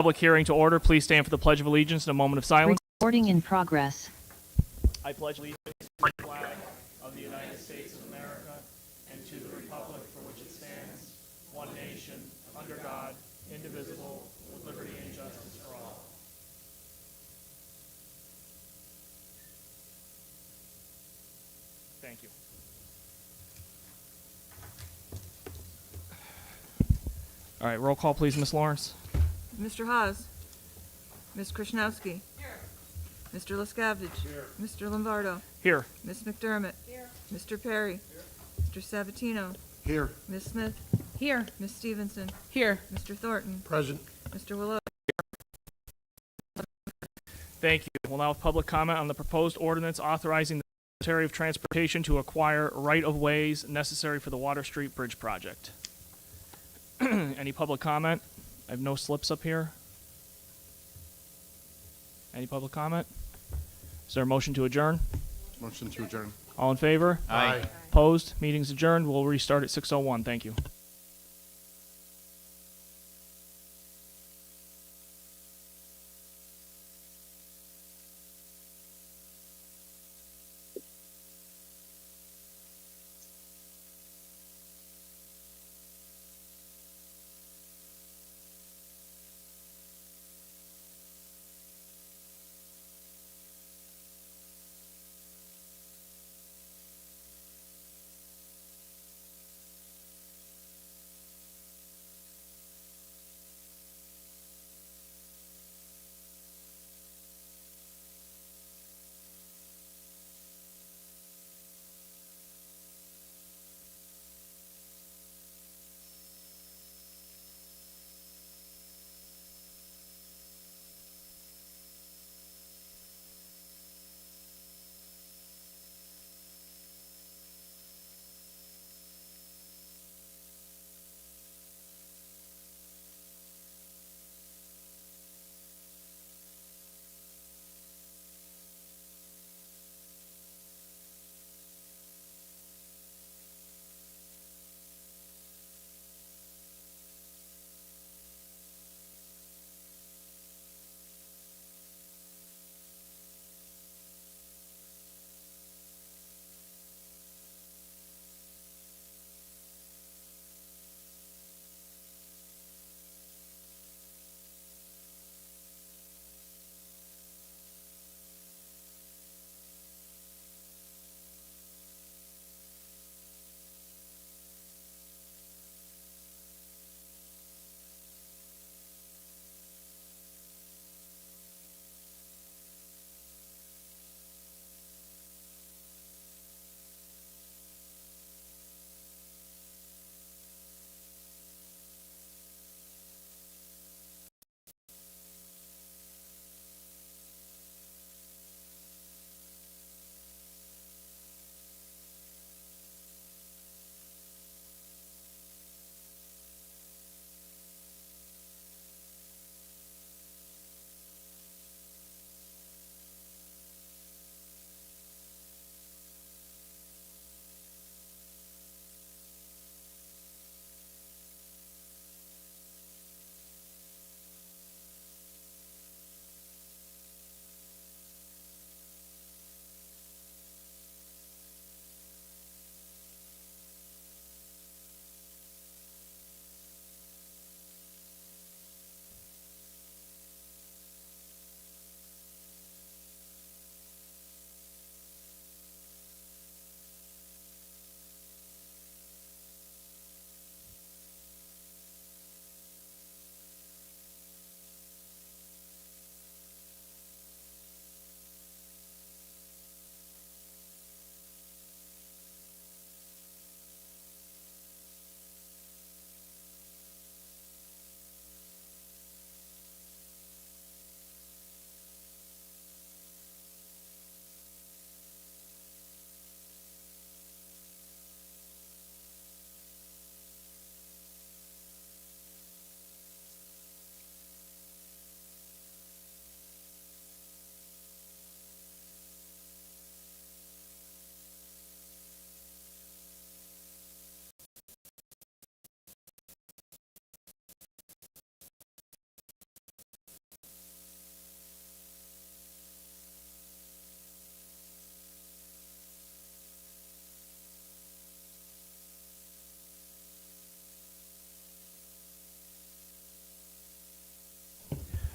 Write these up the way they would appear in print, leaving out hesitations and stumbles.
Public hearing to order. Please stand for the Pledge of Allegiance in a moment of silence. Recording in progress. I pledge allegiance to the flag of the United States of America and to the republic for which it stands, one nation, under God, indivisible, with liberty and justice for all. Thank you. All right, roll call, please, Ms. Lawrence. Mr. Haas. Ms. Krishnowski. Here. Mr. Lescavage. Here. Mr. Lombardo. Here. Ms. McDermott. Here. Mr. Perry. Here. Mr. Sabatino. Here. Ms. Smith. Here. Ms. Stevenson. Here. Mr. Thornton. Present. Mr. Willow. Thank you. We'll now have public comment on the proposed ordinance authorizing the Secretary of Transportation to acquire right-of-ways necessary for the Water Street Bridge project. Any public comment? I have no slips up here. Any public comment? Is there a motion to adjourn? Motion to adjourn. All in favor? Aye. Opposed? Meeting's adjourned. We'll restart at 6:01. Thank you.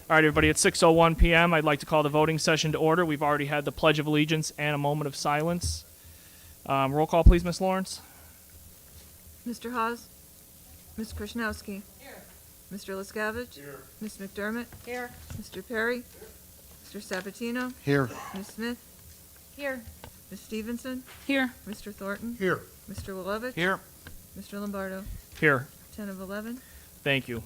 All right, everybody, it's 6:01 p.m. I'd like to call the voting session to order. We've already had the Pledge of Allegiance and a moment of silence. Roll call, please, Ms. Lawrence. Mr. Hawes? Ms. Krishnowski? Here. Mr. Liscavige? Here. Ms. McDermott? Here. Mr. Perry? Mr. Sabatino? Here. Ms. Smith? Here. Ms. Stevenson? Here. Mr. Thornton? Here. Mr. Wilovich? Here. Mr. Lombardo? Here. 10 of 11. Thank you.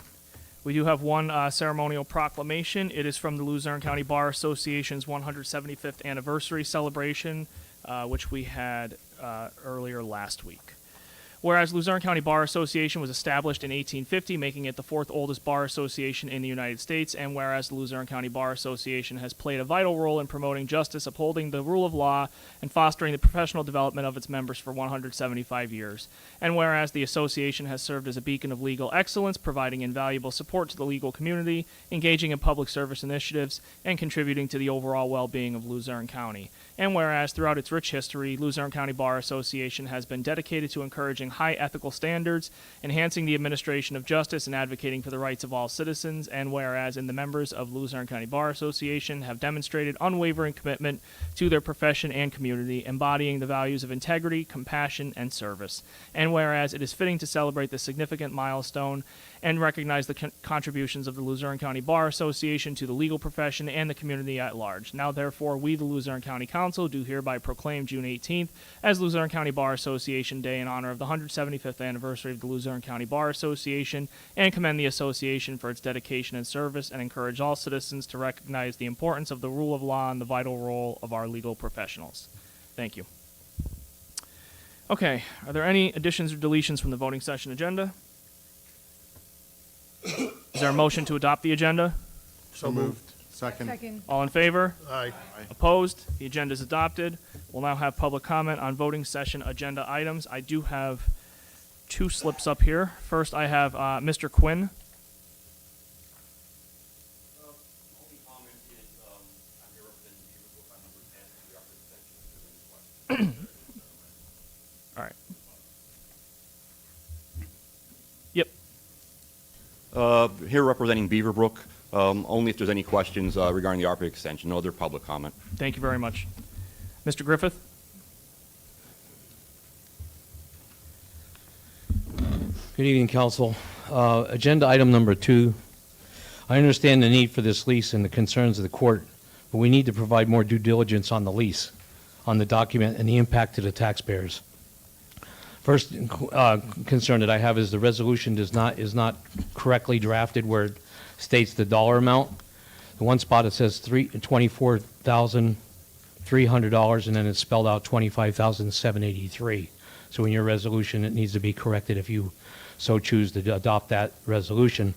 We do have one ceremonial proclamation. It is from the Luzerne County Bar Association's 175th anniversary celebration, which we had earlier last week. Whereas Luzerne County Bar Association was established in 1850, making it the fourth oldest bar association in the United States, and whereas the Luzerne County Bar Association has played a vital role in promoting justice, upholding the rule of law, and fostering the professional development of its members for 175 years, and whereas the association has served as a beacon of legal excellence, providing invaluable support to the legal community, engaging in public service initiatives, and contributing to the overall well-being of Luzerne County. And whereas throughout its rich history, Luzerne County Bar Association has been dedicated to encouraging high ethical standards, enhancing the administration of justice, and advocating for the rights of all citizens. And whereas the members of Luzerne County Bar Association have demonstrated unwavering commitment to their profession and community, embodying the values of integrity, compassion, and service. And whereas it is fitting to celebrate this significant milestone and recognize the contributions of the Luzerne County Bar Association to the legal profession and the community at large. Now, therefore, we, the Luzerne County Council, do hereby proclaim June 18th as Luzerne County Bar Association Day in honor of the 175th anniversary of the Luzerne County Bar Association, and commend the association for its dedication and service, and encourage all citizens to recognize the importance of the rule of law and the vital role of our legal professionals. Thank you. Okay, are there any additions or deletions from the voting session agenda? Is there a motion to adopt the agenda? So moved. Second. All in favor? Aye. Opposed? The agenda is adopted. We'll now have public comment on voting session agenda items. I do have two slips up here. First, I have Mr. Quinn. Only comment is, I'm here representing Beaverbrook on number 10, the upper extension, if there's any questions. All right. Yep. Here representing Beaverbrook, only if there's any questions regarding the ARPA extension, no other public comment. Thank you very much. Mr. Griffith? Good evening, Council. Agenda item number 2. I understand the need for this lease and the concerns of the court, but we need to provide more due diligence on the lease, on the document, and the impact to the taxpayers. First concern that I have is the resolution is not correctly drafted where it states the dollar amount. The one spot it says $24,300, and then it's spelled out $25,783. So in your resolution, it needs to be corrected if you so choose to adopt that resolution.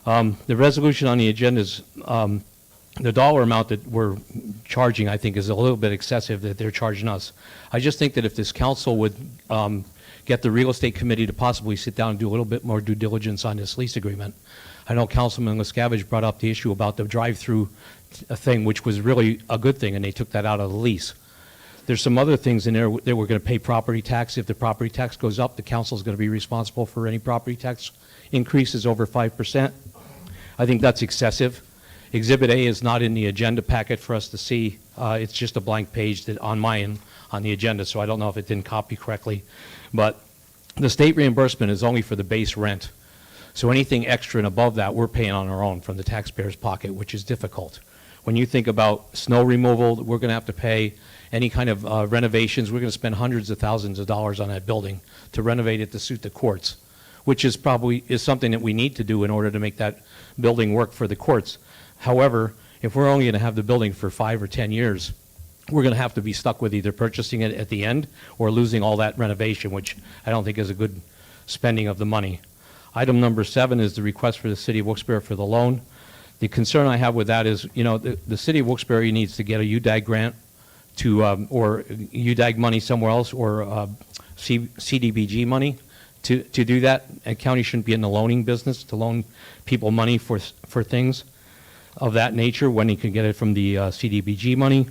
The resolution on the agenda is the dollar amount that we're charging, I think, is a little bit excessive that they're charging us. I just think that if this council would get the real estate committee to possibly sit down and do a little bit more due diligence on this lease agreement. I know Councilman Liscavige brought up the issue about the drive-through thing, which was really a good thing, and they took that out of the lease. There's some other things in there that we're going to pay property tax. If the property tax goes up, the council is going to be responsible for any property tax increases over 5%. I think that's excessive. Exhibit A is not in the agenda packet for us to see. It's just a blank page that on my end on the agenda, so I don't know if it didn't copy correctly. But the state reimbursement is only for the base rent. So anything extra and above that, we're paying on our own from the taxpayer's pocket, which is difficult. When you think about snow removal, we're going to have to pay any kind of renovations. We're going to spend hundreds of thousands of dollars on that building to renovate it to suit the courts, which is probably something that we need to do in order to make that building work for the courts. However, if we're only going to have the building for 5 or 10 years, we're going to have to be stuck with either purchasing it at the end or losing all that renovation, which I don't think is a good spending of the money. Item number 7 is the request for the City of Wilkes-Barre for the loan. The concern I have with that is, you know, the City of Wilkes-Barre needs to get a UDAG grant to, or UDAG money somewhere else, or CDBG money to do that. A county shouldn't be in the loaning business to loan people money for things of that nature when he can get it from the CDBG money.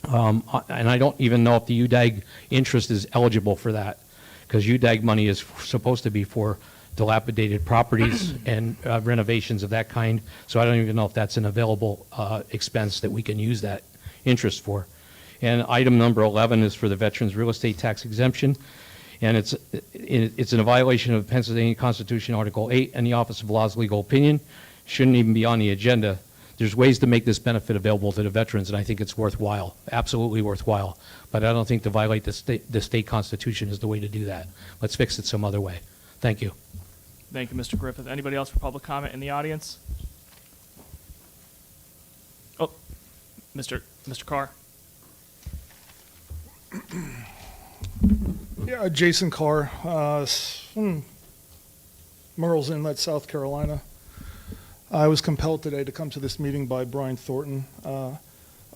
And I don't even know if the UDAG interest is eligible for that, because UDAG money is supposed to be for dilapidated properties and renovations of that kind. So I don't even know if that's an available expense that we can use that interest for. And item number 11 is for the Veterans Real Estate Tax Exemption. And it's in a violation of Pennsylvania Constitution, Article 8, and the Office of Law's legal opinion. Shouldn't even be on the agenda. There's ways to make this benefit available to the veterans, and I think it's worthwhile, absolutely worthwhile. But I don't think to violate the state constitution is the way to do that. Let's fix it some other way. Thank you. Thank you, Mr. Griffith. Anybody else for public comment in the audience? Oh, Mr. Carr. Yeah, Jason Carr, Murrells Inlet, South Carolina. I was compelled today to come to this meeting by Brian Thornton.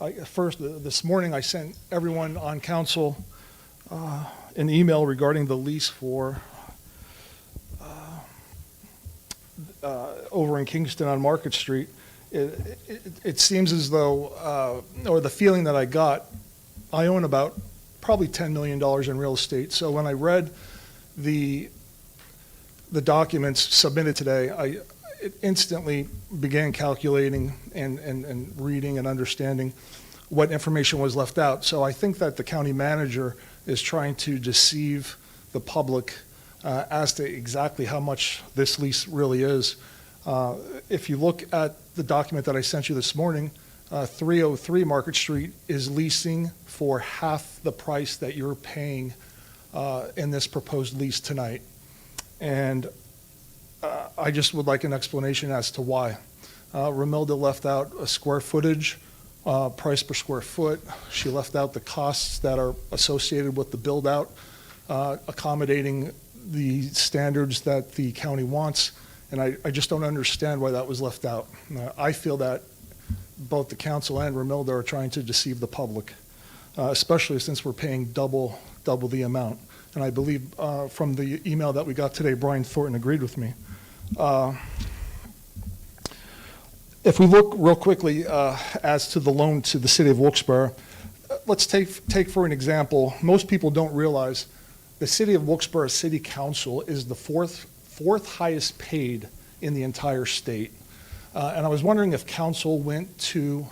This morning I sent everyone on council an email regarding the lease for over in Kingston on Market Street. It seems as though, or the feeling that I got, I own about probably $10 million in real estate. So when I read the documents submitted today, it instantly began calculating and reading and understanding what information was left out. So I think that the county manager is trying to deceive the public as to exactly how much this lease really is. If you look at the document that I sent you this morning, 303 Market Street is leasing for half the price that you're paying in this proposed lease tonight. And I just would like an explanation as to why. Romilda left out a square footage, price per square foot. She left out the costs that are associated with the build out, accommodating the standards that the county wants. And I just don't understand why that was left out. I feel that both the council and Romilda are trying to deceive the public, especially since we're paying double the amount. And I believe from the email that we got today, Brian Thornton agreed with me. If we look real quickly as to the loan to the city of Wilkes-Barre, let's take for an example, most people don't realize the city of Wilkes-Barre City Council is the fourth highest paid in the entire state. And I was wondering if county council went to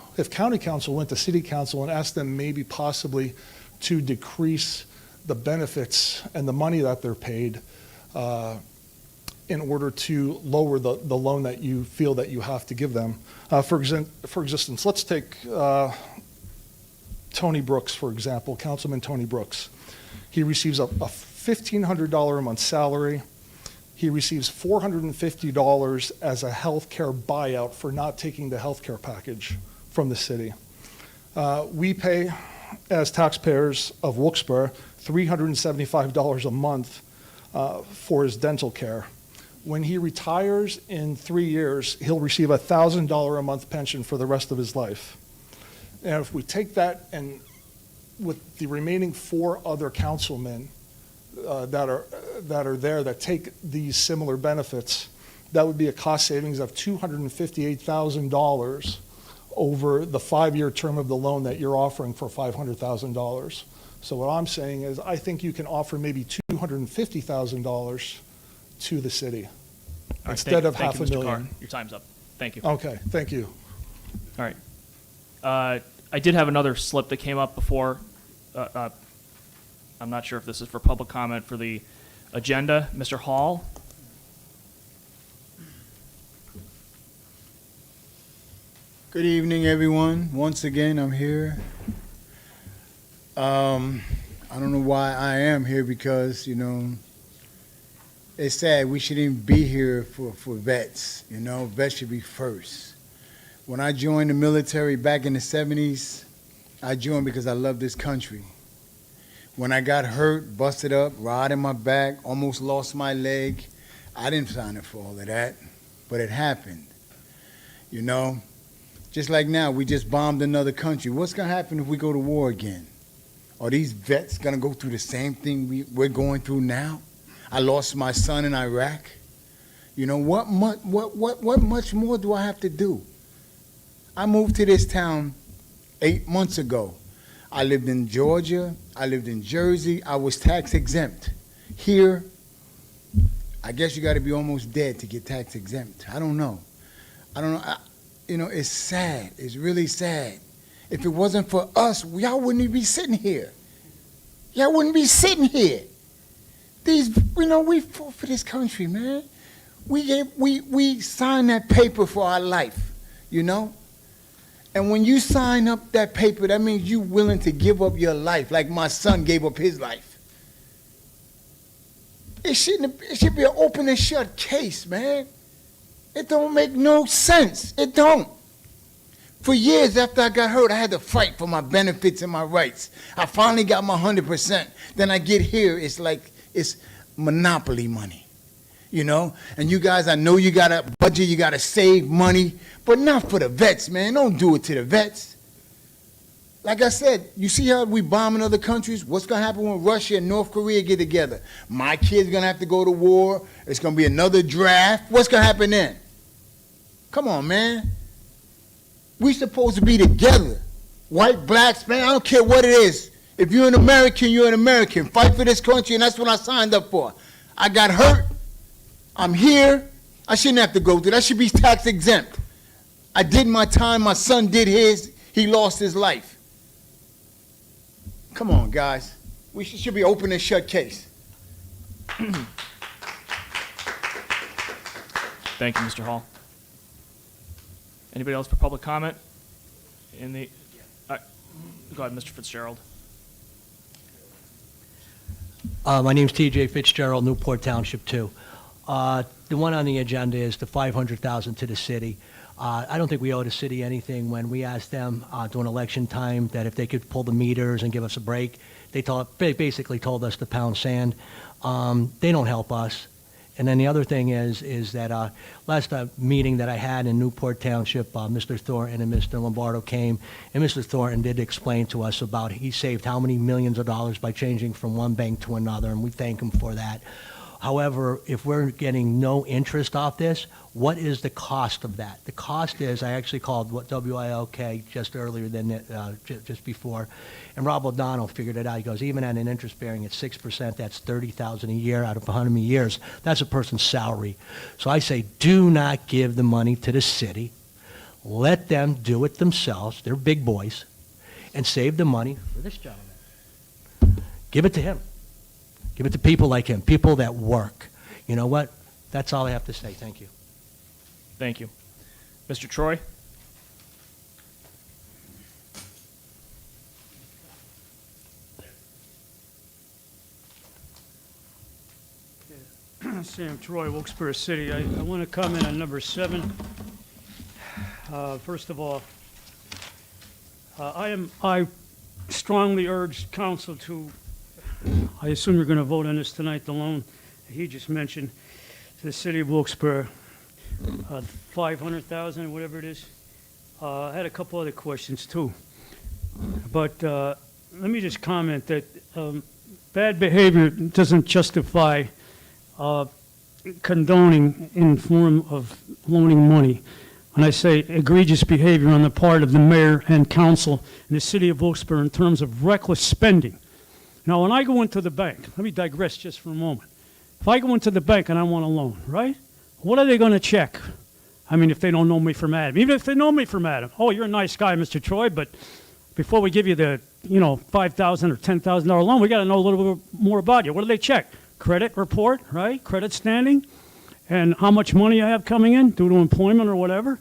city council and asked them maybe possibly to decrease the benefits and the money that they're paid in order to lower the loan that you feel that you have to give them. For instance, let's take Tony Brooks, for example, Councilman Tony Brooks. He receives a $1,500 a month salary. He receives $450 as a health care buyout for not taking the health care package from the city. We pay, as taxpayers of Wilkes-Barre, $375 a month for his dental care. When he retires in 3 years, he'll receive a $1,000 a month pension for the rest of his life. And if we take that and with the remaining 4 other councilmen that are there that take these similar benefits, that would be a cost savings of $258,000 over the 5-year term of the loan that you're offering for $500,000. So what I'm saying is I think you can offer maybe $250,000 to the city instead of half a million. Carr. Your time's up. Thank you. Okay, thank you. All right. I did have another slip that came up before. I'm not sure if this is for public comment for the agenda. Mr. Hall? Good evening, everyone. Once again, I'm here. I don't know why I am here because, it's sad. We shouldn't even be here for vets. Vets should be first. When I joined the military back in the 70s, I joined because I love this country. When I got hurt, busted up, rod in my back, almost lost my leg, I didn't sign up for all of that, but it happened. Just like now, we just bombed another country. What's going to happen if we go to war again? Are these vets going to go through the same thing we're going through now? I lost my son in Iraq. What much more do I have to do? I moved to this town 8 months ago. I lived in Georgia. I lived in Jersey. I was tax exempt. Here, I guess you got to be almost dead to get tax exempt. I don't know. It's sad. It's really sad. If it wasn't for us, y'all wouldn't even be sitting here. Y'all wouldn't be sitting here. We fought for this country, man. We signed that paper for our life, you know? And when you sign up that paper, that means you willing to give up your life, like my son gave up his life. It should be an open and shut case, man. It don't make no sense. It don't. For years after I got hurt, I had to fight for my benefits and my rights. I finally got my 100%. Then I get here, it's like it's monopoly money, you know? And you guys, I know you got a budget, you got to save money, but not for the vets, man. Don't do it to the vets. Like I said, you see how we bombing other countries? What's going to happen when Russia and North Korea get together? My kid's going to have to go to war. It's going to be another draft. What's going to happen then? Come on, man. We supposed to be together. White, blacks, man, I don't care what it is. If you're an American, you're an American. Fight for this country, and that's what I signed up for. I got hurt. I'm here. I shouldn't have to go through that. I should be tax exempt. I did my time. My son did his. He lost his life. Come on, guys. We should be open and shut case. Thank you, Mr. Hall. Anybody else for public comment? Go ahead, Mr. Fitzgerald. My name's TJ Fitzgerald, Newport Township 2. The one on the agenda is the $500,000 to the city. I don't think we owe the city anything. When we asked them during election time that if they could pull the meters and give us a break, they basically told us to pound sand. They don't help us. And then the other thing is that last meeting that I had in Newport Township, Mr. Thornton and Mr. Lombardo came, and Mr. Thornton did explain to us about he saved how many millions of dollars by changing from one bank to another, and we thank him for that. However, if we're getting no interest off this, what is the cost of that? The cost is, I actually called WILK just earlier just before, and Rob O'Donnell figured it out. He goes, even at an interest bearing at 6%, that's $30,000 a year out of 100 years. That's a person's salary. So I say, do not give the money to the city. Let them do it themselves. They're big boys, and save the money for this gentleman. Give it to him. Give it to people like him, people that work. You know what? That's all I have to say. Thank you. Thank you. Mr. Troy? Sam Troy, Wilkes-Barre City. I want to comment on number 7. First of all, I strongly urge council to, I assume you're going to vote on this tonight, the loan that he just mentioned to the city of Wilkes-Barre, $500,000, whatever it is. I had a couple other questions too. But let me just comment that bad behavior doesn't justify condoning in form of loaning money. When I say egregious behavior on the part of the mayor and council in the city of Wilkes-Barre in terms of reckless spending. Now, when I go into the bank, let me digress just for a moment. If I go into the bank and I want a loan, right? What are they going to check? I mean, if they don't know me from Adam. Even if they know me from Adam. Oh, you're a nice guy, Mr. Troy, but before we give you the, $5,000 or $10,000 loan, we got to know a little bit more about you. What do they check? Credit report, right? Credit standing, and how much money I have coming in due to employment or whatever.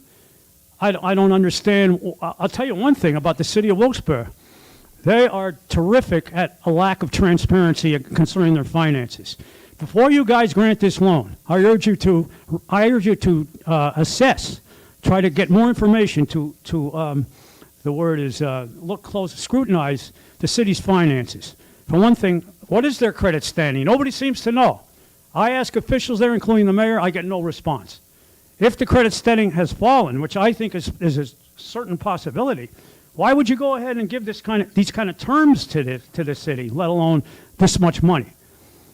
I don't understand. I'll tell you one thing about the city of Wilkes-Barre. They are terrific at a lack of transparency concerning their finances. Before you guys grant this loan, I urge you to assess, try to get more information the word is look close, scrutinize the city's finances. For one thing, what is their credit standing? Nobody seems to know. I ask officials there, including the mayor, I get no response. If the credit standing has fallen, which I think is a certain possibility, why would you go ahead and give these kind of terms to the city, let alone this much money?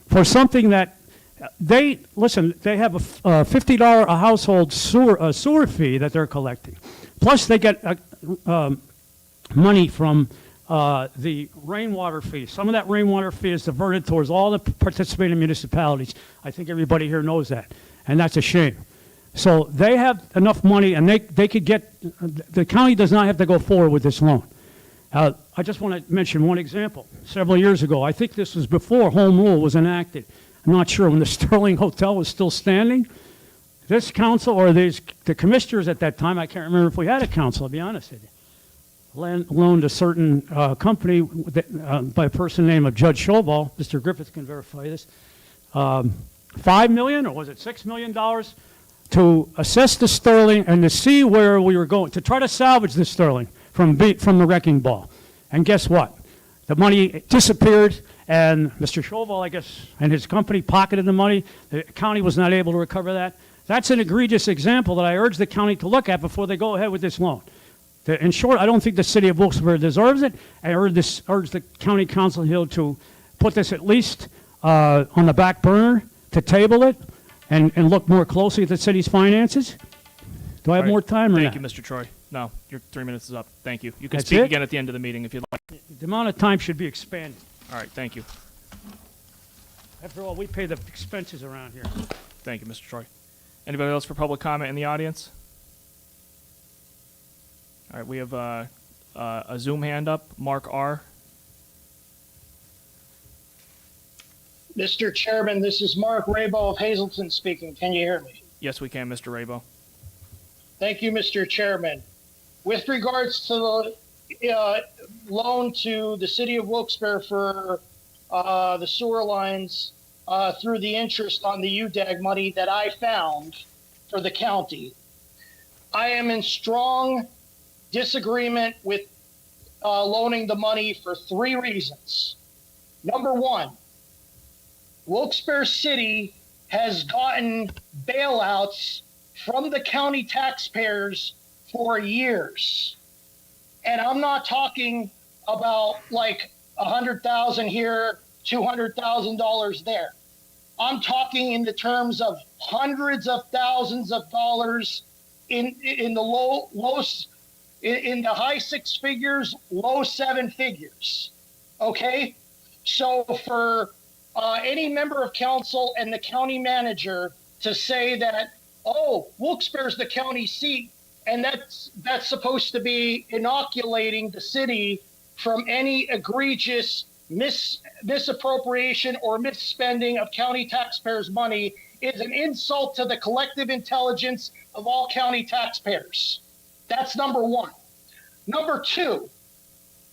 For something that they have a $50 a household sewer fee that they're collecting. Plus they get money from the rainwater fee. Some of that rainwater fee is diverted towards all the participating municipalities. I think everybody here knows that, and that's a shame. So they have enough money, and they could get, the county does not have to go forward with this loan. I just want to mention one example. Several years ago, I think this was before home rule was enacted. I'm not sure, when the Sterling Hotel was still standing, this council, or the commissioners at that time, I can't remember if we had a council, I'll be honest with you, loaned a certain company by a person named Judge Showball, Mr. Griffith can verify this, $5 million, or was it $6 million, to assess the Sterling and to see where we were going, to try to salvage the Sterling from the wrecking ball. And guess what? The money disappeared, and Mr. Showball, I guess, and his company pocketed the money. The county was not able to recover that. That's an egregious example that I urge the county to look at before they go ahead with this loan. In short, I don't think the city of Wilkes-Barre deserves it. I urge the county council here to put this at least on the back burner, to table it, and look more closely at the city's finances. Do I have All right. more time or Thank not? you, Mr. Troy. No, your 3 minutes is up. Thank you. You can That's speak it? again at the end of the meeting if you'd like. The amount of time should be expanded. All right, thank you. After all, we pay the expenses around here. Thank you, Mr. Troy. Anybody else for public comment in the audience? All right, we have a Zoom hand up. Mark R. Mr. Chairman, this is Mark Rabo of Hazleton speaking. Can you hear me? Yes, we can, Mr. Rabo. Thank you, Mr. Chairman. With regards to the loan to the city of Wilkes-Barre for the sewer lines through the interest on the UDAG money that I found for the county, I am in strong disagreement with loaning the money for 3 reasons. Number one, Wilkes-Barre City has gotten bailouts from the county taxpayers for years. And I'm not talking about like $100,000 here, $200,000 there. I'm talking in the terms of hundreds of thousands of dollars in the in the high 6 figures, low 7 figures. Okay? So for any member of council and the county manager to say that, oh, Wilkes-Barre's the county seat, and that's supposed to be inoculating the city from any egregious misappropriation or misspending of county taxpayers' money is an insult to the collective intelligence of all county taxpayers. That's number one. Number two,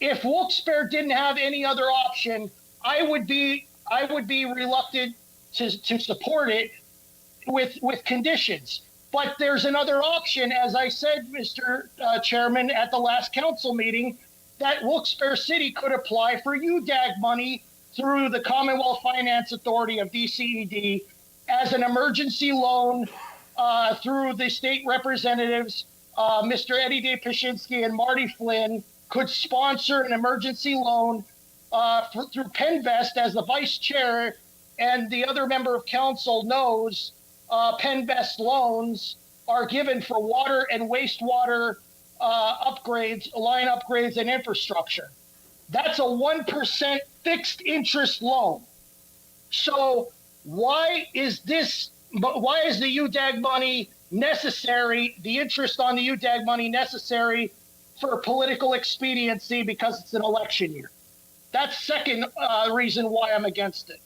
if Wilkes-Barre didn't have any other option, I would be reluctant to support it with conditions. But there's another option, as I said, Mr. Chairman, at the last council meeting, that Wilkes-Barre City could apply for UDAG money through the Commonwealth Finance Authority of DCED as an emergency loan through the state representatives. Mr. Eddie De Pashinsky and Marty Flynn could sponsor an emergency loan through Penvest as the vice chair, and the other member of council knows Penvest loans are given for water and wastewater upgrades, line upgrades, and infrastructure. That's a 1% fixed interest loan. So why is the UDAG money necessary, the interest on the UDAG money necessary for political expediency because it's an election year? That's second reason why I'm against it.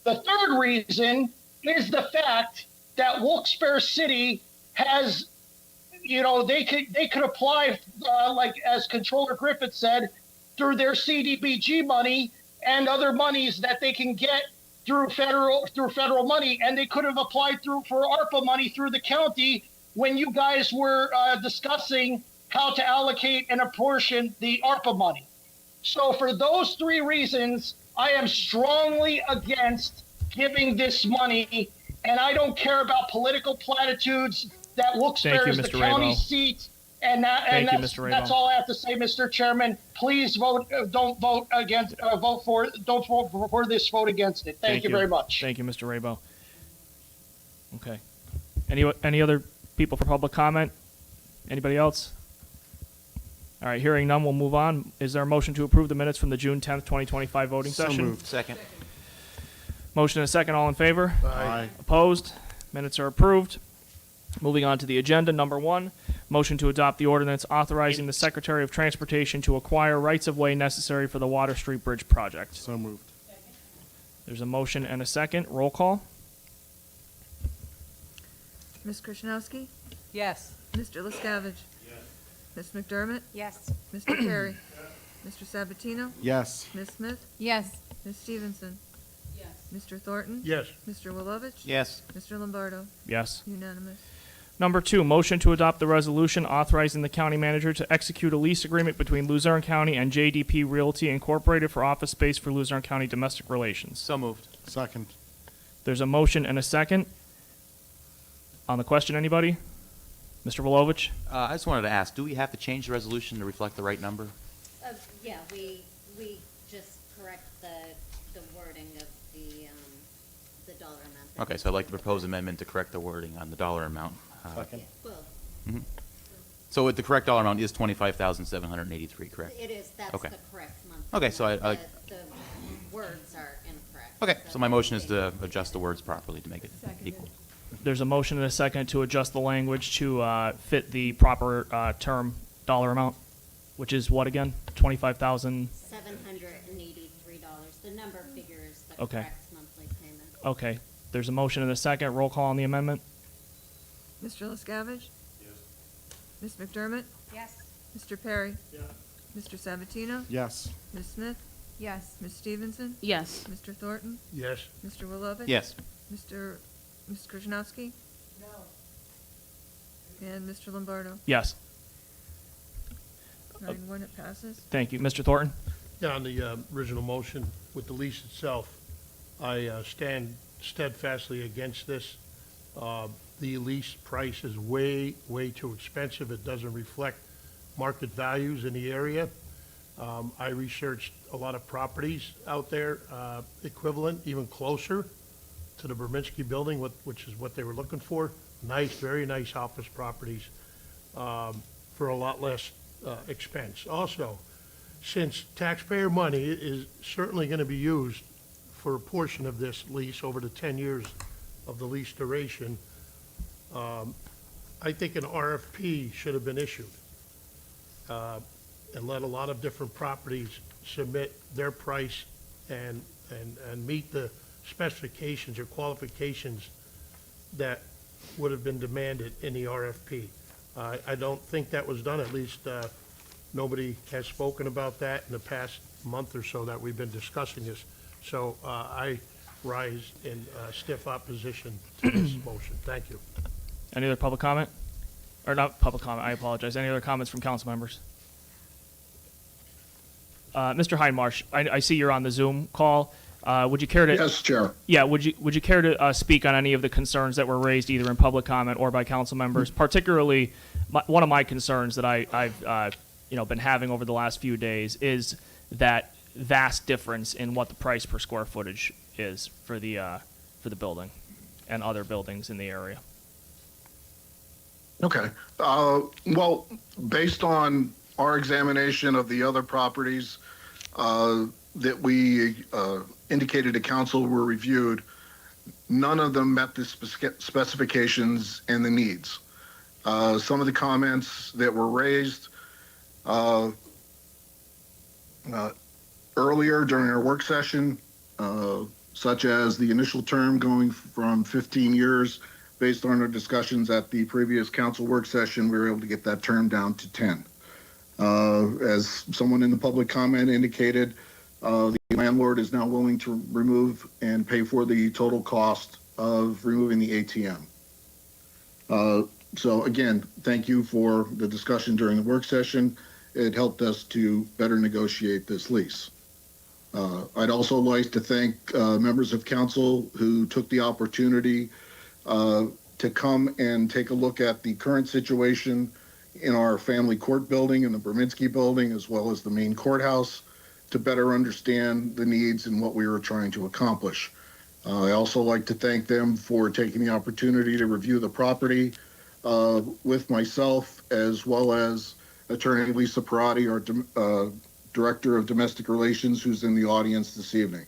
The third reason is the fact that Wilkes-Barre City has, they could apply, like as Controller Griffith said, through their CDBG money and other monies that they can get through federal money, and they could have applied for ARPA money through the county when you guys were discussing how to allocate and apportion the ARPA money. So for those 3 reasons, I am strongly against giving this money, and I don't care about political platitudes that Wilkes-Barre is the county seat, and that's all I have to say, Mr. Chairman. Please vote. Don't vote against. Don't vote for this. Vote against it. Thank you very much. Thank you, Mr. Rabo. Okay. Any other people for public comment? Anybody else? All right, hearing none, we'll move on. Is there a motion to approve the minutes from the June 10th, 2025 voting session? Second. Motion and a second, all in favor? Aye. Opposed? Minutes are approved. Moving on to the agenda, number 1, motion to adopt the ordinance authorizing the Secretary of Transportation to acquire rights-of-way necessary for the Water Street Bridge project. So moved. There's a motion and a second. Roll call. Ms. Krasinowski? Yes. Mr. Liscavige? Ms. McDermott? Yes. Mr. Perry? Mr. Sabatino? Yes. Ms. Smith? Yes. Ms. Stevenson? Yes. Mr. Thornton? Yes. Mr. Wilovich? Yes. Mr. Lombardo? Yes. Unanimous. Number 2, motion to adopt the resolution authorizing the county manager to execute a lease agreement between Luzerne County and JDP Realty Incorporated for office space for Luzerne County Domestic Relations. So moved. Second. There's a motion and a second. On the question, anybody? Mr. Wilovich? I just wanted to ask, do we have to change the resolution to reflect the right number? Yeah, we just correct the wording of the dollar amount. Okay, so I'd like to propose amendment to correct the wording on the dollar amount. Second. Well, So the correct dollar amount is 25,783, correct? it is, that's Okay. the correct month. Okay, so I- The words are incorrect. Okay, so my motion is to adjust the words properly to make it equal. There's a motion and a second to adjust the language to fit the proper term dollar amount, which is what again? 25,000? $783. The number figure is the Okay. correct monthly payment. Okay. There's a motion and a second. Roll call on the amendment. Mr. Liscavige? Yes. Ms. McDermott? Yes. Mr. Perry? Mr. Sabatino? Yes. Ms. Smith? Yes. Ms. Stevenson? Yes. Mr. Thornton? Yes. Mr. Wilovich? Yes. Ms. Krasinowski? No. And Mr. Lombardo? Yes. 9-1, it passes. Thank you. Mr. Thornton? Yeah, on the original motion with the lease itself, I stand steadfastly against this. The lease price is way, way too expensive. It doesn't reflect market values in the area. I researched a lot of properties out there, equivalent, even closer to the Berminski building, which is what they were looking for. Nice, very nice office properties for a lot less expense. Also, since taxpayer money is certainly going to be used for a portion of this lease over the 10 years of the lease duration, I think an RFP should have been issued and let a lot of different properties submit their price and meet the specifications or qualifications that would have been demanded in the RFP. I don't think that was done, at least nobody has spoken about that in the past month or so that we've been discussing this. So I rise in stiff opposition to this motion. Thank you. Any other public comment? Or not public comment, I apologize. Any other comments from council members? Mr. Hindmarsh, I see you're on the Zoom call. Would you care to? Yes, Chair. Yeah, would you care to speak on any of the concerns that were raised either in public comment or by council members? Particularly, one of my concerns that I've been having over the last few days is that vast difference in what the price per square footage is for the building and other buildings in the area. Okay. Well, based on our examination of the other properties that we indicated to council were reviewed, none of them met the specifications and the needs. Some of the comments that were raised earlier during our work session, such as the initial term going from 15 years, based on our discussions at the previous council work session, we were able to get that term down to 10. As someone in the public comment indicated, the landlord is now willing to remove and pay for the total cost of removing the ATM. So again, thank you for the discussion during the work session. It helped us to better negotiate this lease. I'd also like to thank members of council who took the opportunity to come and take a look at the current situation in our family court building and the Berminski building, as well as the main courthouse, to better understand the needs and what we were trying to accomplish. I also like to thank them for taking the opportunity to review the property with myself, as well as Attorney Lisa Parati, our Director of Domestic Relations, who's in the audience this evening.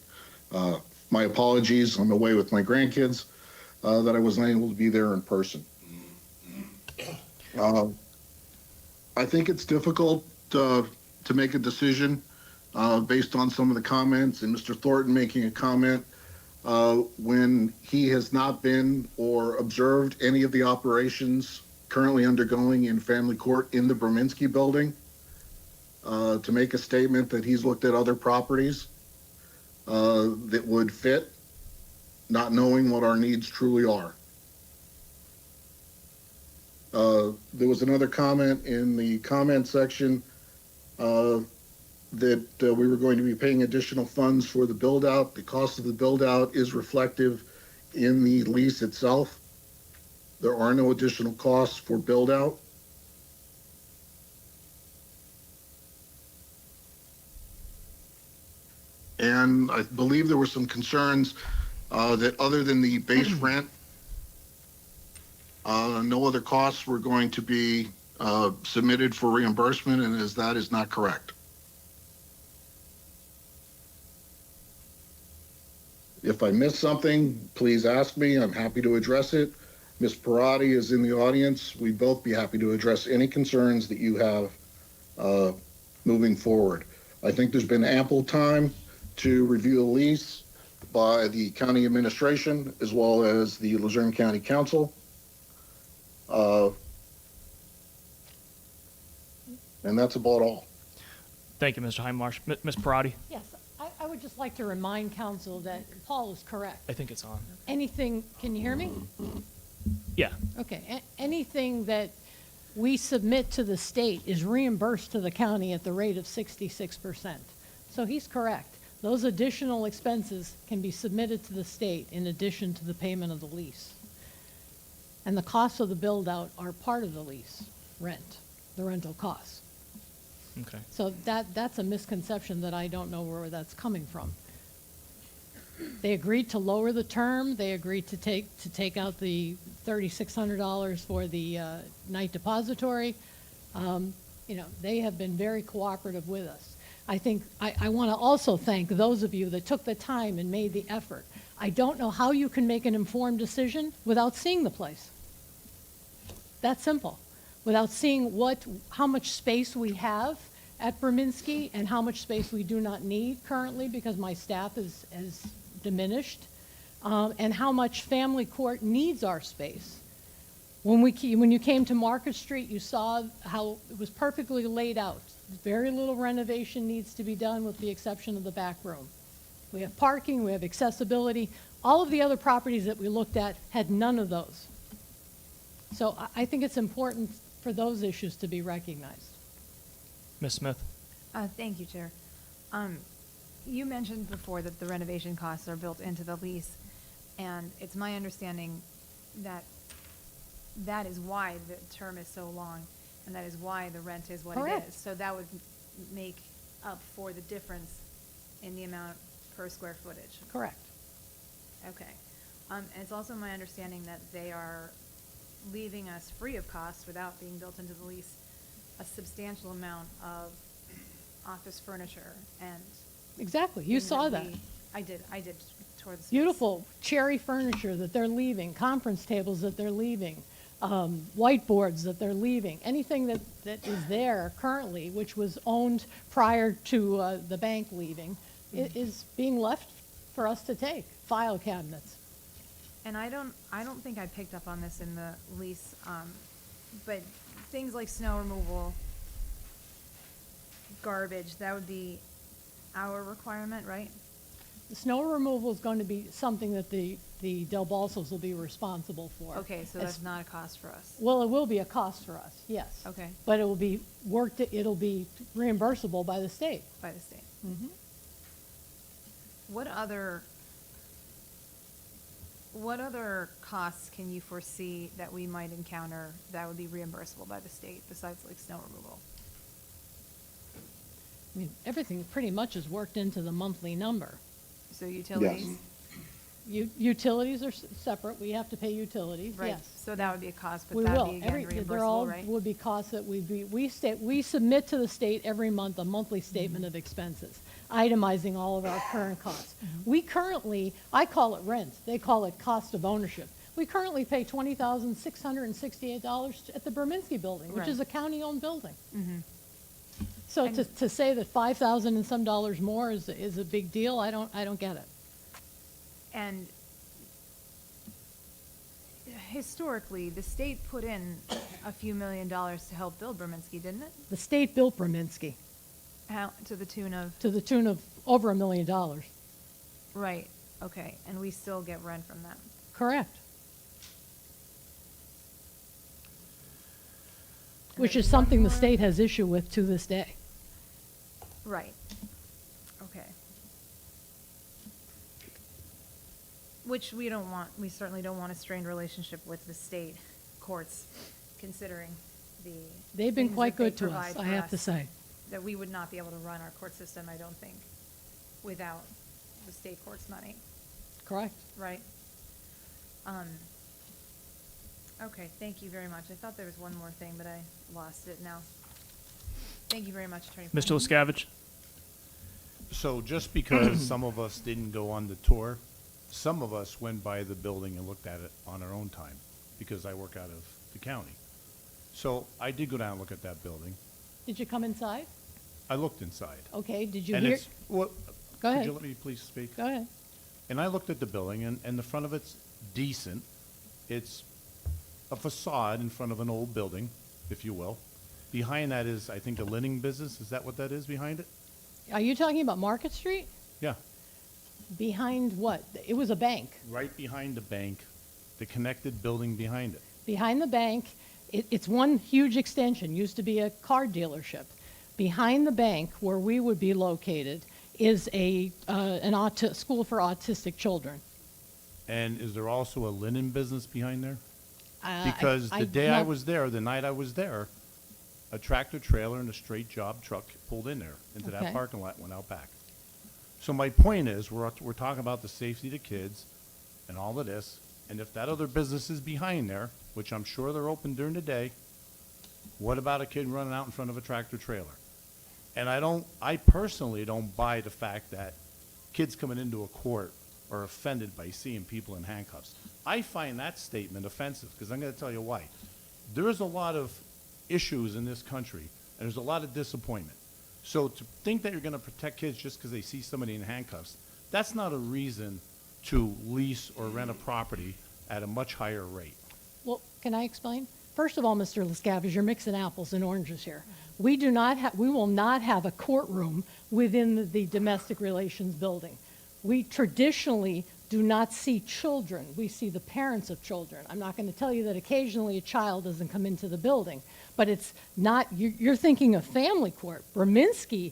My apologies, I'm away with my grandkids, that I wasn't able to be there in person. I think it's difficult to make a decision based on some of the comments, and Mr. Thornton making a comment when he has not been or observed any of the operations currently undergoing in family court in the Brominski building, to make a statement that he's looked at other properties that would fit, not knowing what our needs truly are. There was another comment in the comment section that we were going to be paying additional funds for the build-out. The cost of the build-out is reflective in the lease itself. There are no additional costs for build-out. And I believe there were some concerns that other than the base rent, no other costs were going to be submitted for reimbursement, and as that is not correct. If I missed something, please ask me. I'm happy to address it. Ms. Parati is in the audience. We'd both be happy to address any concerns that you have moving forward. I think there's been ample time to review the lease by the county administration as well as the Luzerne County Council. And that's about all. Thank you, Mr. Highmarsh. Ms. Parati? Yes, I would just like to remind council that Paul is correct. I think it's on. Anything, can you hear me? Yeah. Okay, anything that we submit to the state is reimbursed to the county at the rate of 66%. So he's correct. Those additional expenses can be submitted to the state in addition to the payment of the lease. And the costs of the build-out are part of the lease, rent, the rental costs. Okay. So that's a misconception that I don't know where that's coming from. They agreed to lower the term. They agreed to take out the $3,600 for the night depository. They have been very cooperative with us. I think I want to also thank those of you that took the time and made the effort. I don't know how you can make an informed decision without seeing the place. That's simple. Without seeing how much space we have at Brominski and how much space we do not need currently because my staff is diminished, and how much family court needs our space. When you came to Market Street, you saw how it was perfectly laid out. Very little renovation needs to be done with the exception of the back room. We have parking, we have accessibility. All of the other properties that we looked at had none of those. So I think it's important for those issues to be recognized. Ms. Smith? Thank you, Chair. You mentioned before that the renovation costs are built into the lease, and it's my understanding that that is why the term is so long, and that is why the rent is what Correct. it is. So that would make up for the difference in the amount per square footage. Correct. Okay. And it's also my understanding that they are leaving us free of cost without being built into the lease a substantial amount of office furniture and Exactly. You things saw that that. I did tour the space. Beautiful cherry furniture that they're leaving, conference tables that they're leaving, whiteboards that they're leaving. Anything that is there currently, which was owned prior to the bank leaving, is being left for us to take. File cabinets. And I don't think I picked up on this in the lease, but things like snow removal, garbage, that would be our requirement, right? The snow removal is going to be something that the Del Balsos will be responsible for. Okay, so that's not a cost for us. Well, it will be a cost for us, yes. Okay. But it will be it'll be reimbursable by the state. By the state. Mhm. What other costs can you foresee that we might encounter that would be reimbursable by the state besides like snow removal? I mean, everything pretty much is worked into the monthly number. So utilities? Utilities are separate, we have to pay utilities, Right, yes. so that would be a cost, but We that'd will. be again They're all, reimbursable, right? would be costs that we submit to the state every month a monthly statement of expenses, itemizing all of our current costs. We currently, I call it rent, they call it cost of ownership. We currently pay $20,668 at the Berminski building, which is a Right. county-owned building. Mhm. So And- to say that 5,000 and some dollars more is a big deal, I don't get it. And historically, the state put in a few $1 million to help build Berminski, didn't it? The state built Berminski How, to the tune of? to the tune of over $1 million. Right, okay, and we still get rent from that. Correct. Which there's is one something the more- state has issue with to this day. Right, okay. Which we don't want, we certainly don't want a strained relationship with the state courts, considering the. They've been things quite that they good to us, provide I for have to us, say. That we would not be able to run our court system, I don't think, without the state court's money, Correct. right? Okay, thank you very much. I thought there was one more thing, but I lost it now. Thank you very much, Attorney. Mr. Flynn. Lescavich? So just because some of us didn't go on the tour, some of us went by the building and looked at it on our own time, because I work out of the county. So I did go down and look at that building. Did you come inside? I looked inside. Okay, did you And hear? it's, well, Go could ahead. you let me please speak? Go ahead. And I looked at the building, and the front of it's decent. It's a facade in front of an old building, if you will. Behind that is, I think, a linen business. Is that what that is behind it? Are you talking about Market Street? Yeah. Behind what? It was a bank. Right behind the bank, the connected building behind it. Behind the bank, it's one huge extension, used to be a car dealership. Behind the bank, where we would be located, is an school for autistic children. And is there also a linen business behind there? I- Because I- the day I not- was there, the night I was there, a tractor trailer and a straight job truck pulled in there into Okay. that parking lot, and went out back. So my point is, we're talking about the safety of the kids and all of this, and if that other business is behind there, which I'm sure they're open during the day, what about a kid running out in front of a tractor trailer? And I personally don't buy the fact that kids coming into a court are offended by seeing people in handcuffs. I find that statement offensive, because I'm going to tell you why. There's a lot of issues in this country, and there's a lot of disappointment. So to think that you're going to protect kids just because they see somebody in handcuffs, that's not a reason to lease or rent a property at a much higher rate. Well, can I explain? First of all, Mr. Lescavage, you're mixing apples and oranges here. We will not have a courtroom within the domestic relations building. We traditionally do not see children. We see the parents of children. I'm not going to tell you that occasionally a child doesn't come into the building, but it's not, you're thinking of family court. Berminski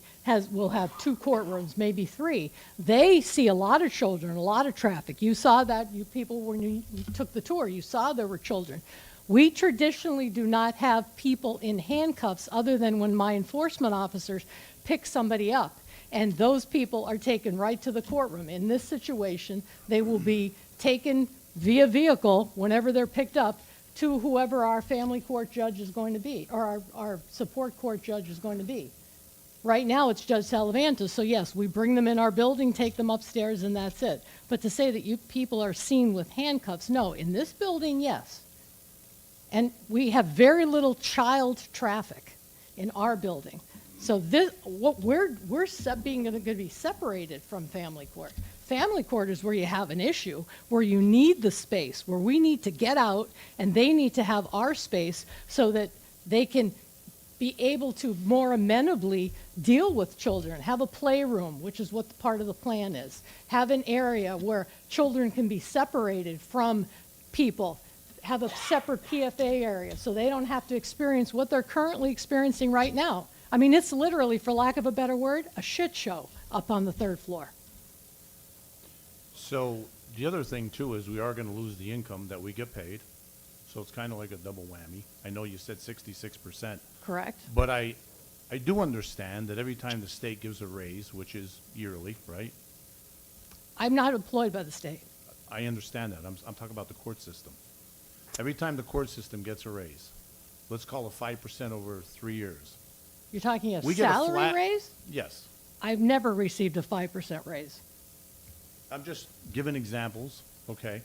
will have 2 courtrooms, maybe 3. They see a lot of children, a lot of traffic. You saw that, you people, when you took the tour, you saw there were children. We traditionally do not have people in handcuffs other than when my enforcement officers pick somebody up. And those people are taken right to the courtroom. In this situation, they will be taken via vehicle whenever they're picked up to whoever our family court judge is going to be, or our support court judge is going to be. Right now, it's Judge Salavantas, so yes, we bring them in our building, take them upstairs, and that's it. But to say that you people are seen with handcuffs, no. In this building, yes. And we have very little child traffic in our building. So we're going to be separated from family court. Family court is where you have an issue, where you need the space, where we need to get out and they need to have our space so that they can be able to more amenably deal with children, have a playroom, which is what part of the plan is, have an area where children can be separated from people, have a separate PFA area so they don't have to experience what they're currently experiencing right now. I mean, it's literally, for lack of a better word, a shit show up on the 3rd floor. So the other thing, too, is we are going to lose the income that we get paid. So it's kind of like a double whammy. I know you said 66%. Correct. But I do understand that every time the state gives a raise, which is yearly, right? I'm not employed by the state. I understand that. I'm talking about the court system. Every time the court system gets a raise, let's call it 5% over 3 years. You're talking a We get a salary flat- raise? Yes. I've never received a 5% raise. I'm just giving examples, okay?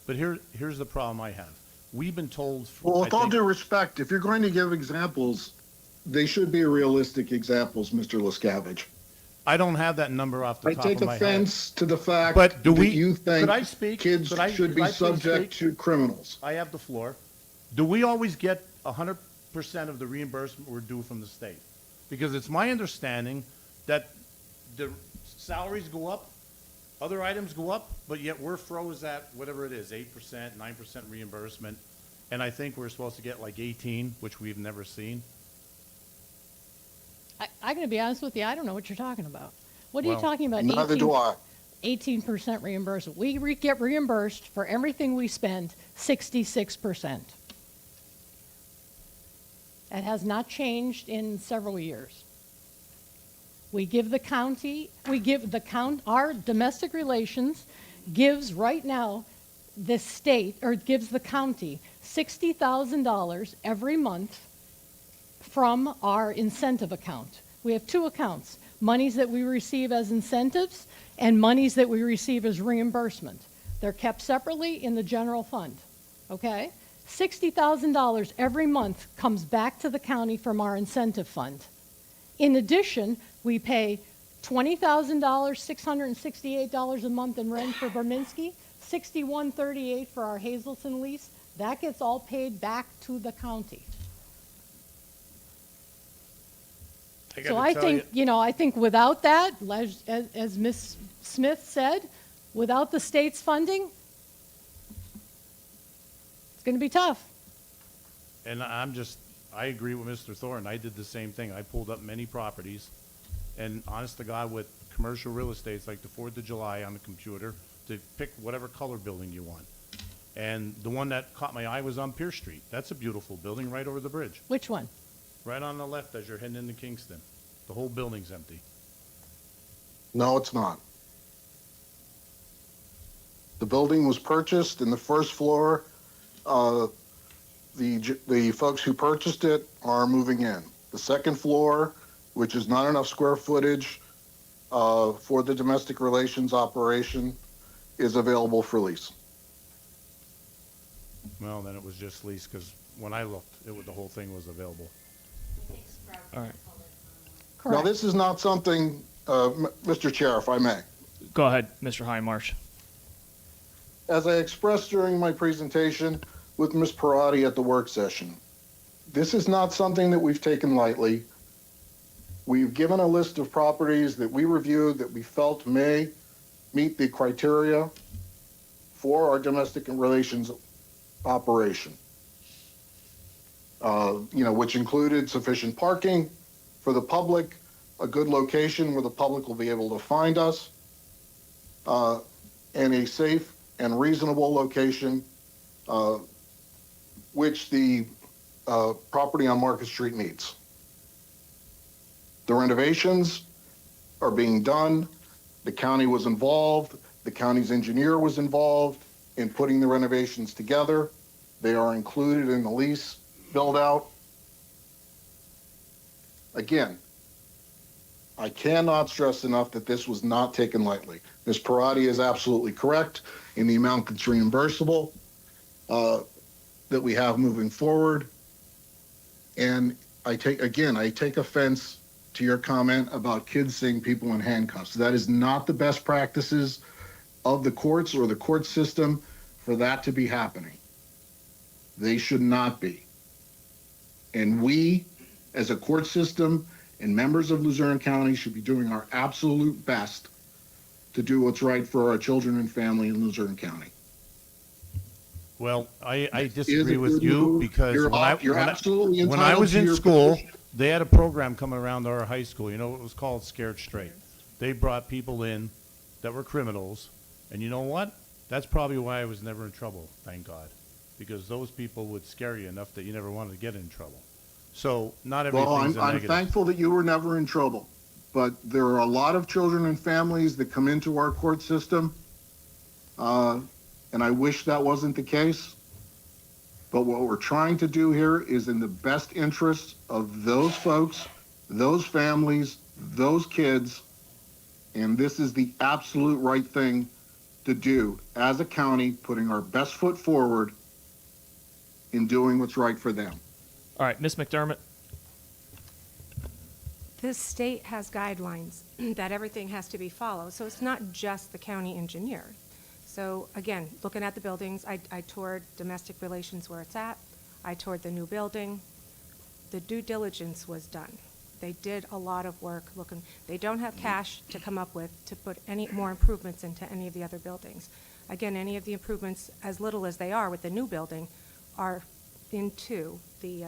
But here's the problem I have. We've been told. Well, I with all think- due respect, if you're going to give examples, they should be realistic examples, Mr. Lescavage. I don't have that number off the I top take of my head. offense to the fact But do that we- you think could I speak? kids Could I- should could be I please subject speak? to criminals. I have the floor. Do we always get 100% of the reimbursement we're due from the state? Because it's my understanding that the salaries go up, other items go up, but yet we're froze at whatever it is, 8%, 9% reimbursement. And I think we're supposed to get like 18, which we've never seen. I'm going to be honest with you, I don't know what you're talking about. What are you Well, talking about? Neither do I. 18% reimbursement. We get reimbursed for everything we spend, 66%. That has not changed in several years. We give the county, our domestic relations gives right now the state, or gives the county $60,000 every month from our incentive account. We have two accounts, monies that we receive as incentives and monies that we receive as reimbursement. They're kept separately in the general fund, okay? $60,000 every month comes back to the county from our incentive fund. In addition, we pay $20,000, $668 a month in rent for Berminski, $61.38 for our Hazelton lease. That gets all paid back to the county. So I think, I think without that, as Ms. Smith said, without the state's funding, it's going to be tough. And I agree with Mr. Thornton. I did the same thing. I pulled up many properties, and honest to God, with commercial real estate, it's like the 4th of July on the computer to pick whatever color building you want. And the one that caught my eye was on Pierce Street. That's a beautiful building right over the bridge. Which one? Right on the left as you're heading into Kingston. The whole building's empty. No, it's not. The building was purchased in the first floor. The folks who purchased it are moving in. The second floor, which is not enough square footage for the domestic relations operation, is available for lease. Well, then it was just leased, because when I looked, the whole thing was available. All right. Now, this is not something, Mr. Chair, if I may. Go ahead, Mr. Hindmarsh. As I expressed during my presentation with Ms. Parati at the work session, this is not something that we've taken lightly. We've given a list of properties that we reviewed that we felt may meet the criteria for our domestic relations operation. Which included sufficient parking for the public, a good location where the public will be able to find us, and a safe and reasonable location, which the property on Market Street needs. The renovations are being done. The county was involved. The county's engineer was involved in putting the renovations together. They are included in the lease build out. Again, I cannot stress enough that this was not taken lightly. Ms. Parati is absolutely correct in the amount that's reimbursable that we have moving forward. And I take offense to your comment about kids seeing people in handcuffs. That is not the best practices of the courts or the court system for that to be happening. They should not be. And we, as a court system and members of Luzerne County, should be doing our absolute best to do what's right for our children and family in Luzerne County. Well, I disagree with you, because You're absolutely when I entitled was to in your school, position. they had a program coming around our high school. You know what it was called? Scared Straight. They brought people in that were criminals, and you know what? That's probably why I was never in trouble, thank God, because those people would scare you enough that you never wanted to get in trouble. So not everything's Well, a I'm negative. thankful that you were never in trouble, but there are a lot of children and families that come into our court system and I wish that wasn't the case. But what we're trying to do here is in the best interest of those folks, those families, those kids, and this is the absolute right thing to do as a county, putting our best foot forward in doing what's right for them. All right, Ms. McDermott. This state has guidelines that everything has to be followed, so it's not just the county engineer. So again, looking at the buildings, I toured domestic relations where it's at. I toured the new building. The due diligence was done. They did a lot of work looking. They don't have cash to come up with to put any more improvements into any of the other buildings. Again, any of the improvements, as little as they are with the new building, are into the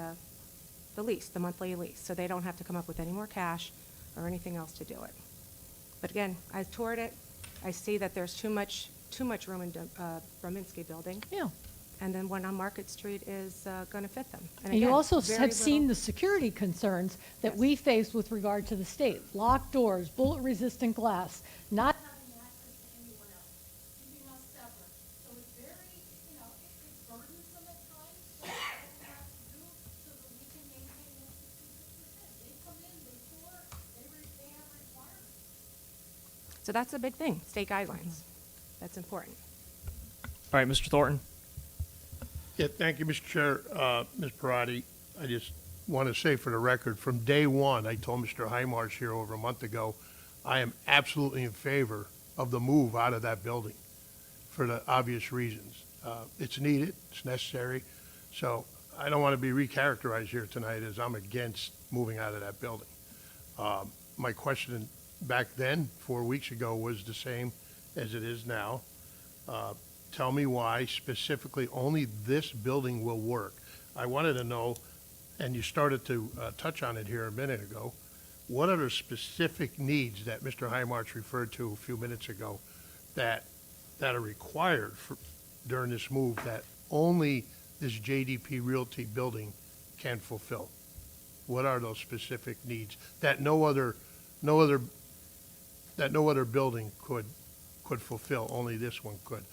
lease, the monthly lease. So they don't have to come up with any more cash or anything else to do it. But again, I toured it. I see that there's too much room in Brominski building. Yeah. And then one on Market Street is going to fit them. And you again, also very have seen little- the security concerns that we face with regard to the state. Locked doors, bullet-resistant glass, not having access to anyone else, keeping us separate. So it's very, it's burdensome at times, so what we have to do so that we can maintain that 66%. They come in, they tour, they have requirements. So that's a big thing, state guidelines. That's important. All right, Mr. Thornton. Yeah, thank you, Mr. Chair. Ms. Parati, I just want to say for the record, from day one, I told Mr. Highmarsh here over a month ago, I am absolutely in favor of the move out of that building for the obvious reasons. It's needed, it's necessary, so I don't want to be recharacterized here tonight as I'm against moving out of that building. My question back then, 4 weeks ago, was the same as it is now. Tell me why specifically only this building will work. I wanted to know, and you started to touch on it here a minute ago, what are the specific needs that Mr. Highmarch referred to a few minutes ago that are required during this move that only this JDP Realty building can fulfill? What are those specific needs that no other building could fulfill? Only this one could.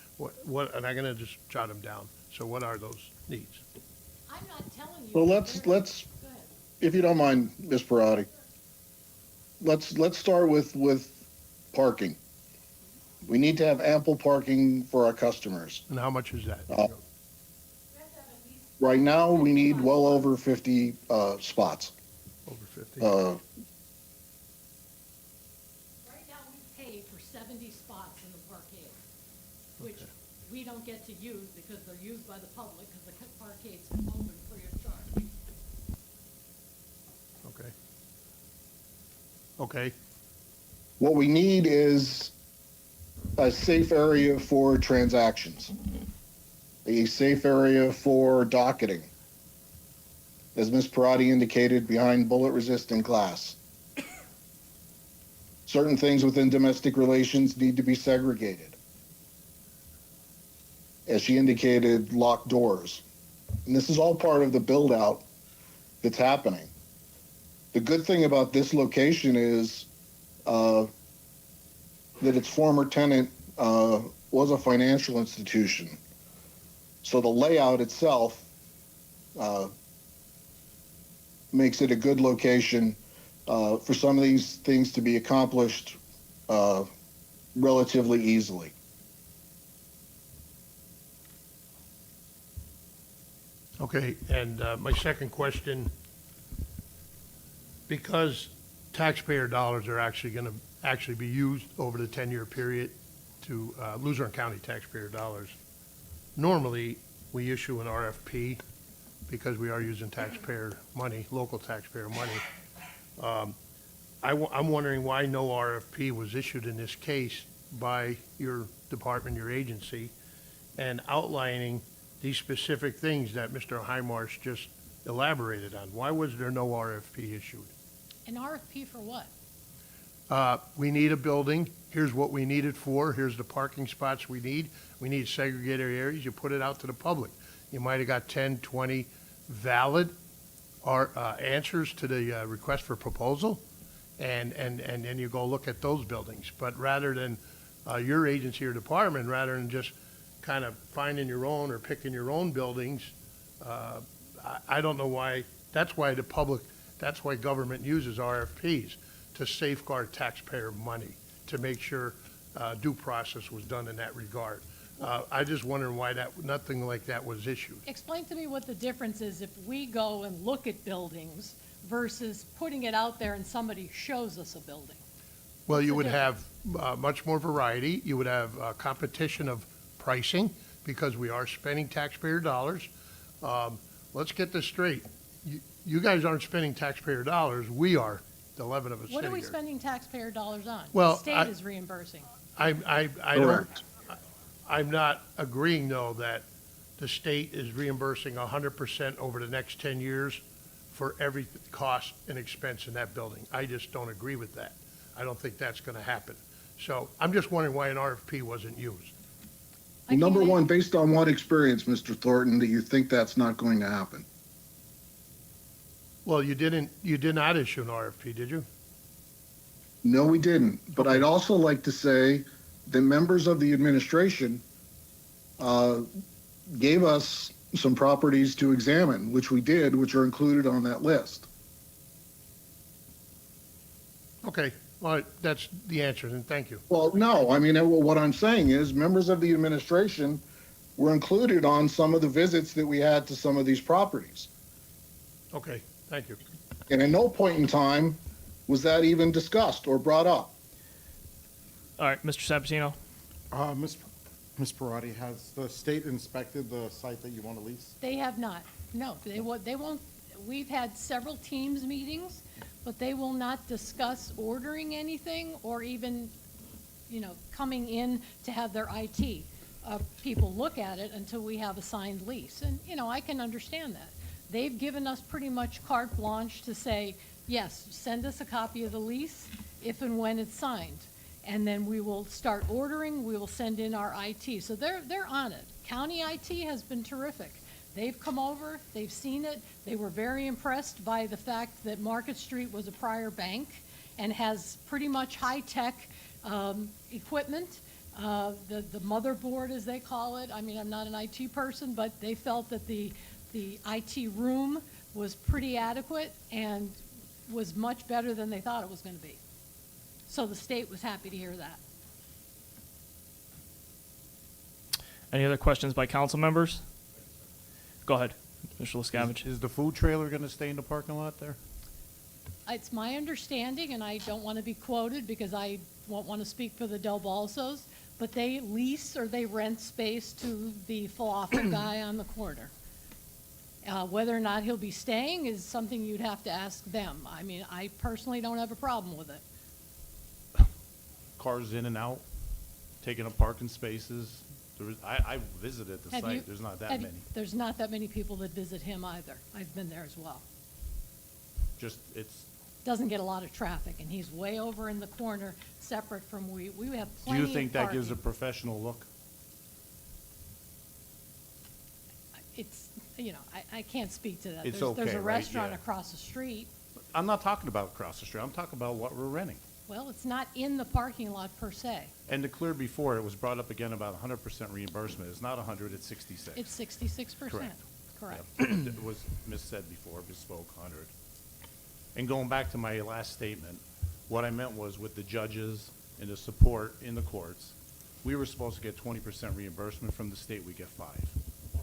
What? And I'm going to just jot them down. So what are those needs? I'm not telling you. Well, let's, if you don't mind, Ms. Parati, let's start with parking. We need to have ample parking for our customers. And how much is that? Right now, we need well over 50 spots. Over 50? Right now, we pay for 70 spots in the parkade, which we don't get to use because they're used by the public because the parkade's open free of charge. Okay. Okay. What we need is a safe area for transactions, a safe area for docketing, as Ms. Parati indicated, behind bullet-resistant glass. Certain things within domestic relations need to be segregated. As she indicated, locked doors. And this is all part of the build-out that's happening. The good thing about this location is that its former tenant was a financial institution. So the layout itself makes it a good location for some of these things to be accomplished relatively easily. Okay, and my second question, because taxpayer dollars are actually going to be used over the 10-year period to Luzerne County taxpayer dollars, normally we issue an RFP because we are using taxpayer money, local taxpayer money. I'm wondering why no RFP was issued in this case by your department, your agency, and outlining these specific things that Mr. Highmarsh just elaborated on. Why was there no RFP issued? An RFP for what? We need a building. Here's what we need it for. Here's the parking spots we need. We need segregated areas. You put it out to the public. You might have got 10, 20 valid answers to the request for proposal, and then you go look at those buildings. But rather than your agency or department, rather than just kind of finding your own or picking your own buildings, I don't know why, that's why that's why government uses RFPs, to safeguard taxpayer money, to make sure due process was done in that regard. I just wondering why nothing like that was issued. Explain to me what the difference is if we go and look at buildings versus putting it out there and somebody shows us a building. Well, What's you the would have much more variety. You would have competition of pricing because we are spending taxpayer dollars. Let's get this straight. You guys aren't spending taxpayer dollars. We are, the 11 of us What sitting are we here. spending taxpayer dollars on? Well, The state is reimbursing. I'm not agreeing, though, that the state is reimbursing 100% over the next 10 years for every cost and expense in that building. I just don't agree with that. I don't think that's going to happen. So I'm just wondering why an RFP wasn't used. Number one, based on what experience, Mr. Thornton, do you think that's not going to happen? Well, you did not issue an RFP, did you? No, we didn't. But I'd also like to say the members of the administration gave us some properties to examine, which we did, which are included on that list. Okay, well, that's the answer, and thank you. Well, no, I mean, what I'm saying is members of the administration were included on some of the visits that we had to some of these properties. Okay, thank you. And at no point in time was that even discussed or brought up. All right, Mr. Sabatino. Ms. Parati, has the state inspected the site that you want to lease? They have not. No, they won't. We've had several teams meetings, but they will not discuss ordering anything or even, coming in to have their IT people look at it until we have a signed lease. And, I can understand that. They've given us pretty much carte blanche to say, yes, send us a copy of the lease if and when it's signed. And then we will start ordering, we will send in our IT. So they're on it. County IT has been terrific. They've come over, they've seen it. They were very impressed by the fact that Market Street was a prior bank and has pretty much high-tech equipment. The motherboard, as they call it. I mean, I'm not an IT person, but they felt that the IT room was pretty adequate and was much better than they thought it was going to be. So the state was happy to hear that. Any other questions by council members? Go ahead, Mr. Liscavige. Is the food trailer going to stay in the parking lot there? It's my understanding, and I don't want to be quoted because I won't want to speak for the Del Balsos, but they lease or they rent space to the falafel guy on the corner. Whether or not he'll be staying is something you'd have to ask them. I mean, I personally don't have a problem with it. Cars in and out, taking up parking spaces. I visited the site. There's not that many. There's not that many people that visit him either. I've been there as well. Doesn't get a lot of traffic, and he's way over in the corner, separate from we have plenty of parking. Do you think that gives a professional look? It's, I can't speak to that. It's There's okay, a right? restaurant Yeah. across the street. I'm not talking about across the street. I'm talking about what we're renting. Well, it's not in the parking lot per se. And to clear before, it was brought up again about 100% reimbursement. It's not 100, it's 66. It's 66%. Correct. It was missaid before, misspoke, 100. And going back to my last statement, what I meant was with the judges and the support in the courts, we were supposed to get 20% reimbursement from the state, we get 5.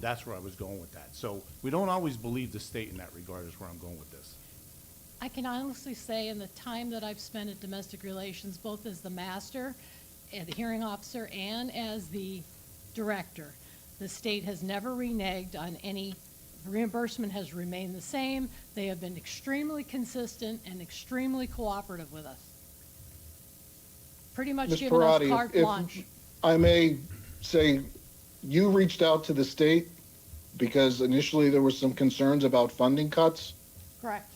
That's where I was going with that. So we don't always believe the state in that regard is where I'm going with this. I can honestly say in the time that I've spent at domestic relations, both as the master, and the hearing officer, and as the director, the state has never reneged on any. Reimbursement has remained the same. They have been extremely consistent and extremely cooperative with us. Pretty much Ms. given us Parati, carte blanche. if I may say, you reached out to the state because initially there were some concerns about funding cuts. Correct.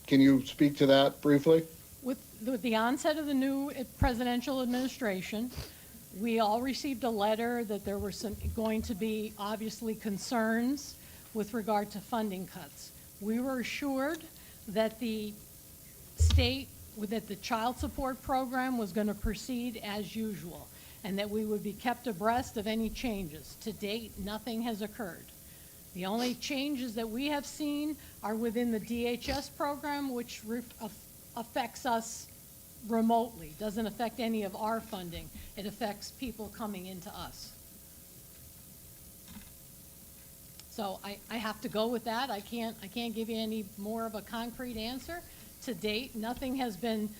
Can you speak to that briefly? With the onset of the new presidential administration, we all received a letter that there were going to be obviously concerns with regard to funding cuts. We were assured that the state, that the child support program was going to proceed as usual. and that we would be kept abreast of any changes. To date, nothing has occurred. The only changes that we have seen are within the DHS program, which affects us remotely, doesn't affect any of our funding. It affects people coming into us. So I have to go with that. I can't give you any more of a concrete answer. To date, nothing has been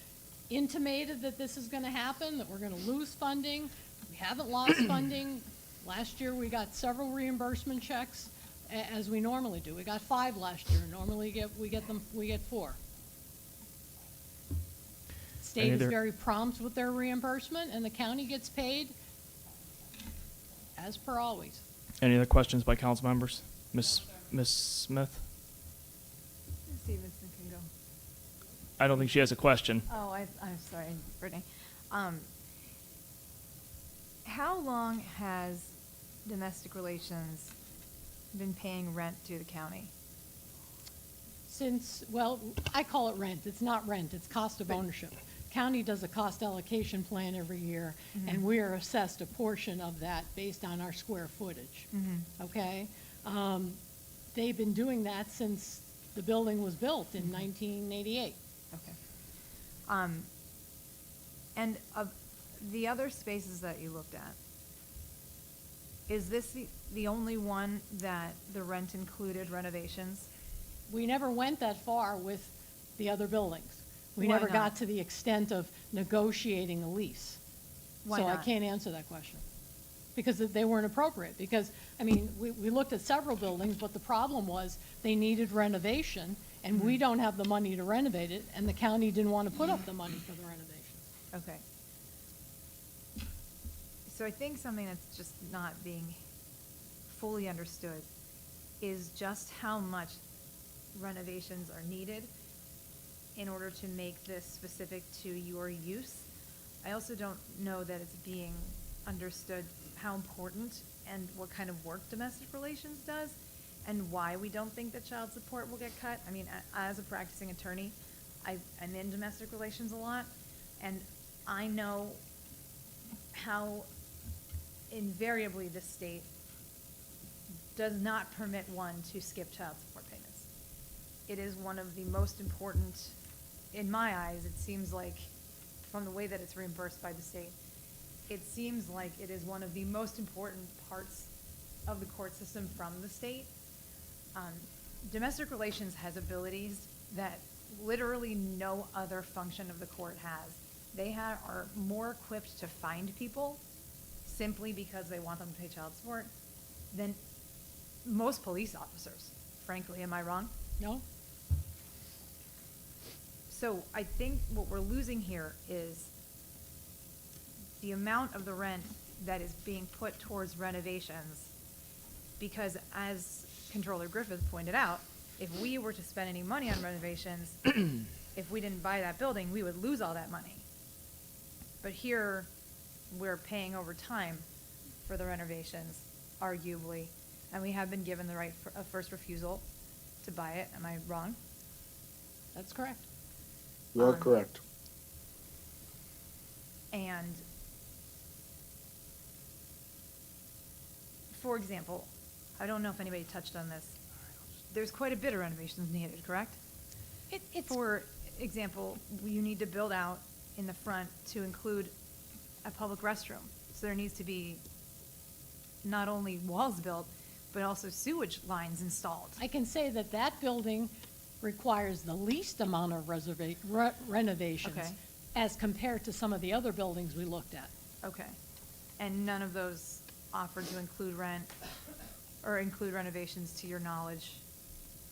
intimated that this is going to happen, that we're going to lose funding. We haven't lost funding. Last year, we got several reimbursement checks, as we normally do. We got 5 last year. Normally, we get 4. State is very prompt with their reimbursement, and the county gets paid as per always. Any other questions by council members? Ms. Smith? Stevenson can go. I don't think she has a question. Oh, I'm sorry, Brittany. How long has domestic relations been paying rent to the county? Since, well, I call it rent. It's not rent, it's cost of ownership. County does a cost allocation plan every year, and we are assessed a portion of that based on our square footage, okay? They've been doing that since the building was built in 1988. Okay. And of the other spaces that you looked at, is this the only one that the rent included renovations? We never went that far with the other buildings. We Why never not? got to the extent of negotiating a lease. Why So I not? can't answer that question. Because they weren't appropriate. Because, I mean, we looked at several buildings, but the problem was they needed renovation, and we don't have the money to renovate it, and the county didn't want to put up the money for the renovation. Okay. So I think something that's just not being fully understood is just how much renovations are needed in order to make this specific to your use. I also don't know that it's being understood how important and what kind of work domestic relations does and why we don't think that child support will get cut. I mean, as a practicing attorney, I'm in domestic relations a lot, and I know how invariably the state does not permit one to skip child support payments. It is one of the most important, in my eyes, it seems like, from the way that it's reimbursed by the state, it seems like it is one of the most important parts of the court system from the state. Domestic relations has abilities that literally no other function of the court has. They are more equipped to find people simply because they want them to pay child support than most police officers, frankly. Am I wrong? No? So I think what we're losing here is the amount of the rent that is being put towards renovations, because as Controller Griffith pointed out, if we were to spend any money on renovations, if we didn't buy that building, we would lose all that money. But here, we're paying over time for the renovations, arguably, and we have been given the right of first refusal to buy it. Am I wrong? That's correct. You are correct. And, for example, I don't know if anybody touched on this. There's quite a bit of renovations needed, correct? For example, you need to build out in the front to include a public restroom. So there needs to be not only walls built, but also sewage lines installed. I can say that that building requires the least amount of renovations Okay. as compared to some of the other buildings we looked at. Okay. And none of those offered to include rent or include renovations, to your knowledge?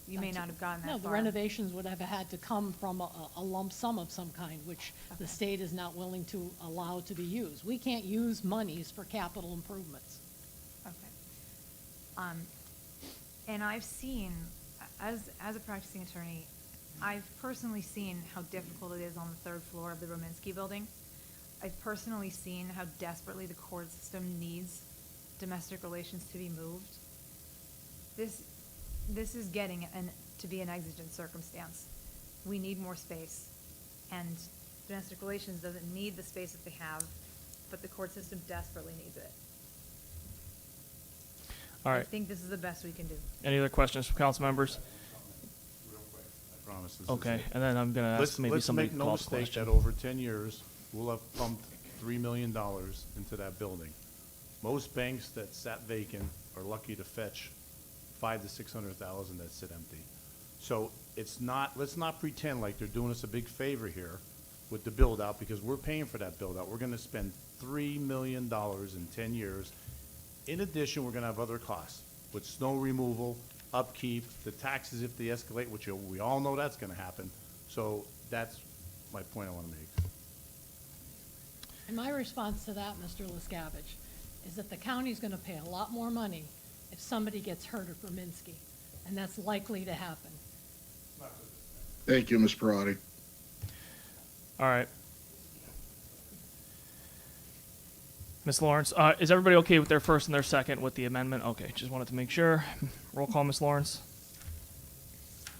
You may not have gotten that far. No, the renovations would have had to come from a lump sum of some kind, which the state is not willing to allow to be used. We can't use monies for capital improvements. Okay. And I've seen, as a practicing attorney, I've personally seen how difficult it is on the 3rd floor of the Rominsky building. I've personally seen how desperately the court system needs domestic relations to be moved. This is getting to be an exigent circumstance. We need more space, and domestic relations doesn't need the space that they have but the court system desperately needs it. All I right. think this is the best we can do. Any other questions from council members? I promise this is Okay, it. and then I'm gonna ask maybe somebody to call the Let's make no mistake question. that over 10 years, we'll have pumped $3 million into that building. Most banks that sat vacant are lucky to fetch 500 to 600,000 that sit empty. So it's not, let's not pretend like they're doing us a big favor here with the build out, because we're paying for that build out. We're gonna spend $3 million in 10 years. In addition, we're gonna have other costs with snow removal, upkeep, the taxes if they escalate, which we all know that's gonna happen. So that's my point I wanna make. And my response to that, Mr. Liscavige, is that the county's gonna pay a lot more money if somebody gets hurt at Berminski, and that's likely to happen. Thank you, Ms. Parati. All right. Ms. Lawrence, is everybody okay with their first and their second with the amendment? Okay, just wanted to make sure. Roll call, Ms. Lawrence.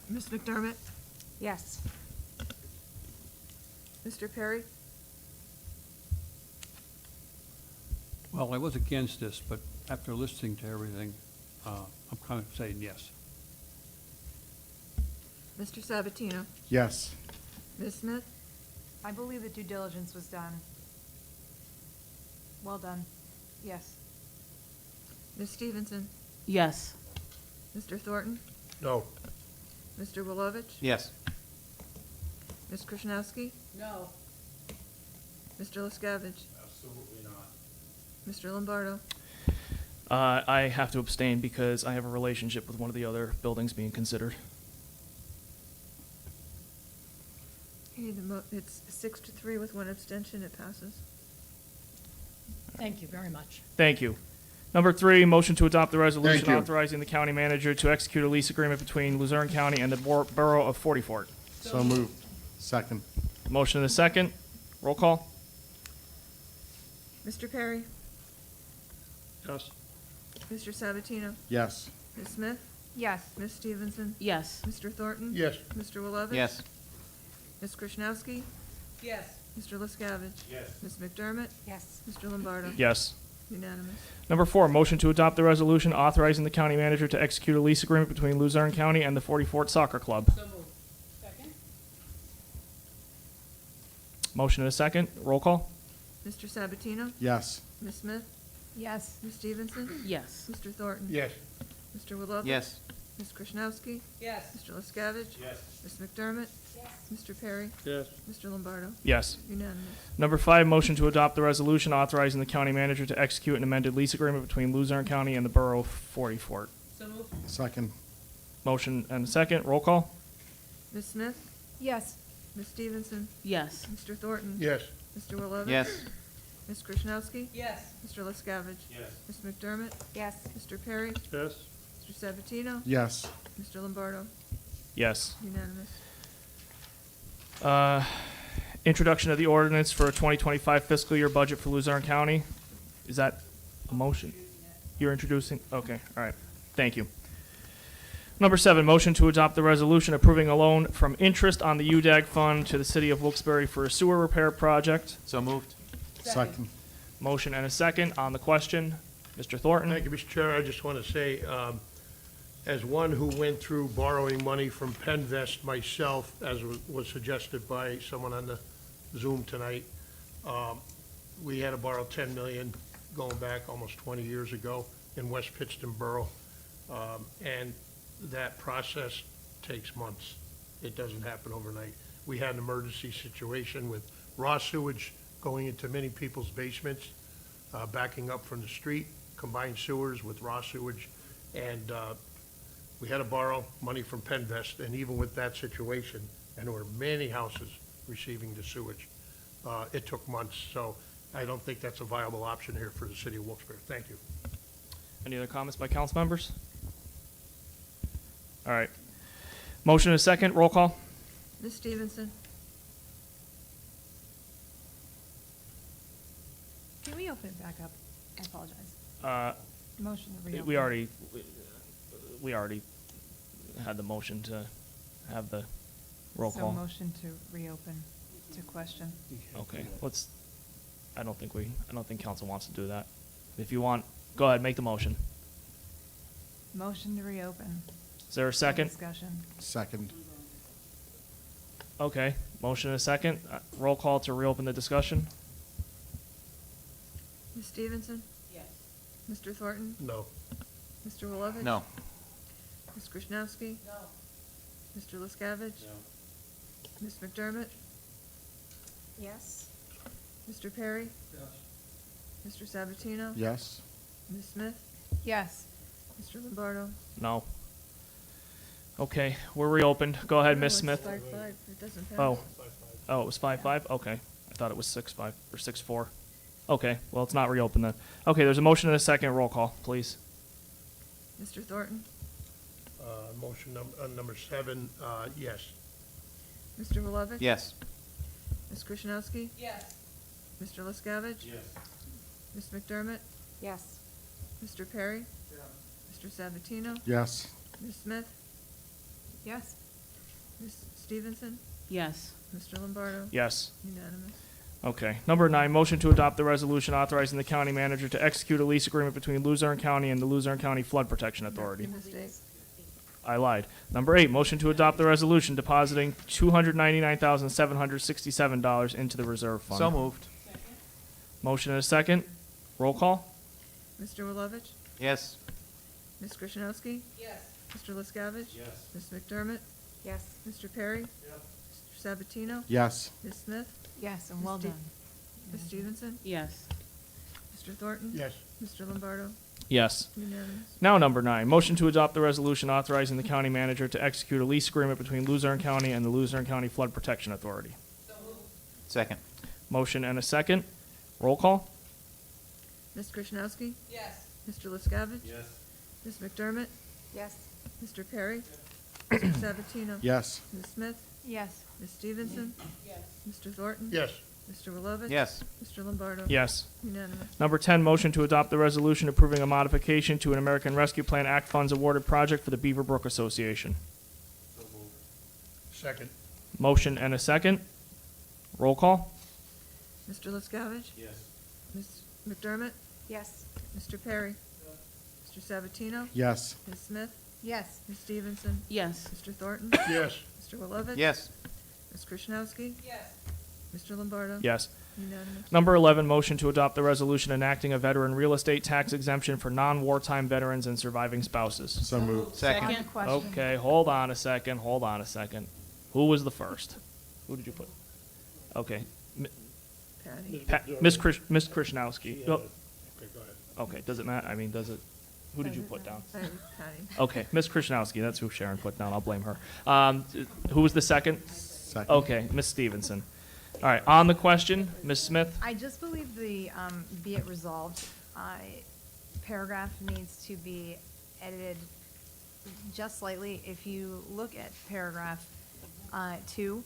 Ms. McDermott? Yes. Mr. Perry? Well, I was against this, but after listening to everything, I'm kind of saying yes. Mr. Sabatino? Yes. Ms. Smith? I believe that due diligence was done. Well done. Yes. Ms. Stevenson? Yes. Mr. Thornton? No. Mr. Wilovich? Yes. Ms. Krishnowski? No. Mr. Liscavige? Absolutely not. Mr. Lombardo? I have to abstain because I have a relationship with one of the other buildings being considered. Okay, it's 6-3 with one abstention. It passes. Thank you very much. Thank you. Number 3, motion to adopt the Thank resolution you. authorizing the county manager to execute a lease agreement between Luzerne County and the Borough of 40 Fort. So moved. Second. Motion and a second. Roll call. Mr. Perry? Yes. Mr. Sabatino? Yes. Ms. Smith? Yes. Ms. Stevenson? Yes. Mr. Thornton? Yes. Mr. Wilovich? Yes. Ms. Krishnowski? Yes. Mr. Liscavige? Yes. Ms. McDermott? Yes. Mr. Lombardo? Yes. Unanimous. Number 4, motion to adopt the resolution authorizing the county manager to execute a lease agreement between Luzerne County and the 40 Fort Soccer Club. So moved. Second? Motion and a second. Roll call. Mr. Sabatino? Yes. Ms. Smith? Yes. Ms. Stevenson? Yes. Mr. Thornton? Yes. Mr. Wilovich? Yes. Ms. Krishnowski? Yes. Mr. Liscavige? Yes. Ms. McDermott? Yes. Mr. Perry? Yes. Mr. Lombardo? Yes. Unanimous. Number 5, motion to adopt the resolution authorizing the county manager to execute an amended lease agreement between Luzerne County and the Borough of 40 Fort. So moved. Second. Motion and a second. Roll call. Ms. Smith? Yes. Ms. Stevenson? Yes. Mr. Thornton? Yes. Mr. Wilovich? Yes. Ms. Krishnowski? Yes. Mr. Liscavige? Yes. Ms. McDermott? Yes. Mr. Perry? Yes. Mr. Sabatino? Yes. Mr. Lombardo? Yes. Unanimous. Introduction of the ordinance for a 2025 fiscal year budget for Luzerne County. Is that a motion? You're introducing? Okay, all right. Thank you. Number 7, motion to adopt the resolution approving a loan from interest on the UDAG fund to the city of Wilkes-Barre for a sewer repair project. So moved. Second. Motion and a second on the question. Mr. Thornton? Thank you, Mr. Chair. I just want to say, as one who went through borrowing money from Penvest myself, as was suggested by someone on the Zoom tonight, we had to borrow $10 million going back almost 20 years ago in West Pittston Borough. And that process takes months. It doesn't happen overnight. We had an emergency situation with raw sewage going into many people's basements, backing up from the street, combined sewers with raw sewage, and we had to borrow money from Penvest, and even with that situation, and there were many houses receiving the sewage, it took months. So I don't think that's a viable option here for the city of Wilkes-Barre. Thank you. Any other comments by council members? All right. Motion and a second. Roll call. Ms. Stevenson? Can we open it back up? I apologize. Motion to reopen. We already had the motion to have the roll So call. motion to reopen to question. Okay, let's, I don't think council wants to do that. If you want, go ahead, make the motion. Motion to reopen. Is there a second? Discussion. Second. Okay, motion and a second. Roll call to reopen the discussion. Ms. Stevenson? Yes. Mr. Thornton? No. Mr. Wilovich? No. Ms. Krishnowski? No. Mr. Liscavige? Ms. McDermott? Yes. Mr. Perry? Mr. Sabatino? Yes. Ms. Smith? Yes. Mr. Lombardo? No. Okay, we're reopened. Go ahead, No, Ms. it's Smith. 5-5. It doesn't pass. Oh. Oh, it was 5-5? Okay. I thought it was 6-5 or 6-4. Okay, well, it's not reopened then. Okay, there's a motion and a second. Roll call, please. Mr. Thornton? Motion number 7, yes. Mr. Wilovich? Yes. Ms. Krishnowski? Yes. Mr. Liscavige? Yes. Ms. McDermott? Yes. Mr. Perry? Mr. Sabatino? Yes. Ms. Smith? Yes. Ms. Stevenson? Yes. Mr. Lombardo? Yes. Unanimous. Okay. Number 9, motion to adopt the resolution authorizing the county manager to execute a lease agreement between Luzerne County and the Luzerne County Flood Protection Authority. Mistake. I lied. Number 8, motion to adopt the resolution depositing $299,767 into the reserve fund. So moved. Motion and a second. Roll call. Mr. Wilovich? Yes. Ms. Krishnowski? Yes. Mr. Liscavige? Yes. Ms. McDermott? Yes. Mr. Perry? Mr. Sabatino? Yes. Ms. Smith? Yes, and Ms. well Ste- done. Ms. Stevenson? Yes. Mr. Thornton? Yes. Mr. Lombardo? Yes. Unanimous. Now number 9, motion to adopt the resolution authorizing the county manager to execute a lease agreement between Luzerne County and the Luzerne County Flood Protection Authority. Second. Motion and a second. Roll call. Ms. Krishnowski? Yes. Mr. Liscavige? Yes. Ms. McDermott? Yes. Mr. Perry? Mr. Sabatino? Yes. Ms. Smith? Yes. Ms. Stevenson? Yes. Mr. Thornton? Yes. Mr. Wilovich? Yes. Mr. Lombardo? Yes. Unanimous. Number 10, motion to adopt the resolution approving a modification to an American Rescue Plan Act funds awarded project for the Beaver Brook Association. Second. Motion and a second. Roll call. Mr. Liscavige? Yes. Ms. McDermott? Yes. Mr. Perry? Mr. Sabatino? Yes. Ms. Smith? Yes. Ms. Stevenson? Yes. Mr. Thornton? Yes. Mr. Wilovich? Yes. Ms. Krishnowski? Yes. Mr. Lombardo? Yes. Unanimous. Number 11, motion to adopt the resolution enacting a veteran real estate tax exemption for non-wartime veterans and surviving spouses. So moved. Second. On the question. Okay, hold on a second. Who was the first? Who did you put? Okay. Patty? Ms. Krishnowski. Oh, Okay, go ahead. okay, does it matter? I mean, does it? Who did you put down? Patty. Okay, Ms. Krishnowski, that's who Sharon put down. I'll blame her. Who was the second? Second. Okay, Ms. Stevenson. All right, on the question, Ms. Smith? I just believe the be it resolved paragraph needs to be edited just slightly. If you look at paragraph 2,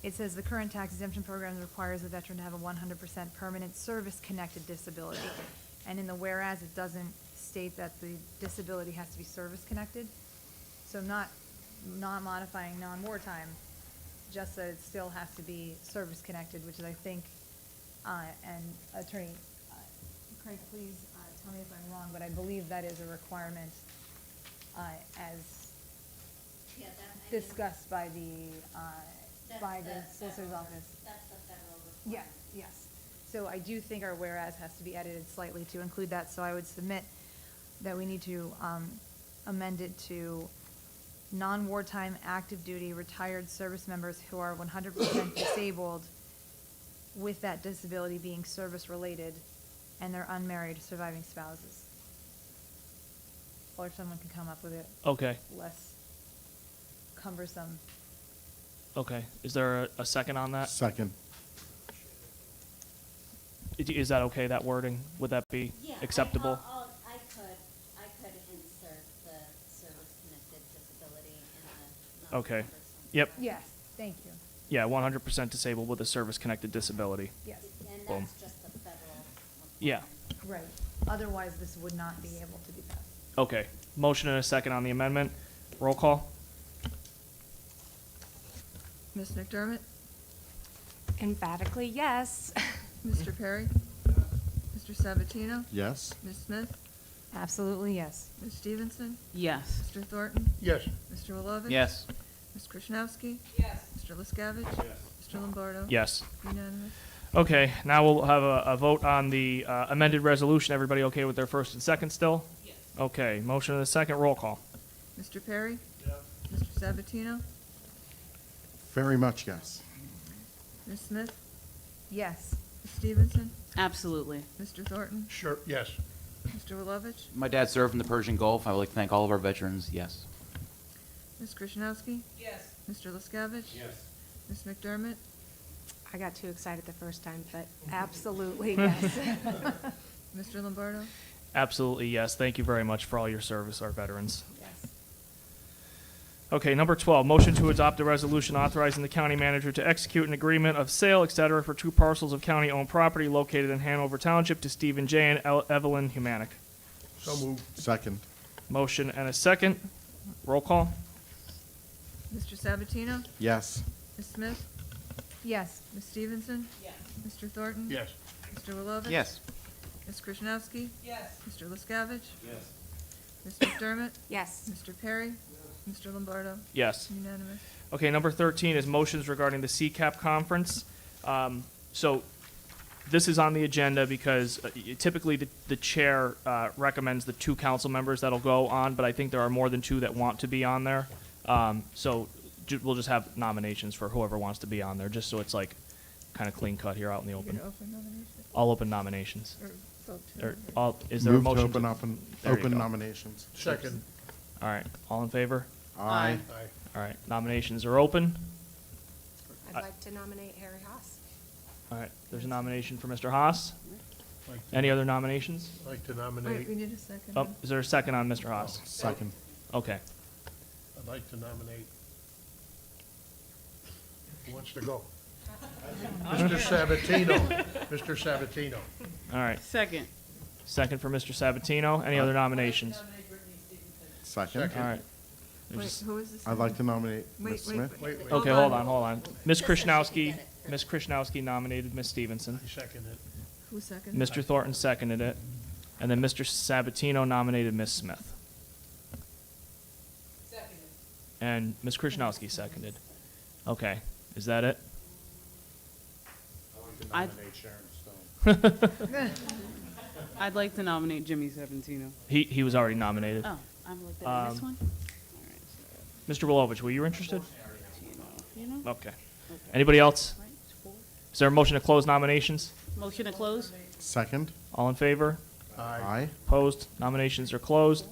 it says the current tax exemption program requires the veteran to have a 100% permanent service-connected disability. And in the whereas, it doesn't state that the disability has to be service-connected. So not modifying non-wartime, just that it still has to be service-connected, which is, I think, and Attorney Craig, please tell me if I'm wrong, but I believe that is a requirement as Yeah, that, discussed by the that's solicitor's office. That's the federal requirement. Yes, yes. So I do think our whereas has to be edited slightly to include that, so I would submit that we need to amend it to non-wartime active duty retired service members who are 100% disabled with that disability being service-related and their unmarried surviving spouses. Or if someone can come up with it Okay, less cumbersome. okay. Is there a second on that? Second. Is that okay, that wording? Would that be Yeah, acceptable? I could insert the service-connected disability in the. Okay. non-cumbersome. Yep. Yes, thank you. Yeah, 100% disabled with a service-connected disability. Yes. And Boom. that's just the federal. Yeah. Right. Otherwise, this would not be able to be passed. Okay. Motion and a second on the amendment. Roll call. Ms. McDermott? Emphatically, yes. Mr. Perry? Mr. Sabatino? Yes. Ms. Smith? Absolutely, yes. Ms. Stevenson? Yes. Mr. Thornton? Yes. Mr. Wilovich? Yes. Ms. Krishnowski? Yes. Mr. Liscavich? Mr. Lombardo? Yes. Unanimous. Okay, now we'll have a vote on the amended resolution. Everybody okay with their first and second still? Yes. Okay, motion and a second, roll call. Mr. Perry? Mr. Sabatino? Very much yes. Ms. Smith? Yes. Ms. Stevenson? Absolutely. Mr. Thornton? Sure, yes. Mr. Wilovich? My dad served in the Persian Gulf. I would like to thank all of our veterans. Yes. Ms. Krishnowski? Yes. Mr. Liscavich? Yes. Ms. McDermott? I got too excited the first time, but absolutely, yes. Mr. Lombardo? Absolutely, yes. Thank you very much for all your service, our veterans. Yes. Okay, number 12, motion to adopt a resolution authorizing the county manager to execute an agreement of sale, et cetera, for 2 parcels of county-owned property located in Hanover Township to Stephen J. and Evelyn Humanic. So moved. Second. Motion and a second. Roll call. Mr. Sabatino? Yes. Ms. Smith? Yes. Ms. Stevenson? Yes. Mr. Thornton? Yes. Mr. Wilovich? Yes. Ms. Krishnowski? Yes. Mr. Liscavich? Yes. Ms. McDermott? Yes. Mr. Perry? Mr. Lombardo? Yes. Unanimous. Okay, number 13 is motions regarding the CCAP conference. So this is on the agenda because typically the chair recommends the 2 council members that'll go on, but I think there are more than 2 that want to be on there. So we'll just have nominations for whoever wants to be on there, just so it's like kind of clean cut here out in the You're open. gonna open nominations? I'll open nominations. Or vote to Is there a Move to motion? open up and There you open go. nominations. Second. All right, all in favor? Aye. Aye. All right, nominations are open. I'd like to nominate Harry Haas. All right, there's a nomination for Mr. Haas. Like to- Any other nominations? Like to Wait, nominate, we need a second. Oh, is there a second on Mr. Haas? Second. Okay. I'd like to nominate. Who wants to go? Mr. Sabatino. Mr. Sabatino. All right, Second. second for Mr. Sabatino. Any other nominations? Second. Second. All right. Wait, There's- who is this? I'd like to nominate Wait, Ms. wait, Smith. Wait, wait. Okay, Hold hold on. on. Ms. Krishnowski, Ms. Krishnowski nominated Ms. Stevenson. I second it. Who seconded? Mr. Thornton seconded it. And then Mr. Sabatino nominated Ms. Smith. Second. And Ms. Krishnowski seconded. Okay, is that it? I like to nominate Sharon Stone. I'd like to nominate Jimmy Sabatino. He was already nominated. Oh, I'm looking at this one? Mr. Wilovich, were you interested? You know? Okay. Anybody else? Is there a motion to close nominations? Motion to close? Second. All in favor? Aye. Opposed? Nominations are closed.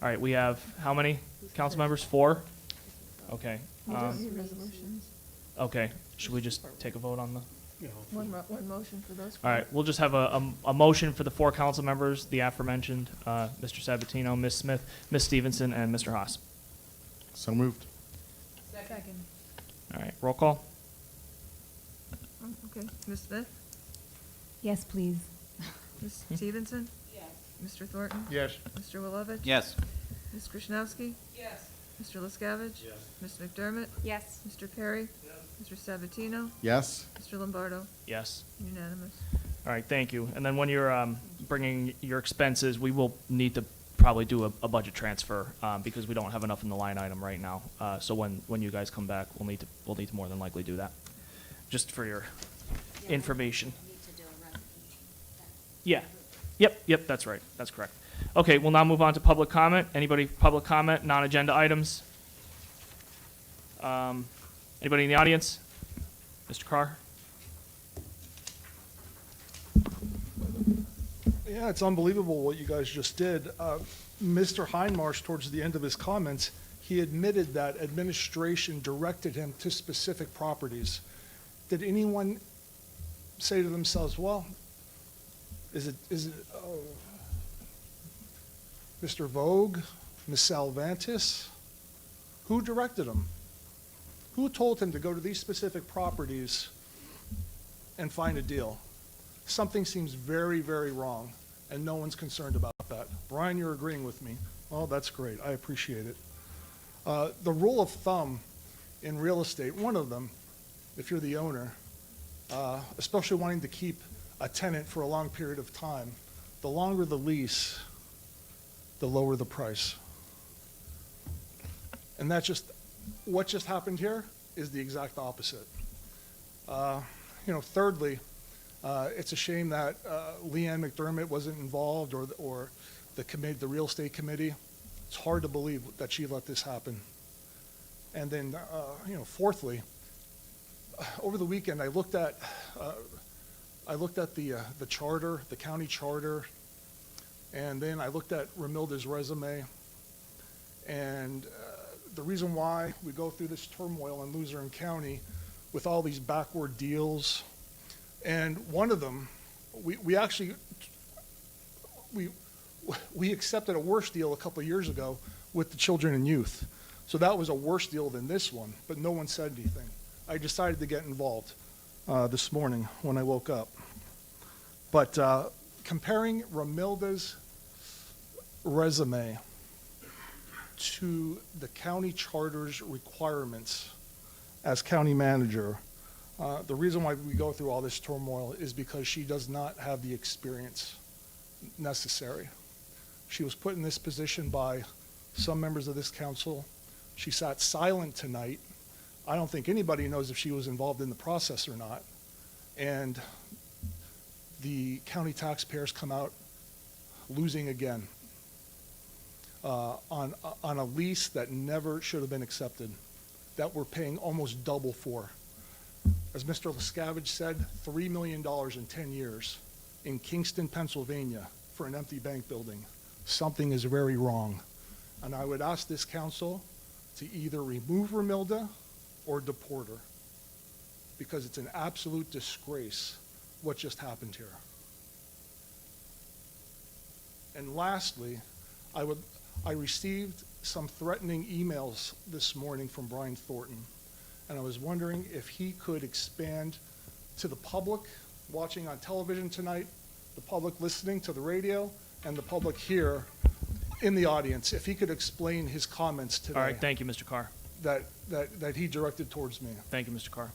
All right, we have how many council members? 4? Okay. We don't need resolutions. Okay, should we just take a vote on the? You know, One motion for those. All right, we'll just have a motion for the 4 council members, the aforementioned, Mr. Sabatino, Ms. Smith, Ms. Stevenson, and Mr. Haas. So moved. Second. All right, roll call. Okay, Ms. Smith? Yes, please. Ms. Stevenson? Yes. Mr. Thornton? yes. Mr. Wilovich? Yes. Ms. Krishnowski? Yes. Mr. Liscavich? Yes. Ms. McDermott? Yes. Mr. Perry? Mr. Sabatino? Yes. Mr. Lombardo? Yes. Unanimous. All right, thank you. And then when you're bringing your expenses, we will need to probably do a budget transfer because we don't have enough in the line item right now. So when you guys come back, we'll need to more than likely do that, just for your information. Need to do a resolution. Yeah. Yep, that's right. That's correct. Okay, we'll now move on to public comment. Anybody public comment, non-agenda items? Anybody in the audience? Mr. Carr? Yeah, it's unbelievable what you guys just did. Mr. Hindmarsh, towards the end of his comments, he admitted that administration directed him to specific properties. Did anyone say to themselves, well, is it Mr. Vogue, Ms. Salvantis? Who directed him? Who told him to go to these specific properties and find a deal? Something seems very, very wrong, and no one's concerned about that. Brian, you're agreeing with me. Oh, that's great. I appreciate it. The rule of thumb in real estate, one of them, if you're the owner, especially wanting to keep a tenant for a long period of time, the longer the lease, the lower the price. And that's just, what just happened here is the exact opposite. Thirdly, it's a shame that Leanne McDermott wasn't involved, or the committee, the real estate committee. It's hard to believe that she let this happen. And then, fourthly, over the weekend, I looked at the charter, the county charter, and then I looked at Ramilda's resume. And the reason why we go through this turmoil in Luzerne County with all these backward deals, and one of them, we accepted a worse deal a couple of years ago with the children and youth. So that was a worse deal than this one, but no one said anything. I decided to get involved this morning when I woke up. But comparing Ramilda's resume to the county charter's requirements as county manager, the reason why we go through all this turmoil is because she does not have the experience necessary. She was put in this position by some members of this council. She sat silent tonight. I don't think anybody knows if she was involved in the process or not. And the county taxpayers come out losing again on a lease that never should have been accepted, that we're paying almost double for. As Mr. Lescavage said, $3 million in 10 years in Kingston, Pennsylvania for an empty bank building. Something is very wrong. And I would ask this council to either remove Ramilda or deport her, because it's an absolute disgrace what just happened here. And lastly, I received some threatening emails this morning from Brian Thornton, and I was wondering if he could expand to the public watching on television tonight, the public listening to the radio, and the public here in the audience, if he could explain his comments today. All right, thank you, Mr. Carr. That he directed towards me. Thank you, Mr. Carr.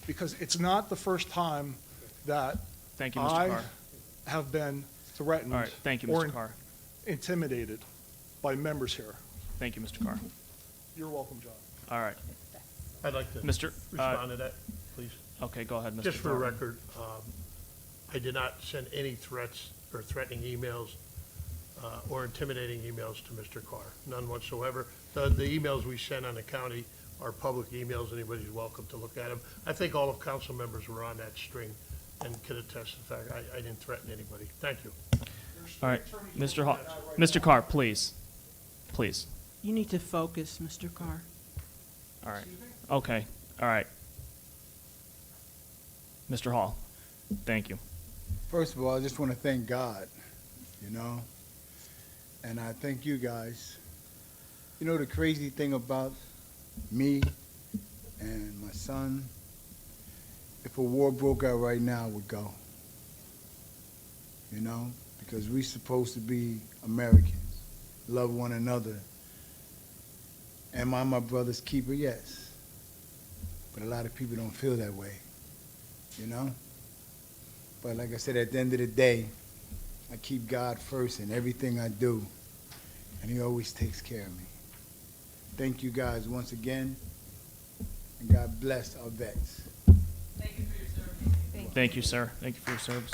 Because it's not the first time that Thank you, Mr. I Carr. have been threatened All right, thank you, or Mr. Carr. intimidated by members here. Thank you, Mr. Carr. You're welcome, John. All right. I'd like to Mr. respond to that, please. Okay, go ahead, Mr. Just for the Thornton. record, I did not send any threats or threatening emails or intimidating emails to Mr. Carr, none whatsoever. The emails we send on the county are public emails. Anybody's welcome to look at them. I think all of council members were on that string and could attest to the fact I didn't threaten anybody. Thank you. All right, Mr. Carr, please. Please. You need to focus, Mr. Carr. All right. Okay. All right. Mr. Hall, thank you. First of all, I just want to thank God, and I thank you guys. The crazy thing about me and my son, if a war broke out right now, I would go. Because we're supposed to be Americans, love one another. Am I my brother's keeper? Yes. But a lot of people don't feel that way, But like I said, at the end of the day, I keep God first in everything I do, and he always takes care of me. Thank you guys once again, and God bless our vets. Thank you for your service. Thank you, sir. Thank you for your service.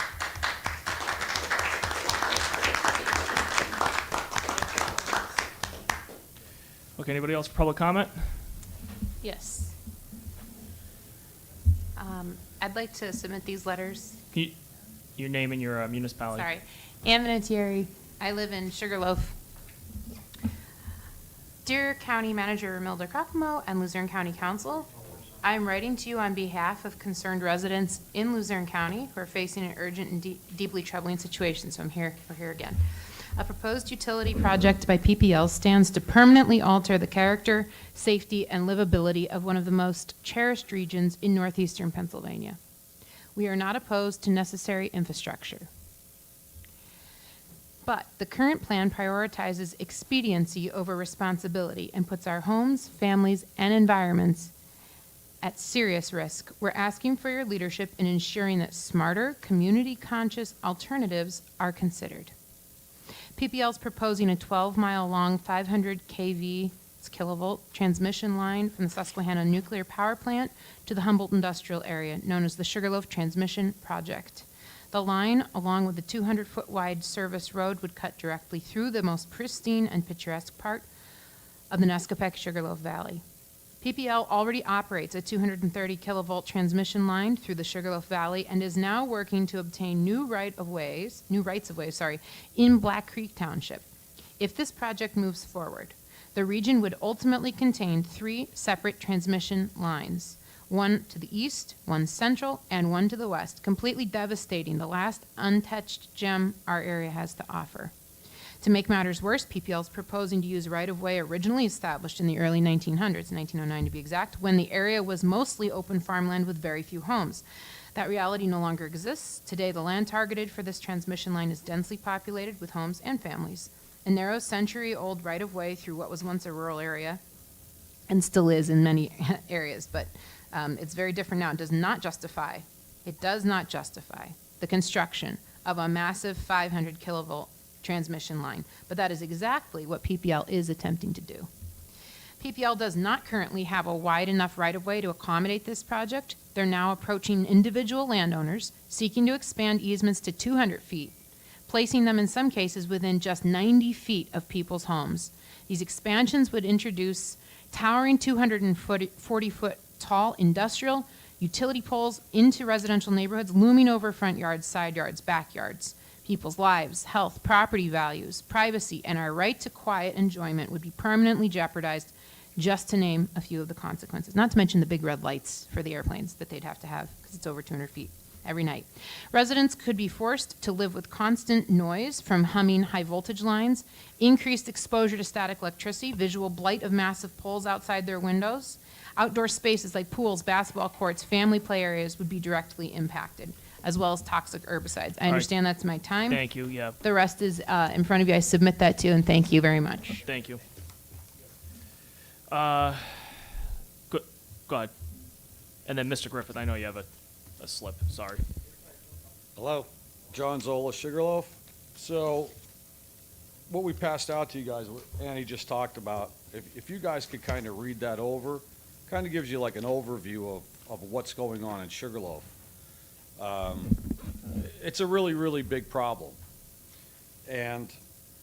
Okay, anybody else for public comment? Yes. I'd like to submit these letters. Your name and your municipality. Sorry. Ann Vinatieri. I live in Sugarloaf. Dear County Manager Ramilda Crocamo and Luzerne County Council, I am writing to you on behalf of concerned residents in Luzerne County who are facing an urgent and deeply troubling situation. So we're here again. A proposed utility project by PPL stands to permanently alter the character, safety, and livability of one of the most cherished regions in northeastern Pennsylvania. We are not opposed to necessary infrastructure. But the current plan prioritizes expediency over responsibility and puts our homes, families, and environments at serious risk. We're asking for your leadership in ensuring that smarter, community-conscious alternatives are considered. PPL is proposing a 12-mile-long 500 kV kilovolt transmission line from the Susquehanna Nuclear Power Plant to the Humboldt Industrial Area, known as the Sugarloaf Transmission Project. The line, along with the 200-foot wide service road, would cut directly through the most pristine and picturesque part of the Nescopec Sugarloaf Valley. PPL already operates a 230 kilovolt transmission line through the Sugarloaf Valley and is now working to obtain new rights of ways, in Black Creek Township. If this project moves forward, the region would ultimately contain 3 separate transmission lines, one to the east, one central, and one to the west, completely devastating the last untouched gem our area has to offer. To make matters worse, PPL is proposing to use right-of-way originally established in the early 1900s, 1909 to be exact, when the area was mostly open farmland with very few homes. That reality no longer exists. Today, the land targeted for this transmission line is densely populated with homes and families. A narrow century-old right-of-way through what was once a rural area, and still is in many areas, but it's very different now. It does not justify the construction of a massive 500 kilovolt transmission line, but that is exactly what PPL is attempting to do. PPL does not currently have a wide enough right-of-way to accommodate this project. They're now approaching individual landowners seeking to expand easements to 200 feet, placing them in some cases within just 90 feet of people's homes. These expansions would introduce towering 240-foot tall industrial utility poles into residential neighborhoods, looming over front yards, side yards, backyards. People's lives, health, property values, privacy, and our right to quiet enjoyment would be permanently jeopardized, just to name a few of the consequences. Not to mention the big red lights for the airplanes that they'd have to have, because it's over 200 feet every night. Residents could be forced to live with constant noise from humming high voltage lines, increased exposure to static electricity, visual blight of massive poles outside their windows. Outdoor spaces like pools, basketball courts, family play areas would be directly impacted, as well as toxic herbicides. I understand that's my time. Thank you, yeah. The rest is in front of you. I submit that to, and thank you very much. Thank you. Good. Go ahead. And then Mr. Griffith, I know you have a slip, sorry. Hello, John Zola, Sugarloaf. So what we passed out to you guys, what Annie just talked about, if you guys could kind of read that over, kind of gives you like an overview of what's going on in Sugarloaf. It's a really, really big problem. And,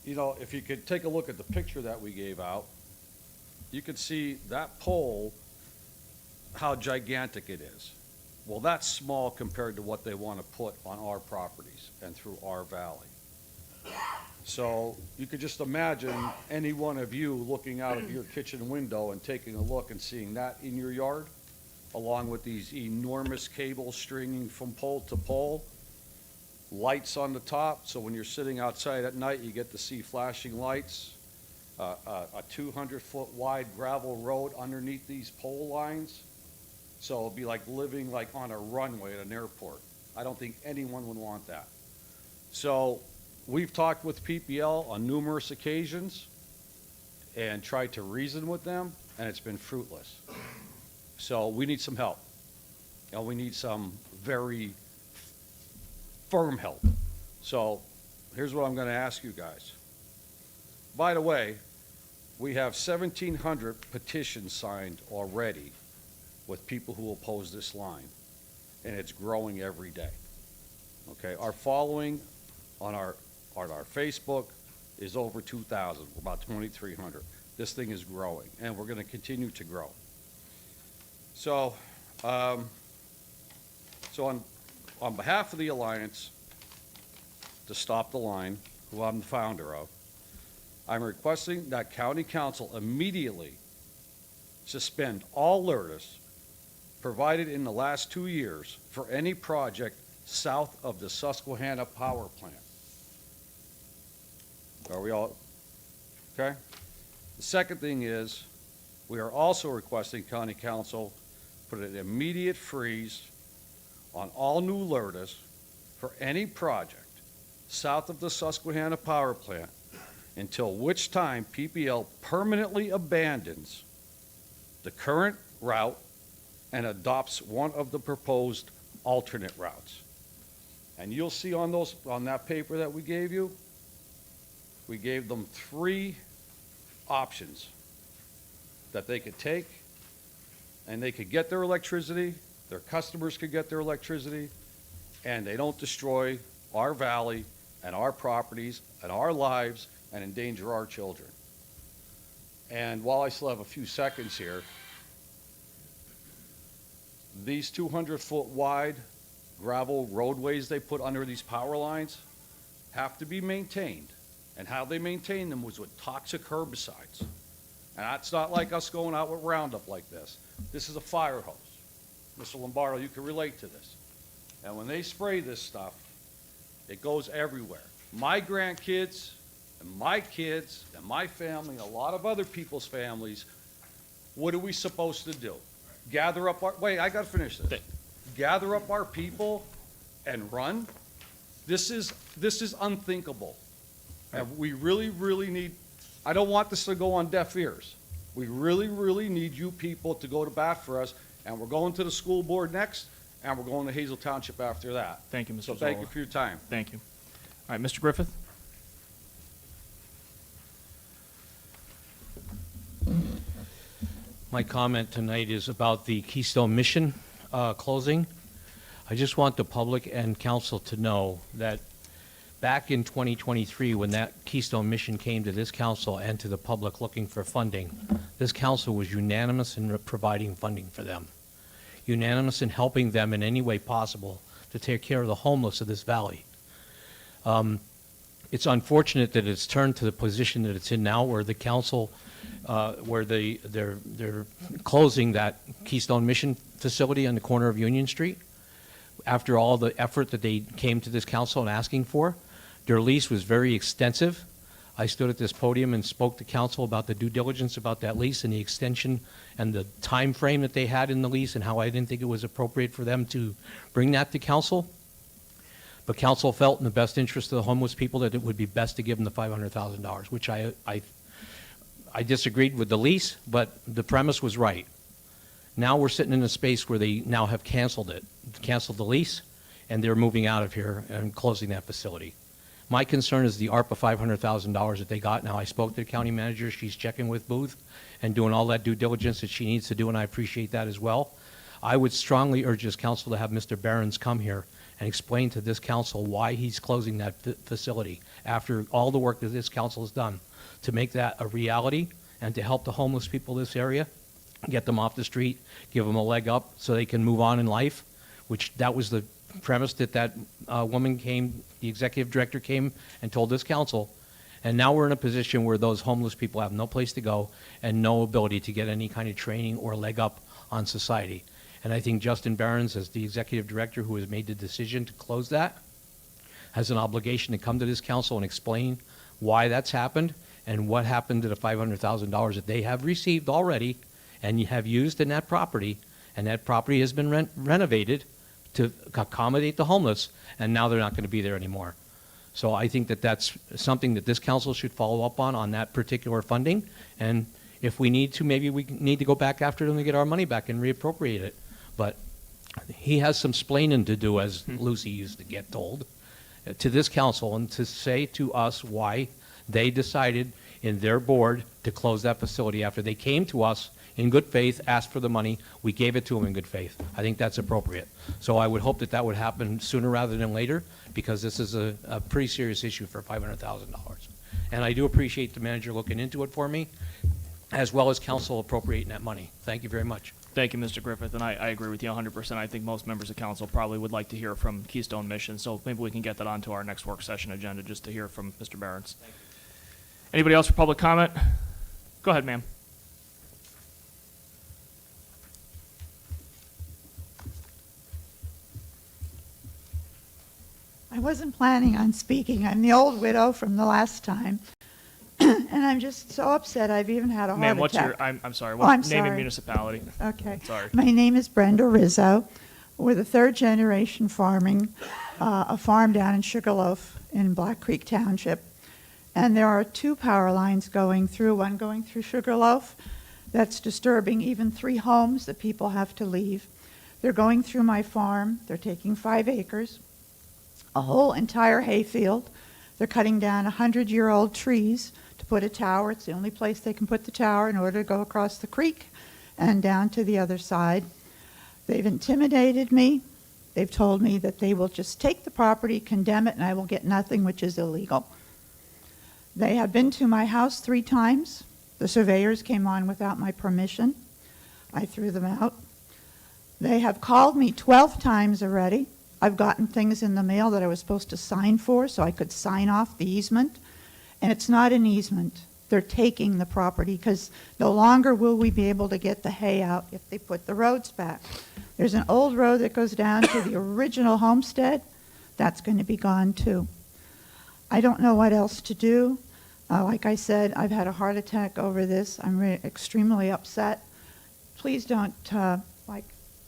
you know, if you could take a look at the picture that we gave out, you could see that pole, how gigantic it is. Well, that's small compared to what they want to put on our properties and through our valley. So you could just imagine any one of you looking out of your kitchen window and taking a look and seeing that in your yard, along with these enormous cables stringing from pole to pole, lights on the top, so when you're sitting outside at night, you get to see flashing lights, a 200-foot wide gravel road underneath these pole lines. So it'll be like living like on a runway at an airport. I don't think anyone would want that. So we've talked with PPL on numerous occasions and tried to reason with them, and it's been fruitless. So we need some help. And we need some very firm help. So here's what I'm going to ask you guys. By the way, we have 1,700 petitions signed already with people who oppose this line, and it's growing every day. Okay, our following on our Facebook is over 2,000. We're about 2,300. This thing is growing, and we're going to continue to grow. So, on behalf of the Alliance to Stop the Line, who I'm the founder of, I'm requesting that County Council immediately suspend all LERTAs provided in the last 2 years for any project south of the Susquehanna Power Plant. Are we all okay? The second thing is, we are also requesting County Council put an immediate freeze on all new LERTAs for any project south of the Susquehanna Power Plant, until which time PPL permanently abandons the current route and adopts one of the proposed alternate routes. And you'll see on that paper that we gave you, we gave them 3 options that they could take, and they could get their electricity, their customers could get their electricity, and they don't destroy our valley and our properties and our lives and endanger our children. And while I still have a few seconds here, these 200-foot wide gravel roadways they put under these power lines have to be maintained. And how they maintain them was with toxic herbicides. And that's not like us going out with Roundup like this. This is a fire hose. Mr. Lombardo, you can relate to this. And when they spray this stuff, it goes everywhere. My grandkids and my kids and my family, and a lot of other people's families, what are we supposed to do? Gather up our, wait, I gotta finish this. Gather up our people and run? This is unthinkable. And we really, really need, I don't want this to go on deaf ears. We really, really need you people to go to bat for us, and we're going to the school board next, and we're going to Hazel Township after that. Thank you, Mr. So thank Zola. you for your time. Thank you. All right, Mr. Griffith? My comment tonight is about the Keystone Mission closing. I just want the public and council to know that back in 2023, when that Keystone Mission came to this council and to the public looking for funding, this council was unanimous in providing funding for them, unanimous in helping them in any way possible to take care of the homeless of this valley. It's unfortunate that it's turned to the position that it's in now, where the council, where they're closing that Keystone Mission facility on the corner of Union Street. After all the effort that they came to this council and asking for, their lease was very extensive. I stood at this podium and spoke to council about the due diligence about that lease and the extension and the time frame that they had in the lease, and how I didn't think it was appropriate for them to bring that to council. But council felt in the best interest of the homeless people that it would be best to give them the $500,000, which I disagreed with the lease, but the premise was right. Now we're sitting in a space where they now have canceled it, canceled the lease, and they're moving out of here and closing that facility. My concern is the ARPA $500,000 that they got. Now, I spoke to the county manager. She's checking with Booth and doing all that due diligence that she needs to do, and I appreciate that as well. I would strongly urge this council to have Mr. Behrens come here and explain to this council why he's closing that facility after all the work that this council has done to make that a reality and to help the homeless people in this area, get them off the street, give them a leg up so they can move on in life, which that was the premise that woman came, the executive director came and told this council. And now we're in a position where those homeless people have no place to go and no ability to get any kind of training or leg up on society. And I think Justin Behrens, as the executive director who has made the decision to close that, has an obligation to come to this council and explain why that's happened and what happened to the $500,000 that they have received already and you have used in that property, and that property has been renovated to accommodate the homeless, and now they're not going to be there anymore. So I think that that's something that this council should follow up on that particular funding, and if we need to, maybe we need to go back after them to get our money back and reappropriate it. But he has some splaining to do, as Lucy used to get told, to this council, and to say to us why they decided in their board to close that facility after they came to us in good faith, asked for the money, we gave it to them in good faith. I think that's appropriate. So I would hope that that would happen sooner rather than later, because this is a pretty serious issue for $500,000. And I do appreciate the manager looking into it for me, as well as council appropriating that money. Thank you very much. Thank you, Mr. Griffith, and I agree with you 100%. I think most members of council probably would like to hear from Keystone Mission, so maybe we can get that onto our next work session agenda just to hear from Mr. Behrens. Anybody else for public comment? Go ahead, ma'am. I wasn't planning on speaking. I'm the old widow from the last time. And I'm just so upset I've even had a heart Ma'am, what's attack. your, I'm sorry, Oh, what's I'm name and sorry. municipality? Okay. Sorry. My name is Brenda Rizzo. We're the third generation farming, a farm down in Sugarloaf in Black Creek Township. And there are two power lines going through, one going through Sugarloaf that's disturbing even 3 homes that people have to leave. They're going through my farm. They're taking 5 acres, a whole entire hayfield. They're cutting down 100-year-old trees to put a tower. It's the only place they can put the tower in order to go across the creek and down to the other side. They've intimidated me. They've told me that they will just take the property, condemn it, and I will get nothing, which is illegal. They have been to my house 3 times. The surveyors came on without my permission. I threw them out. They have called me 12 times already. I've gotten things in the mail that I was supposed to sign for so I could sign off the easement. And it's not an easement. They're taking the property because no longer will we be able to get the hay out if they put the roads back. There's an old road that goes down to the original homestead. That's going to be gone too. I don't know what else to do. Like I said, I've had a heart attack over this. I'm extremely upset. Please don't, like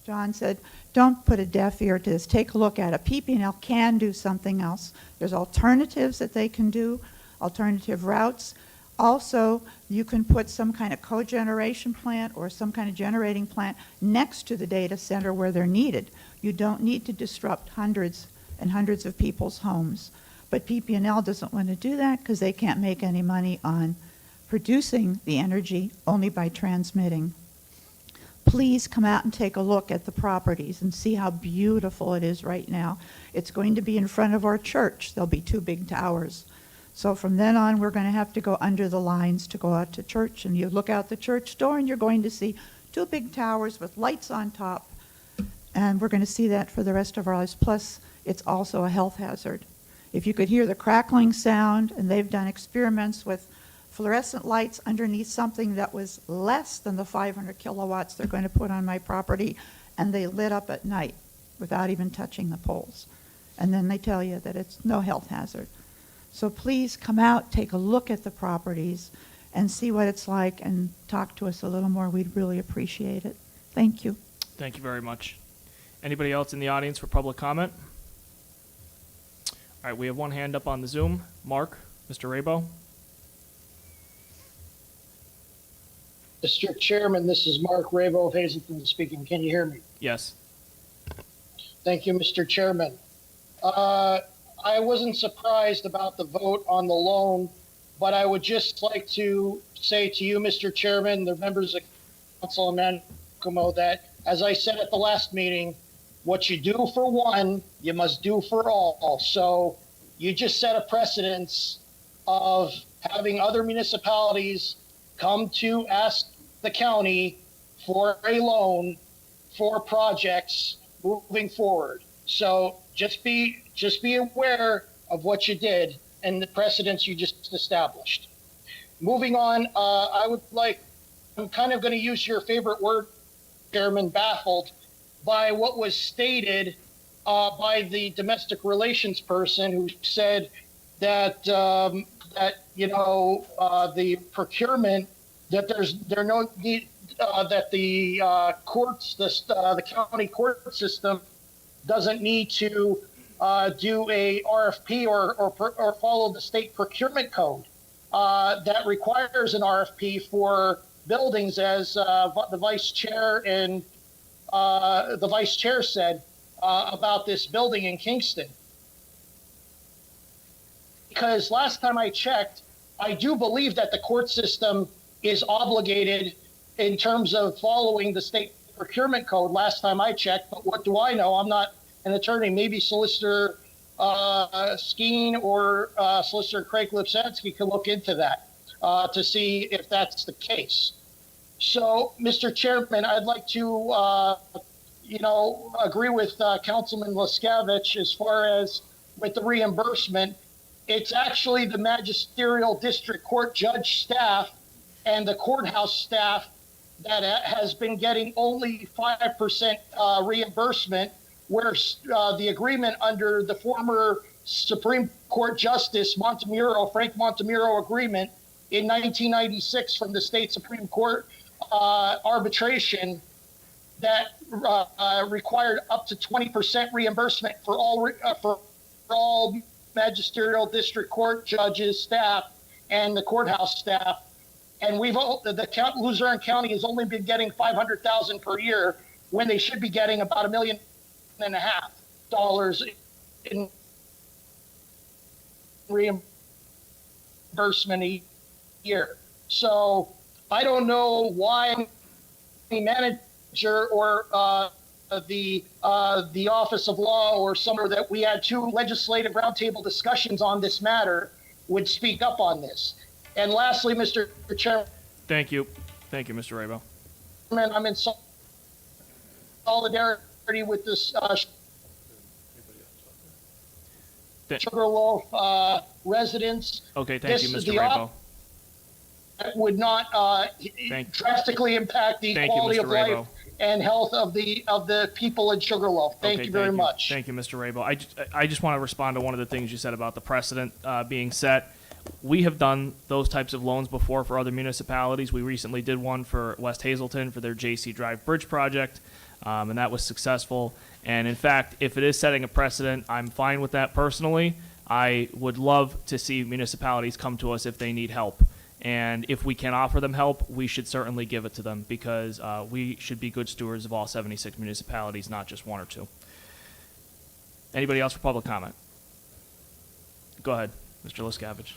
John said, don't put a deaf ear to this. Take a look at it. PP&L can do something else. There's alternatives that they can do, alternative routes. Also, you can put some kind of cogeneration plant or some kind of generating plant next to the data center where they're needed. You don't need to disrupt hundreds and hundreds of people's homes. But PP&L doesn't want to do that because they can't make any money on producing the energy, only by transmitting. Please come out and take a look at the properties and see how beautiful it is right now. It's going to be in front of our church. There'll be 2 big towers. So from then on, we're going to have to go under the lines to go out to church. And you look out the church door and you're going to see 2 big towers with lights on top. And we're going to see that for the rest of our lives. Plus, it's also a health hazard. If you could hear the crackling sound, and they've done experiments with fluorescent lights underneath something that was less than the 500 kilowatts they're going to put on my property, and they lit up at night without even touching the poles. And then they tell you that it's no health hazard. So please come out, take a look at the properties, and see what it's like, and talk to us a little more. We'd really appreciate it. Thank you. Thank you very much. Anybody else in the audience for public comment? All right, we have one hand up on the Zoom. Mark, Mr. Rabo. Mr. Chairman, this is Mark Rabo of Hazleton speaking. Can you hear me? Yes. Thank you, Mr. Chairman. I wasn't surprised about the vote on the loan, but I would just like to say to you, Mr. Chairman, the members of council, and Kumo, that as I said at the last meeting, what you do for one, you must do for all. So you just set a precedence of having other municipalities come to ask the county for a loan for projects moving forward. So just be aware of what you did and the precedents you just established. Moving on, I'm kind of going to use your favorite word, Chairman, baffled by what was stated by the domestic relations person who said that the procurement, that there no need, that the courts, the county court system doesn't need to do a RFP or follow the state procurement code that requires an RFP for buildings, as the vice chair and the vice chair said about this building in Kingston. Because last time I checked, I do believe that the court system is obligated in terms of following the state procurement code last time I checked, but what do I know? I'm not an attorney. Maybe Solicitor Skeen or Solicitor Craig Lipsetsky could look into that to see if that's the case. So, Mr. Chairman, I'd like to, agree with Councilman Leskavich as far as with the reimbursement. It's actually the magisterial district court judge staff and the courthouse staff that has been getting only 5% reimbursement, where the agreement under the former Supreme Court Justice Frank Montemuro agreement in 1996 from the state Supreme Court arbitration that required up to 20% reimbursement for all magisterial district court judges, staff, and the courthouse staff. and Luzerne County has only been getting $500,000 per year when they should be getting about $1.5 million in reimbursement a year. So I don't know why the manager or the Office of Law or somewhere that we had 2 legislative roundtable discussions on this matter would speak up on this. And lastly, Mr. Chairman. Thank you. Thank you, Mr. Rabo. I'm in solidarity with this Sugarloaf residents. Okay, thank you, This is Mr. the Rabo. That would not drastically impact the Thank you, quality Mr. of life Rabo. and health of the people in Sugarloaf. Thank Okay, you very much. Thank you, Mr. Rabo. I just want to respond to one of the things you said about the precedent being set. We have done those types of loans before for other municipalities. We recently did one for West Hazelton for their JC Drive Bridge project, and that was successful. And in fact, if it is setting a precedent, I'm fine with that personally. I would love to see municipalities come to us if they need help. And if we can offer them help, we should certainly give it to them because we should be good stewards of all 76 municipalities, not just 1 or 2. Anybody else for public comment? Go ahead, Mr. Liscavige.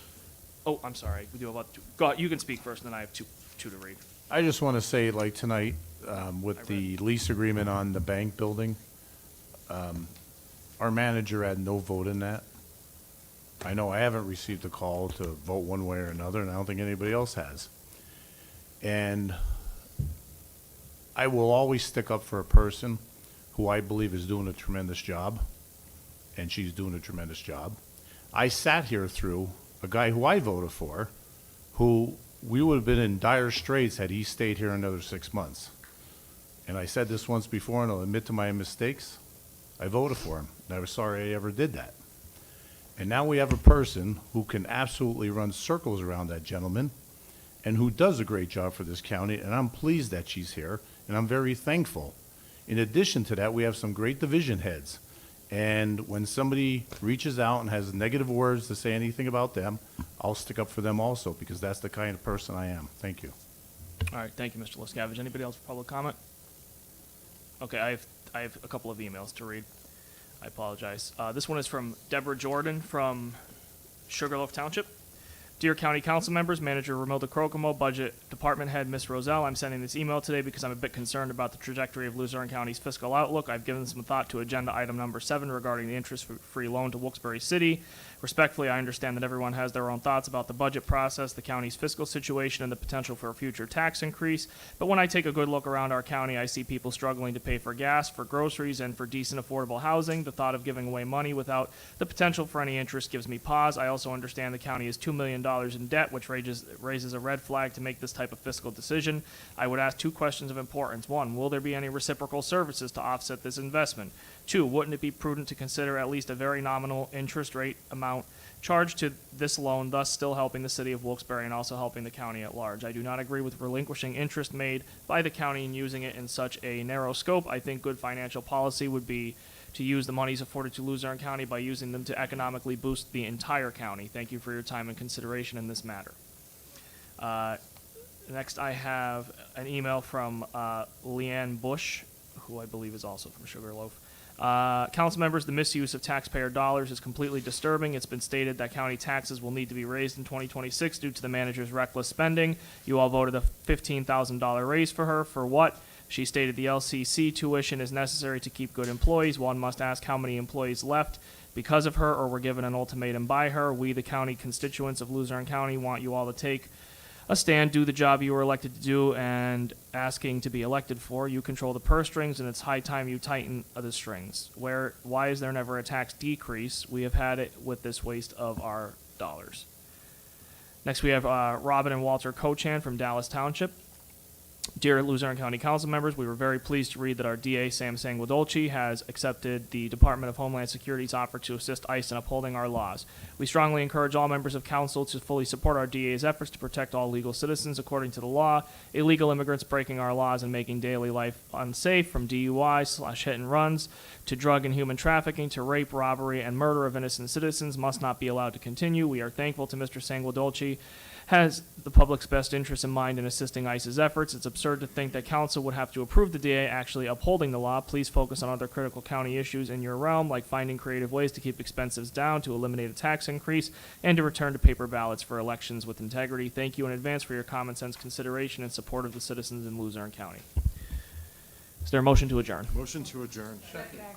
Oh, I'm sorry. We do have about 2. Go ahead. You can speak first, and then I have two to read. I just want to say, like tonight, with the lease agreement on the bank building, our manager had no vote in that. I know I haven't received a call to vote one way or another, and I don't think anybody else has. And I will always stick up for a person who I believe is doing a tremendous job, and she's doing a tremendous job. I sat here through a guy who I voted for, who we would have been in dire straits had he stayed here another 6 months. And I said this once before, and I'll admit to my mistakes. I voted for him, and I was sorry I ever did that. And now we have a person who can absolutely run circles around that gentleman and who does a great job for this county, and I'm pleased that she's here, and I'm very thankful. In addition to that, we have some great division heads. And when somebody reaches out and has negative words to say anything about them, I'll stick up for them also, because that's the kind of person I am. Thank you. All right, thank you, Mr. Liscavige. Anybody else for public comment? Okay, I have a couple of emails to read. I apologize. This one is from Deborah Jordan from Sugarloaf Township. Dear County Council members, Manager Romilda Crocomo, Budget Department Head Ms. Roselle, I'm sending this email today because I'm a bit concerned about the trajectory of Luzerne County's fiscal outlook. I've given some thought to agenda item number 7 regarding the interest-free loan to Wilkes-Barre City. Respectfully, I understand that everyone has their own thoughts about the budget process, the county's fiscal situation, and the potential for a future tax increase. But when I take a good look around our county, I see people struggling to pay for gas, for groceries, and for decent affordable housing. The thought of giving away money without the potential for any interest gives me pause. I also understand the county is $2 million in debt, which raises a red flag to make this type of fiscal decision. I would ask 2 questions of importance. 1, will there be any reciprocal services to offset this investment? 2, wouldn't it be prudent to consider at least a very nominal interest rate amount charged to this loan, thus still helping the city of Wilkes-Barre and also helping the county at large? I do not agree with relinquishing interest made by the county and using it in such a narrow scope. I think good financial policy would be to use the monies afforded to Luzerne County by using them to economically boost the entire county. Thank you for your time and consideration in this matter. Next, I have an email from Leanne Bush, who I believe is also from Sugarloaf. Council members, the misuse of taxpayer dollars is completely disturbing. It's been stated that county taxes will need to be raised in 2026 due to the manager's reckless spending. You all voted a $15,000 raise for her. For what? She stated the LCC tuition is necessary to keep good employees. One must ask how many employees left because of her or were given an ultimatum by her. We, the county constituents of Luzerne County, want you all to take a stand, do the job you were elected to do and asking to be elected for. You control the purse strings, and it's high time you tighten the strings. Why is there never a tax decrease? We have had it with this waste of our dollars. Next, we have Robin and Walter Cochan from Dallas Township. Dear Luzerne County Council members, we were very pleased to read that our DA, Sam Sanguadolci, has accepted the Department of Homeland Security's offer to assist ICE in upholding our laws. We strongly encourage all members of council to fully support our DA's efforts to protect all legal citizens according to the law. Illegal immigrants breaking our laws and making daily life unsafe, from DUI/hit and runs to drug and human trafficking to rape, robbery, and murder of innocent citizens, must not be allowed to continue. We are thankful to Mr. Sanguadolci has the public's best interest in mind in assisting ICE's efforts. It's absurd to think that council would have to approve the DA actually upholding the law. Please focus on other critical county issues in your realm, like finding creative ways to keep expenses down, to eliminate a tax increase, and to return to paper ballots for elections with integrity. Thank you in advance for your common sense consideration and support of the citizens in Luzerne County. Is there a motion to adjourn? Motion to adjourn.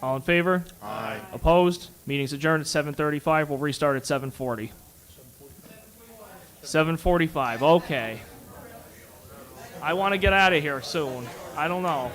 All in favor? Aye. Opposed? Meeting's adjourned at 7:35. We'll restart at 7:40. 7:45, okay. I want to get out of here soon. I don't know.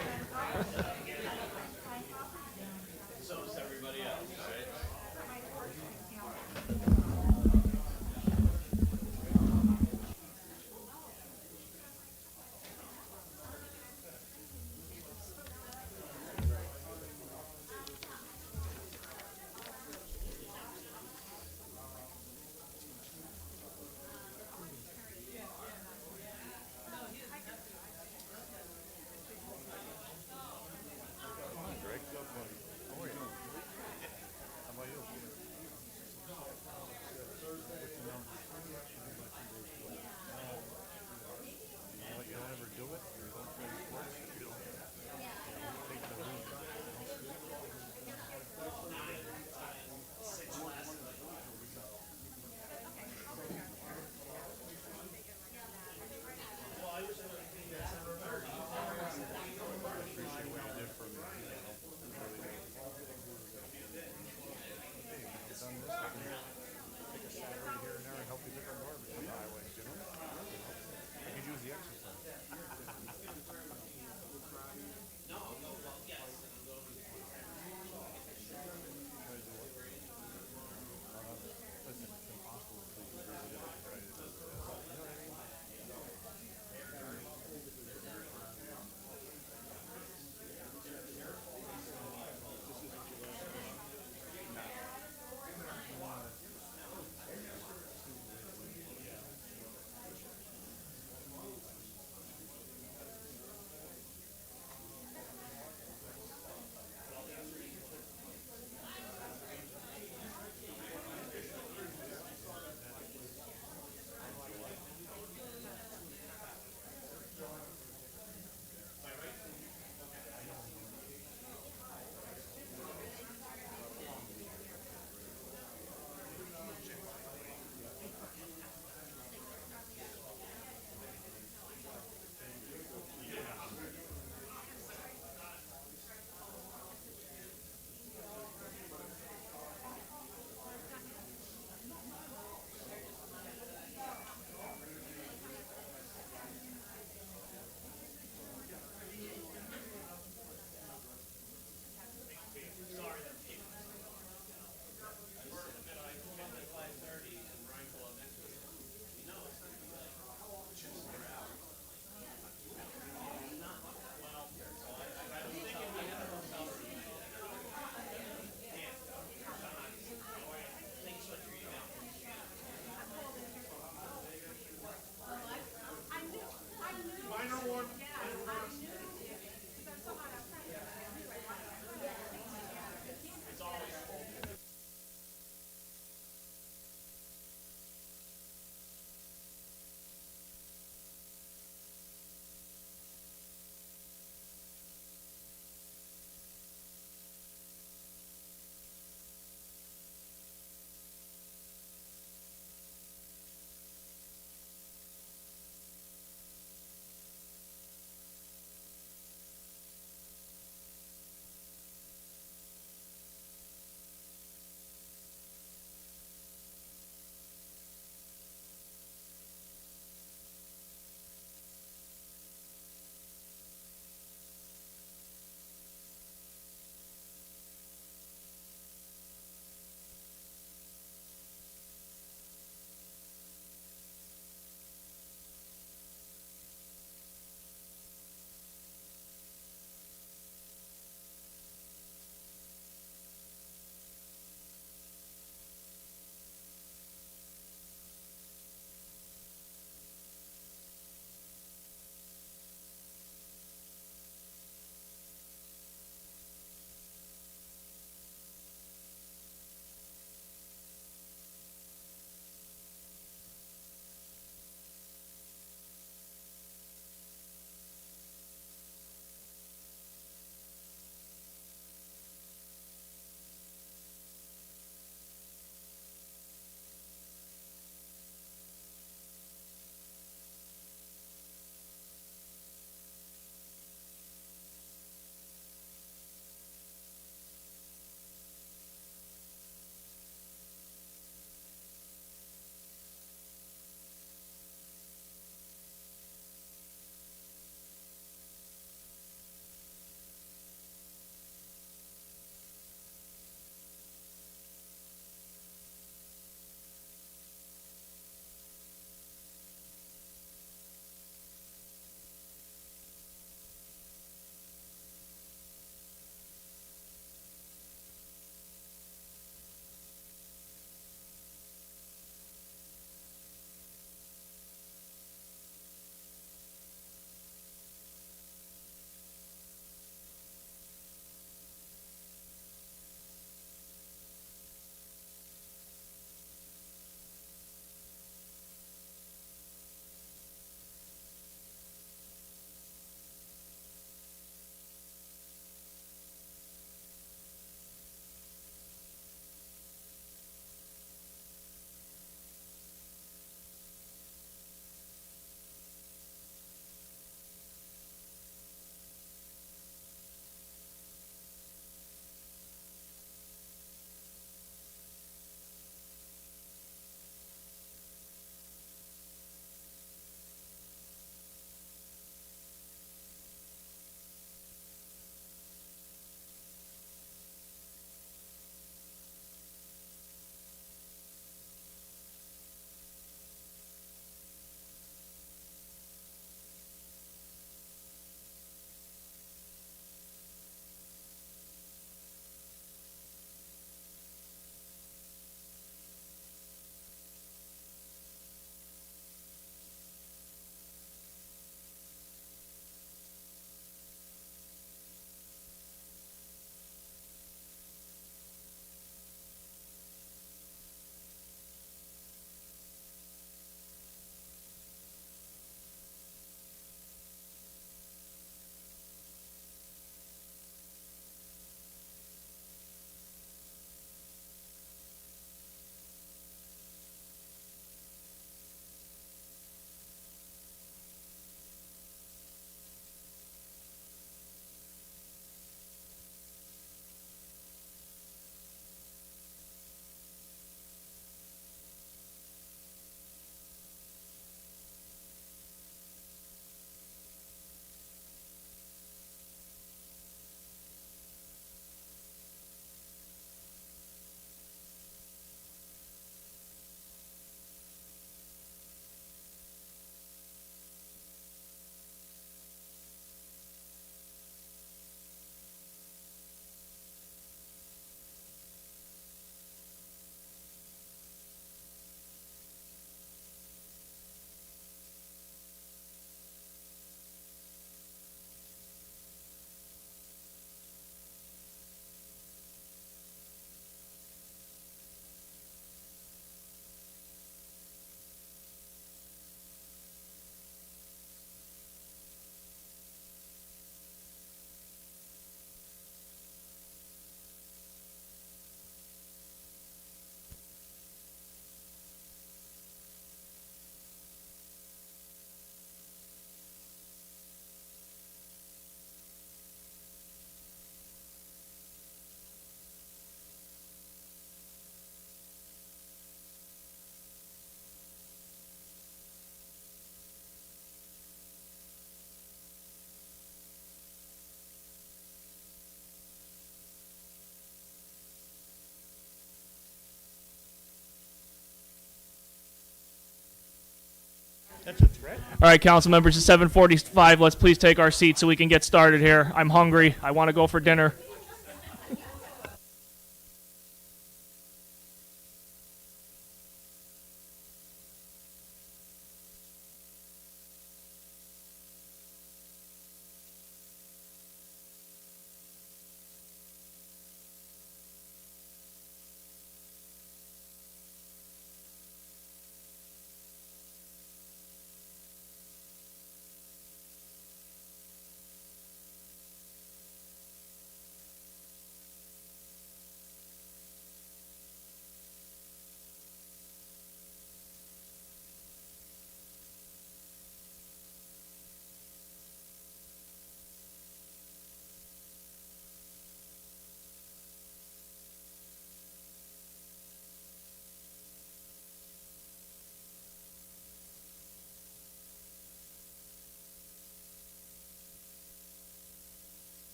That's a threat. All right, council members, it's 7:45. Let's please take our seats so we can get started here. I'm hungry. I want to go for dinner.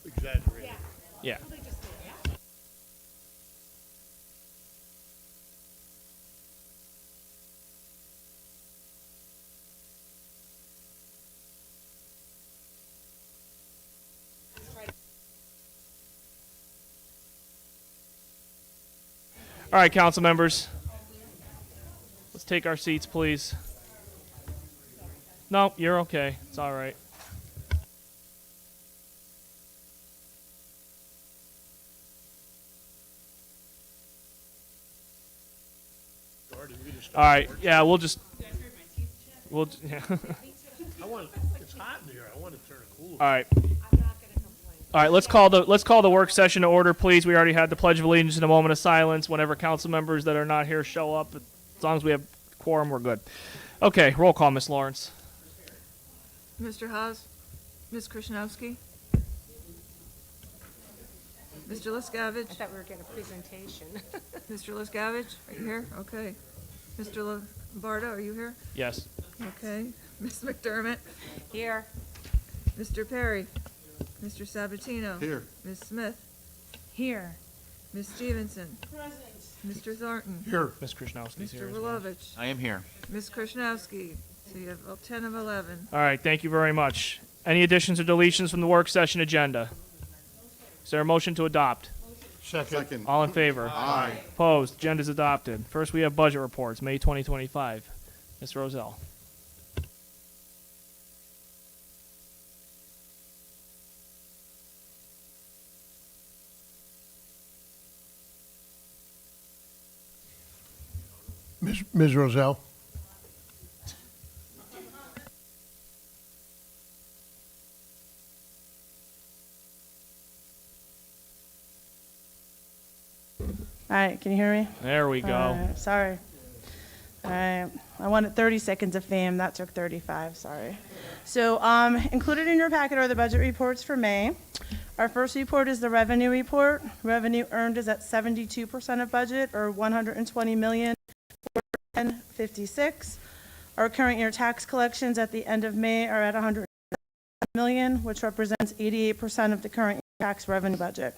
Exaggerated. Yeah. All right, council members. Let's take our seats, please. No, you're okay. It's all right. All right, yeah, we'll yeah. It's hot in here. I want to turn it cool. All right. All right, let's call the work session to order, please. We already had the Pledge of Allegiance and a moment of silence. Whenever council members that are not here show up, as long as we have quorum, we're good. Okay, roll call, Ms. Lawrence. Mr. Haas? Ms. Krishnowski? Mr. Liscavige? I thought we were getting a presentation. Mr. Liscavige, are you here? Okay. Mr. Lombardo, are you here? Yes. Okay. Ms. McDermott? Here. Mr. Perry? Mr. Sabatino? Here. Ms. Smith? Here. Ms. Stevenson? Mr. Thornton? Here. Ms. Krishnowski's here Mr. as well. Wilovich? I am here. Ms. Krishnowski? So you have 10 of 11. All right, thank you very much. Any additions or deletions from the work session agenda? Is there a motion to adopt? Second. All in favor? Aye. Opposed? Agenda's adopted. First, we have budget reports, May 2025. Ms. Rozelle. Ms. Roselle? All right, can you hear me? There we go. All right, sorry. All right, I wanted 30 seconds of fame. That took 35, sorry. So included in your packet are the budget reports for May. Our first report is the revenue report. Revenue earned is at 72% of budget, or $120,456. Our current year tax collections at the end of May are at $100 million, which represents 88% of the current year tax revenue budget.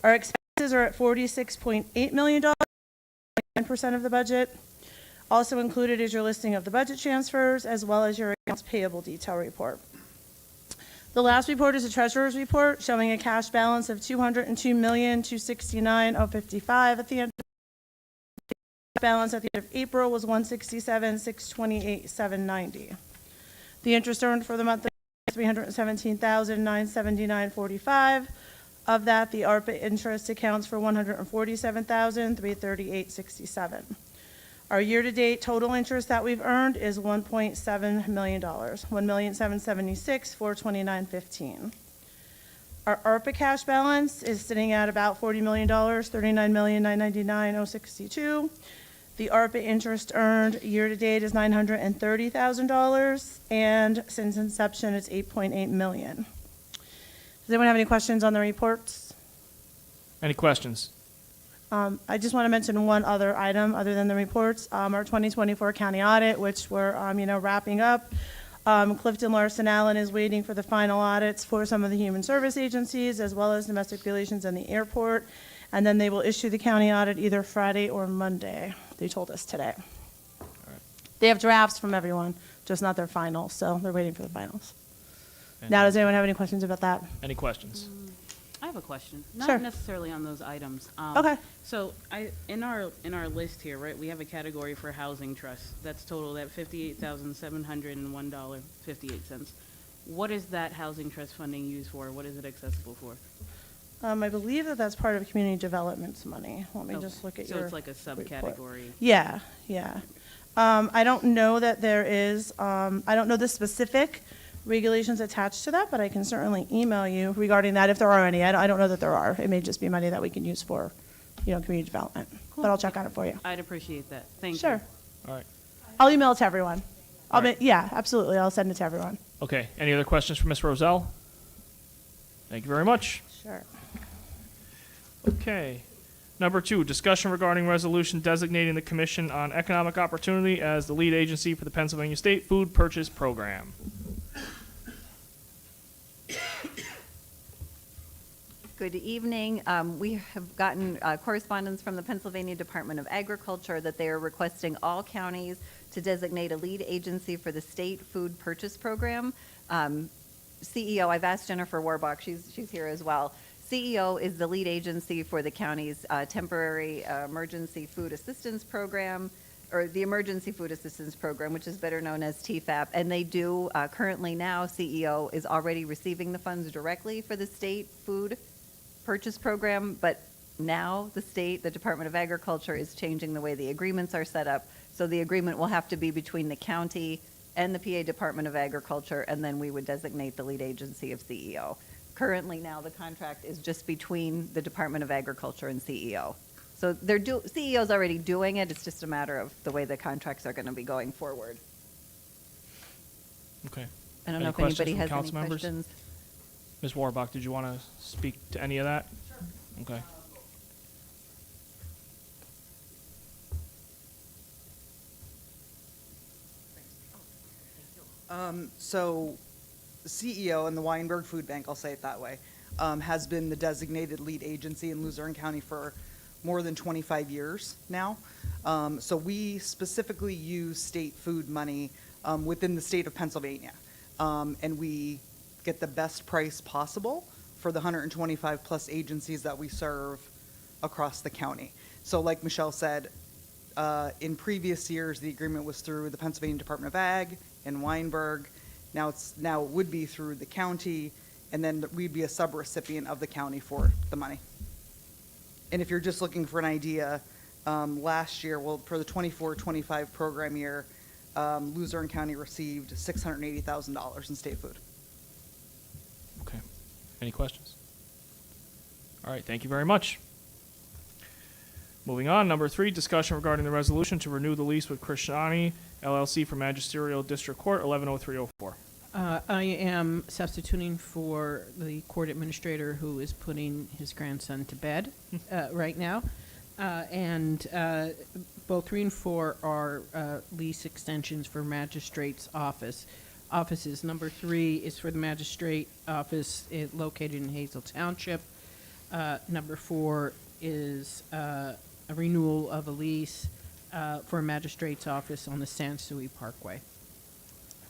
Our expenses are at $46.8 million, 9% of the budget. Also included is your listing of the budget transfers, as well as your accounts payable detail report. The last report is a treasurer's report showing a cash balance of $202,269,055 at the end. The balance at the end of April was $167,628,790. The interest earned for the month is $317,979.45. Of that, the ARPA interest accounts for $147,338.67. Our year-to-date total interest that we've earned is $1.7 million, $1,776,429.15. Our ARPA cash balance is sitting at about $40 million, $39,999,062. The ARPA interest earned year-to-date is $930,000, and since inception, it's $8.8 million. Does anyone have any questions on the reports? Any questions? I just want to mention one other item other than the reports. Our 2024 county audit, which we're, wrapping up. Clifton Larson Allen is waiting for the final audits for some of the human service agencies, as well as domestic relations and the airport. And then they will issue the county audit either Friday or Monday, they told us today. They have drafts from everyone, just not their final, so they're waiting for the finals. Now, does anyone have any questions about that? Any questions? I have a question. Sure. Not necessarily on those items. Okay. So in our list here, right, we have a category for housing trust that's totaled at $58,701.58. What is that housing trust funding used for? What is it accessible for? I believe that that's part of community development's money. Let me just look at so your. it's like a subcategory. Yeah. I don't know that there is, I don't know the specific regulations attached to that, but I can certainly email you regarding that if there are any. I don't know that there are. It may just be money that we can use for, community development. Cool. But I'll check on it for you. I'd appreciate that. Thank you. Sure. All right. I'll email it to everyone. All right. Yeah, absolutely. I'll send it to everyone. Okay. Any other questions for Ms. Roselle? Thank you very much. Sure. Okay. Number 2, discussion regarding resolution designating the Commission on Economic Opportunity as the lead agency for the Pennsylvania State Food Purchase Program. Good evening. We have gotten correspondence from the Pennsylvania Department of Agriculture that they are requesting all counties to designate a lead agency for the State Food Purchase Program. CEO, I've asked Jennifer Warbach, she's here as well. CEO is the lead agency for the county's temporary emergency food assistance program, or the Emergency Food Assistance Program, which is better known as TFAP. And they do currently now, CEO is already receiving the funds directly for the State Food Purchase Program, but now the Department of Agriculture is changing the way the agreements are set up. So the agreement will have to be between the county and the PA Department of Agriculture, and then we would designate the lead agency of CEO. Currently now the contract is just between the Department of Agriculture and CEO. So CEO's already doing it, it's just a matter of the way the contracts are going to be going forward. Okay. I don't know if anybody has any questions. Ms. Warbach, did you want to speak to any of that? Sure. Okay. So the CEO and the Weinberg Food Bank, I'll say it that way, has been the designated lead agency in Luzerne County for more than 25 years now. So we specifically use state food money within the state of Pennsylvania. And we get the best price possible for the 125 plus agencies that we serve across the county. So like Michelle said, in previous years, the agreement was through the Pennsylvania Department of Ag and Weinberg. Now it would be through the county, and then we'd be a subrecipient of the county for the money. And if you're just looking for an idea, last year, for the 24-25 program year, Luzerne County received $680,000 in state food. Okay. Any questions? All right. Thank you very much. Moving on, number 3, discussion regarding the resolution to renew the lease with Krishani LLC for Magisterial District Court, 110304. I am substituting for the court administrator who is putting his grandson to bed right now. And both 3 and 4 are lease extensions for magistrate's offices. Number 3 is for the magistrate office located in Hazel Township. Number 4 is a renewal of a lease for a magistrate's office on the Sansui Parkway.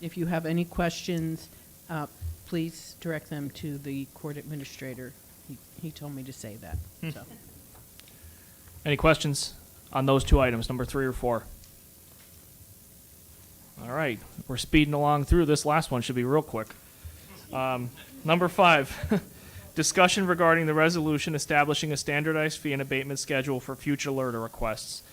If you have any questions, please direct them to the court administrator. He told me to say that. So. Any questions on those 2 items, number 3 or 4? All right. We're speeding along through. This last one should be real quick. Number 5, Discussion regarding the resolution establishing a standardized fee and abatement schedule for future LERTA requests.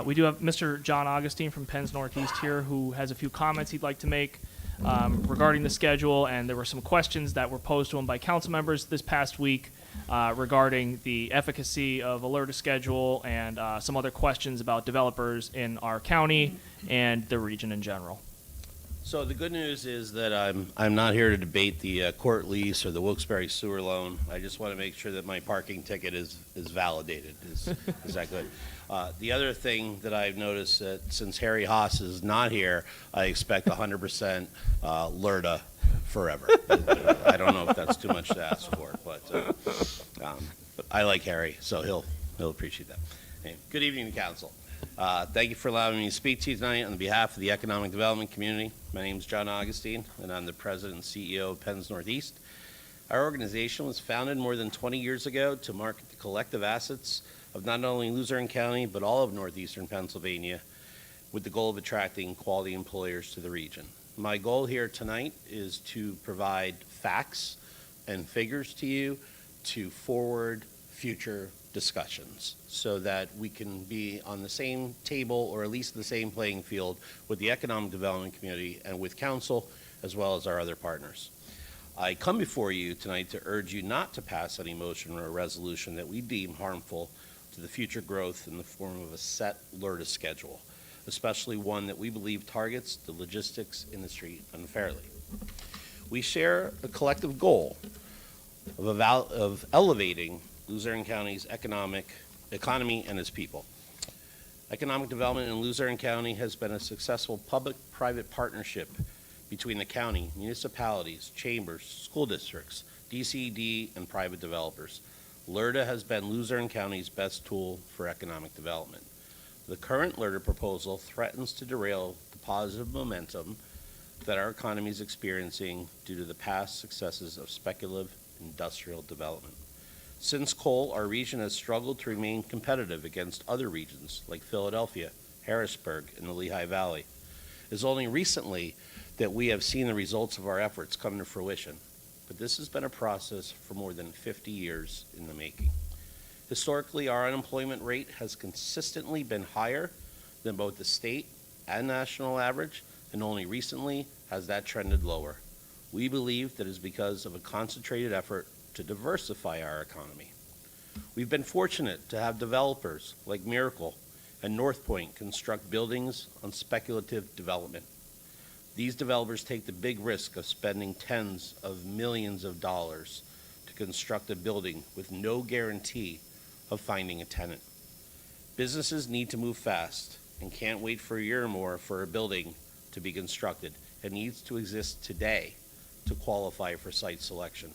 We do have Mr. John Augustine from Penn's Northeast here who has a few comments he'd like to make regarding the schedule, and there were some questions that were posed to him by council members this past week regarding the efficacy of a LERTA schedule and some other questions about developers in our county and the region in general. So the good news is that I'm not here to debate the court lease or the Wilkes-Barre sewer loan. I just want to make sure that my parking ticket is validated. Is that good? The other thing that I've noticed that since Harry Haas is not here, I expect 100% LERTA forever. I don't know if that's too much to ask for, but I like Harry, so he'll appreciate that. Anyway, good evening, council. Thank you for allowing me to speak to you tonight on behalf of the economic development community. My name is John Augustine, and I'm the president and CEO of Penn's Northeast. Our organization was founded more than 20 years ago to market the collective assets of not only Luzerne County, but all of northeastern Pennsylvania, with the goal of attracting quality employers to the region. My goal here tonight is to provide facts and figures to you to forward future discussions so that we can be on the same table or at least the same playing field with the economic development community and with council as well as our other partners. I come before you tonight to urge you not to pass any motion or a resolution that we deem harmful to the future growth in the form of a set LERTA schedule, especially one that we believe targets the logistics industry unfairly. We share a collective goal of elevating Luzerne County's economy and its people. Economic development in Luzerne County has been a successful public-private partnership between the county, municipalities, chambers, school districts, DCD, and private developers. LERTA has been Luzerne County's best tool for economic development. The current LERTA proposal threatens to derail the positive momentum that our economy is experiencing due to the past successes of speculative industrial development. Since coal, our region has struggled to remain competitive against other regions like Philadelphia, Harrisburg, and the Lehigh Valley. It is only recently that we have seen the results of our efforts come to fruition, but this has been a process for more than 50 years in the making. Historically, our unemployment rate has consistently been higher than both the state and national average, and only recently has that trended lower. We believe that is because of a concentrated effort to diversify our economy. We've been fortunate to have developers like Miracle and North Point construct buildings on speculative development. These developers take the big risk of spending tens of millions of dollars to construct a building with no guarantee of finding a tenant. Businesses need to move fast and can't wait for a year or more for a building to be constructed. It needs to exist today to qualify for site selection.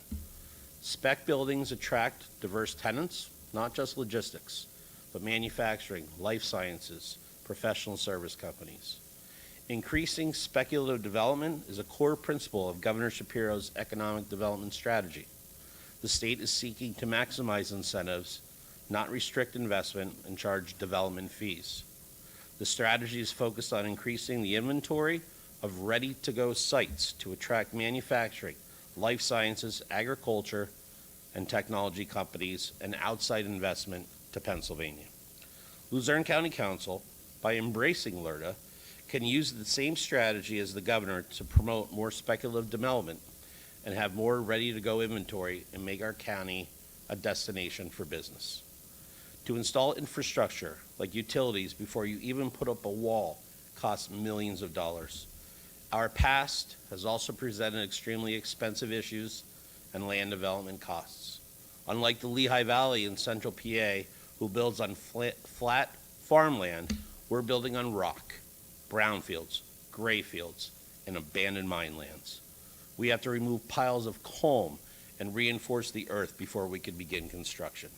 Spec buildings attract diverse tenants, not just logistics, but manufacturing, life sciences, professional service companies. Increasing speculative development is a core principle of Governor Shapiro's economic development strategy. The state is seeking to maximize incentives, not restrict investment and charge development fees. The strategy is focused on increasing the inventory of ready-to-go sites to attract manufacturing, life sciences, agriculture, and technology companies, and outside investment to Pennsylvania. Luzerne County Council, by embracing LERTA, can use the same strategy as the governor to promote more speculative development and have more ready-to-go inventory and make our county a destination for business. To install infrastructure like utilities before you even put up a wall costs millions of dollars. Our past has also presented extremely expensive issues and land development costs. Unlike the Lehigh Valley in central PA, who builds on flat farmland, we're building on rock, brownfields, gray fields, and abandoned mine lands. We have to remove piles of culm and reinforce the earth before we can begin construction.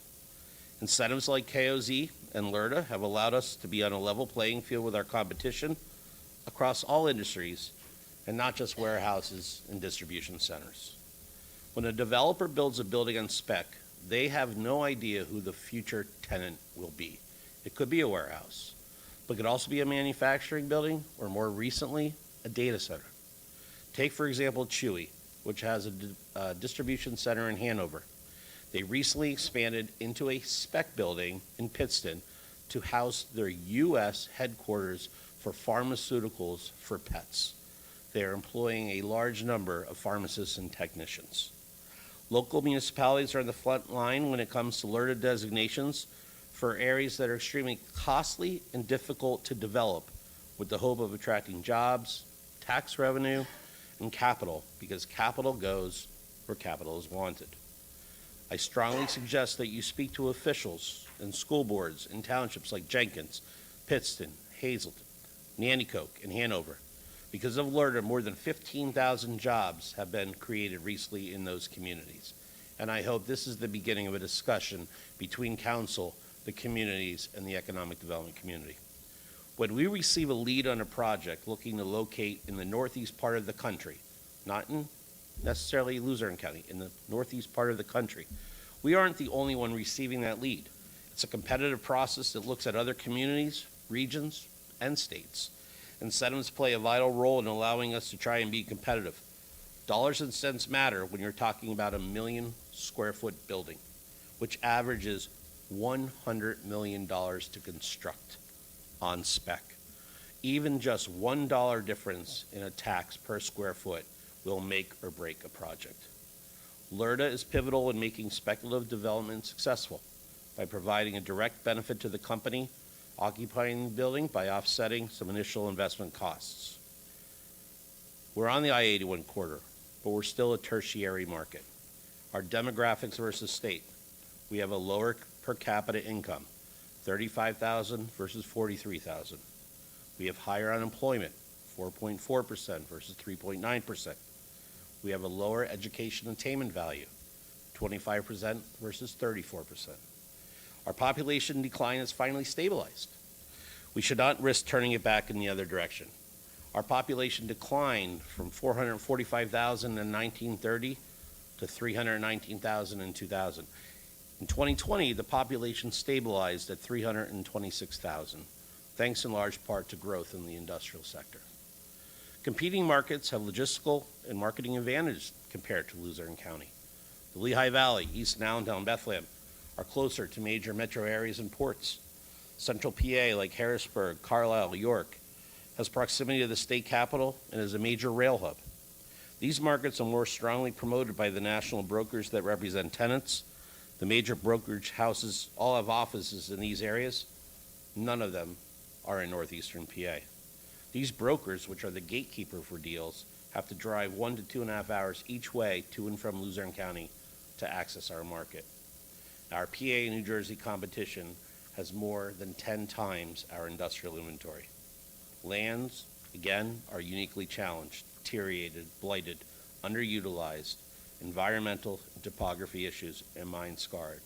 Incentives like KOZ and LERTA have allowed us to be on a level playing field with our competition across all industries and not just warehouses and distribution centers. When a developer builds a building on spec, they have no idea who the future tenant will be. It could be a warehouse, but it could also be a manufacturing building or more recently, a data center. Take, for example, Chewy, which has a distribution center in Hanover. They recently expanded into a spec building in Pittston to house their U.S. headquarters for pharmaceuticals for pets. They are employing a large number of pharmacists and technicians. Local municipalities are on the front line when it comes to LERTA designations for areas that are extremely costly and difficult to develop, with the hope of attracting jobs, tax revenue, and capital, because capital goes where capital is wanted. I strongly suggest that you speak to officials and school boards in townships like Jenkins, Pittston, Hazelton, Nanticoke, and Hanover. Because of LERTA, more than 15,000 jobs have been created recently in those communities. And I hope this is the beginning of a discussion between council, the communities, and the economic development community. When we receive a lead on a project looking to locate in the northeast part of the country, not in necessarily Luzerne County, in the northeast part of the country, we aren't the only one receiving that lead. It's a competitive process that looks at other communities, regions, and states. Incentives play a vital role in allowing us to try and be competitive. Dollars and cents matter when you're talking about a 1 million square foot building, which averages $100 million to construct on spec. Even just $1 difference in a tax per square foot will make or break a project. LERTA is pivotal in making speculative development successful by providing a direct benefit to the company occupying the building by offsetting some initial investment costs. We're on the I-81 corridor, but we're still a tertiary market. Our demographics versus state, we have a lower per capita income, $35,000 versus $43,000. We have higher unemployment, 4.4% versus 3.9%. We have a lower education attainment value, 25% versus 34%. Our population decline has finally stabilized. We should not risk turning it back in the other direction. Our population declined from 445,000 in 1930 to 319,000 in 2000. In 2020, the population stabilized at 326,000, thanks in large part to growth in the industrial sector. Competing markets have logistical and marketing advantages compared to Luzerne County. The Lehigh Valley, East and Allentown, Bethlehem are closer to major metro areas and ports. Central PA, like Harrisburg, Carlisle, York, has proximity to the state capital and is a major rail hub. These markets are more strongly promoted by the national brokers that represent tenants. The major brokerage houses all have offices in these areas. None of them are in northeastern PA. These brokers, which are the gatekeeper for deals, have to drive 1 to 2.5 hours each way to and from Luzerne County to access our market. Our PA and New Jersey competition has more than 10 times our industrial inventory. Lands, again, are uniquely challenged, deteriorated, blighted, underutilized, environmental and topography issues, and mine scarred.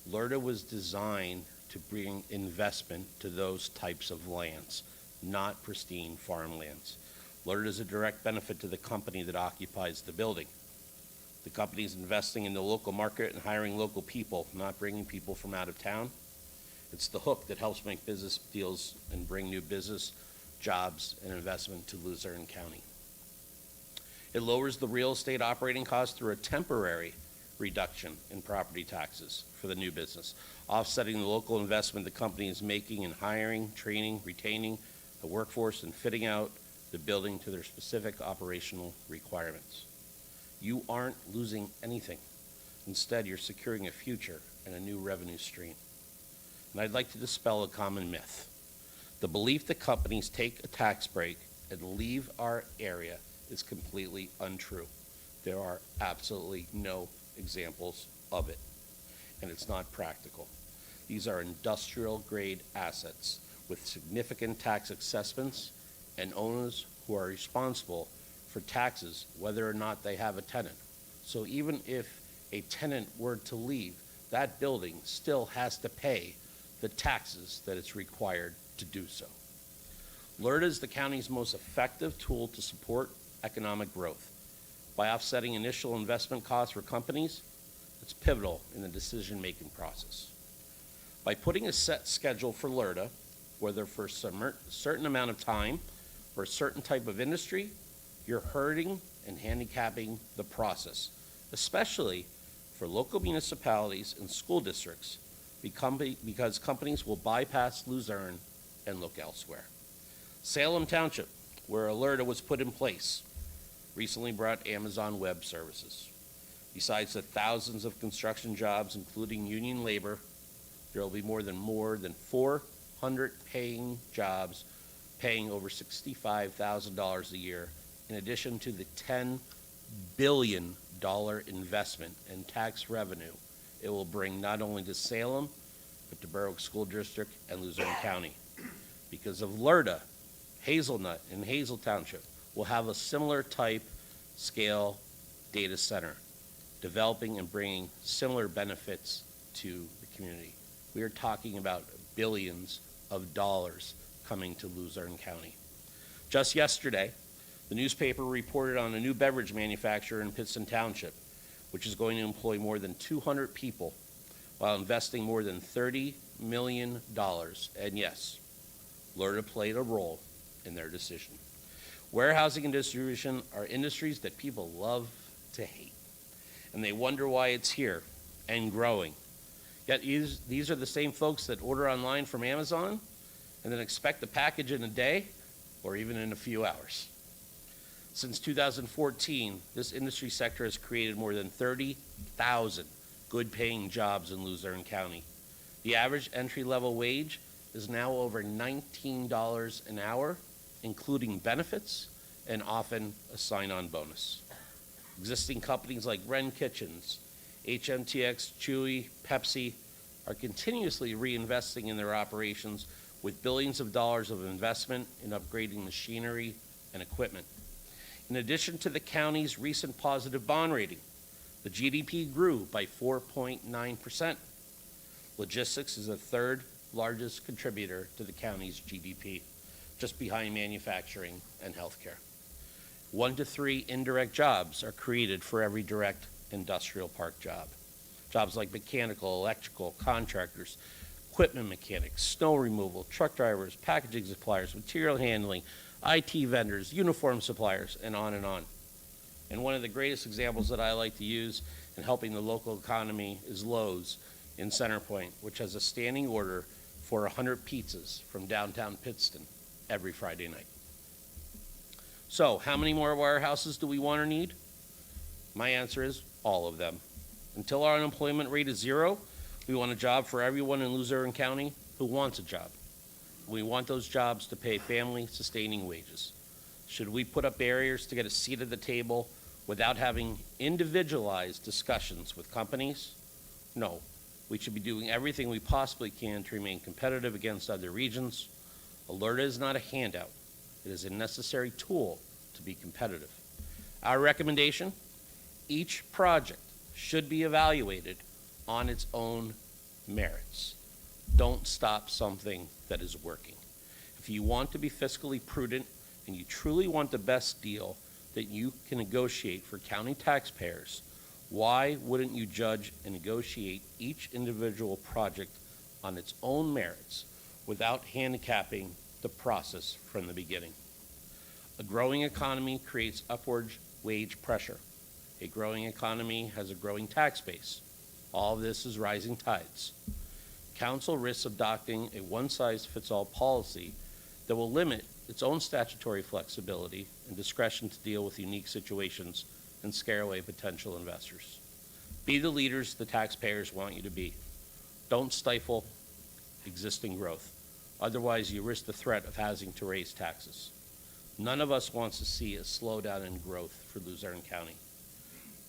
LERTA was designed to bring investment to those types of lands, not pristine farmlands. LERTA is a direct benefit to the company that occupies the building. The company is investing in the local market and hiring local people, not bringing people from out of town. It's the hook that helps make business deals and bring new business, jobs, and investment to Luzerne County. It lowers the real estate operating costs through a temporary reduction in property taxes for the new business, offsetting the local investment the company is making in hiring, training, retaining the workforce, and fitting out the building to their specific operational requirements. You aren't losing anything. Instead, you're securing a future and a new revenue stream. And I'd like to dispel a common myth. The belief that companies take a tax break and leave our area is completely untrue. There are absolutely no examples of it, and it's not practical. These are industrial-grade assets with significant tax assessments and owners who are responsible for taxes whether or not they have a tenant. So even if a tenant were to leave, that building still has to pay the taxes that it's required to do so. LERTA is the county's most effective tool to support economic growth. By offsetting initial investment costs for companies, it's pivotal in the decision-making process. By putting a set schedule for LERTA, whether for a certain amount of time or a certain type of industry, you're hurting and handicapping the process, especially for local municipalities and school districts because companies will bypass Luzerne and look elsewhere. Salem Township, where Alerta was put in place, recently brought Amazon Web Services. Besides the thousands of construction jobs, including union labor, there will be more than 400 paying jobs paying over $65,000 a year, in addition to the $10 billion investment and tax revenue it will bring not only to Salem, but to Berwick School District and Luzerne County. Because of Alerta, Hazelnut and Hazel Township will have a similar type scale data center, developing and bringing similar benefits to the community. We are talking about billions of dollars coming to Luzerne County. Just yesterday, the newspaper reported on a new beverage manufacturer in Pittston Township, which is going to employ more than 200 people while investing more than $30 million. And yes, Alerta played a role in their decision. Warehousing and distribution are industries that people love to hate, and they wonder why it's here and growing. Yet these are the same folks that order online from Amazon and then expect the package in a day or even in a few hours. Since 2014, this industry sector has created more than 30,000 good-paying jobs in Luzerne County. The average entry-level wage is now over $19 an hour, including benefits and often a sign-on bonus. Existing companies like Wren Kitchens, HMTX, Chewy, Pepsi are continuously reinvesting in their operations with billions of dollars of investment in upgrading machinery and equipment. In addition to the county's recent positive bond rating, the GDP grew by 4.9%. Logistics is the third largest contributor to the county's GDP, just behind manufacturing and healthcare. 1 to 3 indirect jobs are created for every direct industrial park job. Jobs like mechanical, electrical, contractors, equipment mechanics, snow removal, truck drivers, packaging suppliers, material handling, IT vendors, uniform suppliers, and on and on. And one of the greatest examples that I like to use in helping the local economy is Lowe's in Center Point, which has a standing order for 100 pizzas from downtown Pittston every Friday night. So, how many more warehouses do we want or need? My answer is all of them. Until our unemployment rate is 0, we want a job for everyone in Luzerne County who wants a job. We want those jobs to pay family-sustaining wages. Should we put up barriers to get a seat at the table without having individualized discussions with companies? No. We should be doing everything we possibly can to remain competitive against other regions. Alerta is not a handout. It is a necessary tool to be competitive. Our recommendation, each project should be evaluated on its own merits. Don't stop something that is working. If you want to be fiscally prudent and you truly want the best deal that you can negotiate for county taxpayers, why wouldn't you judge and negotiate each individual project on its own merits without handicapping the process from the beginning? A growing economy creates upward wage pressure. A growing economy has a growing tax base. All of this is rising tides. Council risks adopting a one-size-fits-all policy that will limit its own statutory flexibility and discretion to deal with unique situations and scare away potential investors. Be the leaders the taxpayers want you to be. Don't stifle existing growth. Otherwise, you risk the threat of having to raise taxes. None of us wants to see a slowdown in growth for Luzerne County.